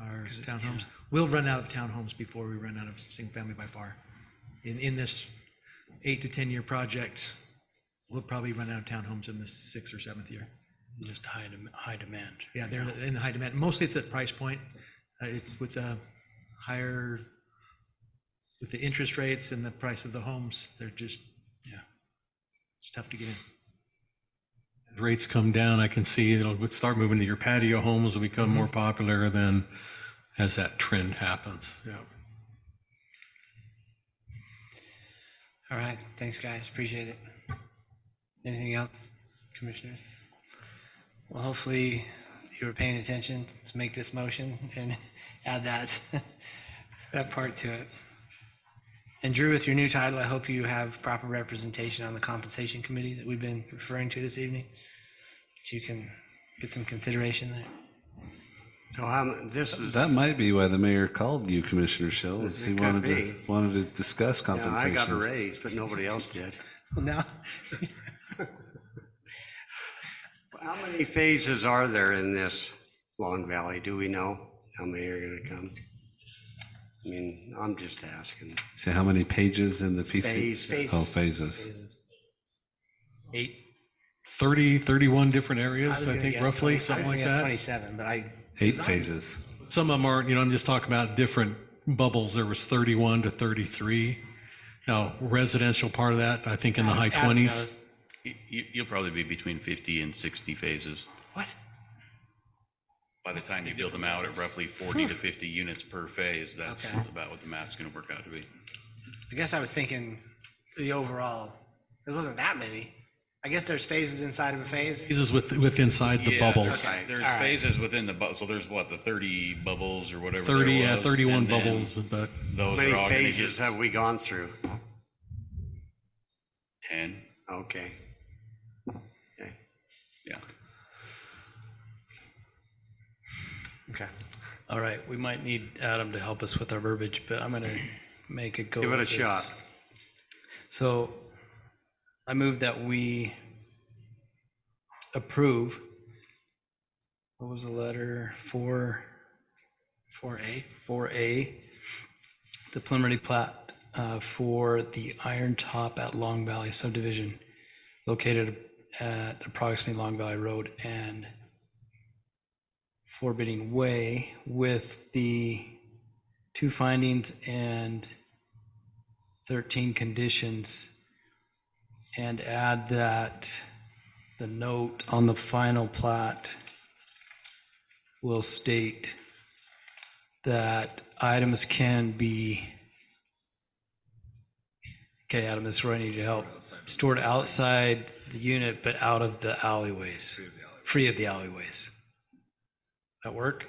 are townhomes. We'll run out of townhomes before we run out of single family by far. In this 8 to 10 year project, we'll probably run out of townhomes in the 6th or 7th year. Just high demand. Yeah, they're in the high demand. Mostly it's at price point. It's with the higher, with the interest rates and the price of the homes, they're just, it's tough to get in. As rates come down, I can see it'll start moving to your patio homes will become more popular than as that trend happens. Yeah. All right, thanks, guys, appreciate it. Anything else, commissioners? Well, hopefully you were paying attention to make this motion and add that part to it. And Drew, with your new title, I hope you have proper representation on the compensation committee that we've been referring to this evening. So you can get some consideration there. So this is, That might be why the mayor called you, Commissioner Schill, is he It could be. wanted to discuss yeah, compensation. I got a raise, but nobody else did. Well, now, How many phases are there in this Long Valley? Do we know how many are gonna come? I mean, I'm just asking. Say how many pages in the PC? Phases. Oh, phases. 30, 31 different I areas, was I gonna think guess roughly, 20 something I was like gonna guess that. 27, but I. 8 phases. Some of them are, I'm just talking about different bubbles. There was 31 to 33. Now, residential part of that, I think in the high Adam 20s. knows. You'll probably be between 50 and 60 phases. What? By the time you build them out at roughly 40 to 50 units per phase, that's Okay. about what the math's gonna work out to be. I guess I was thinking the overall, it wasn't that many. I guess there's phases inside of a phase. Phases with inside the Yeah, bubbles. There's All right. phases within the so there's what, the 30 bubbles or whatever 30, there was, 31 and then bubbles, but Those How many are all gonna phases get have we gone through? 10, Okay. Okay. yeah. Okay. All right, we might need Adam to help us with our verbiage, but I'm gonna make a go. Give it a at this. shot. So I move that we approve, what was the letter, 4A. 4A, the preliminary plat for the Iron Top at Long Valley subdivision located at approximately Long Valley Road and Forbidding Way with the 2 findings and 13 conditions, and add that the note on the final plat will state that items can be, okay, Adam, this is where I need your help, stored outside the unit but out of the alleyways, free of the alleyways. That work?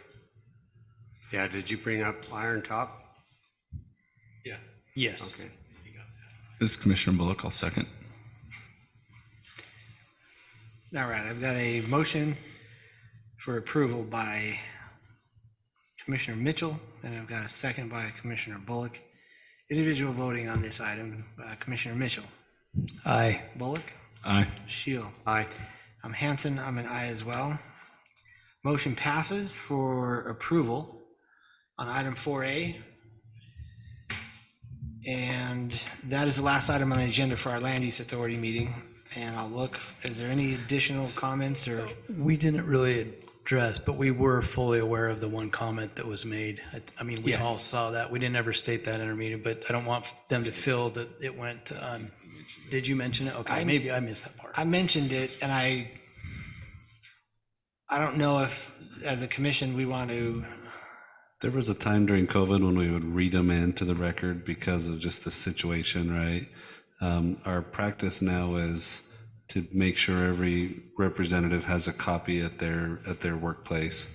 Yeah, did you bring up Iron Top? yeah. Yes. Okay. This is Commissioner Bullock, I'll second. All right, I've got a motion for approval by Commissioner Mitchell, and I've got a second by Commissioner Bullock. Individual voting on this item, Commissioner Mitchell, Aye. Bullock, Aye. Shield. Aye. I'm Hanson, I'm an aye as well. Motion passes for approval on item 4A. And that is the last item on the agenda for our Land Use Authority meeting. And I'll look, is there any additional comments or? We didn't really address, but we were fully aware of the one comment that was made. I mean, we Yes. all saw that. We didn't ever state that in our meeting, but I don't want them to feel that it went, did you mention it? Okay, maybe I missed that part. I mentioned it, and I don't know if, as a commission, we want to, There was a time during COVID when we would read them into the record because of just the situation, right? Our practice now is to make sure every representative has a copy at their workplace.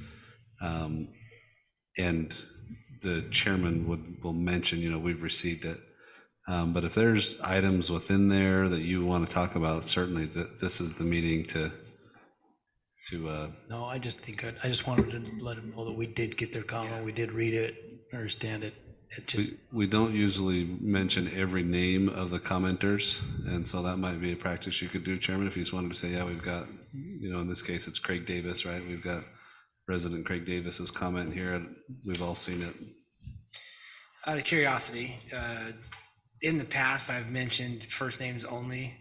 And the chairman will mention, we've received it. But if there's items within there that you want to talk about, certainly this is the meeting to No, I just think, I just wanted to let them know that we did get their comment, we did read it, understand it. It just, we don't usually mention every name of the commenters, and so that might be a practice you could do, Chairman, if you just wanted to say, yeah, we've got, in this case, it's Craig Davis, right? We've got President Craig Davis's comment here, and we've all seen it. out of curiosity, in the past, I've mentioned first names only.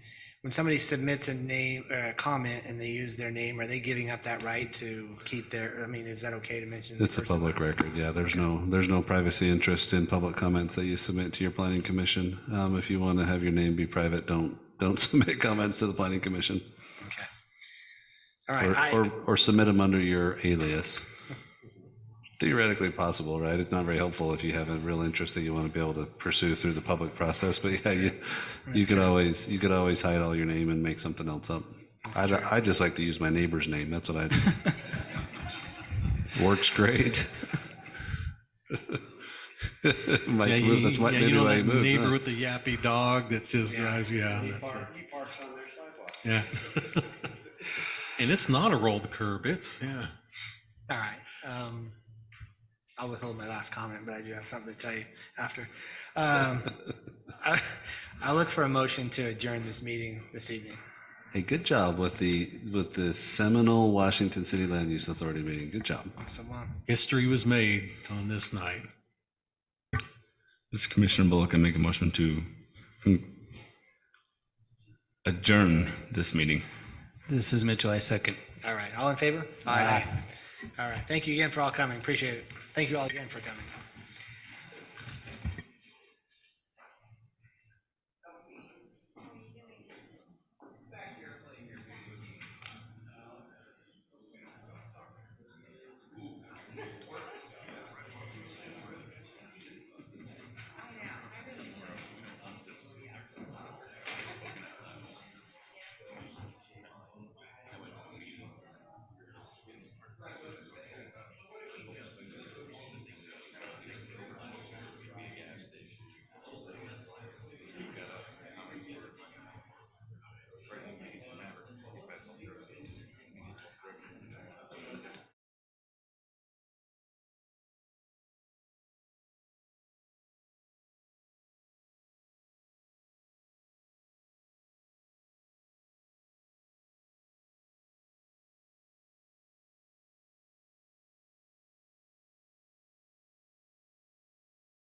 When somebody submits a name or a comment and they use their name, are they giving up that right to keep is that okay to mention? the It's a person? public record, yeah, there's no privacy interest in public comments that you submit to your planning commission. If you want to have your name be private, don't submit comments to the planning commission. Okay. All right. Or submit them under your alias. Theoretically possible, right? It's not very helpful if you have a real interest that you want to be able to pursue through the public process, but yeah, you could always hide all your name and make something else up. I just like to use my neighbor's name, that's what I do. Works great. Might Yeah, move. That's you know why he that moved. neighbor huh? with the yappy dog that just drives, yeah. He That's it. parks on their sidewalk. Yeah. And it's not a rolled curb, it's, yeah. All right. I'll withhold my last comment, but I do have something to tell you after. I look for a motion to adjourn this meeting this evening. Hey, good job with the seminal Washington City Land Use Authority meeting. Good job. Awesome. History was made on this night. This is Commissioner Bullock. I make a motion to adjourn this meeting. This is Mitchell, I second. All right. All in favor? Aye. All right. Thank you again for all coming. Appreciate it. Thank you all again for coming.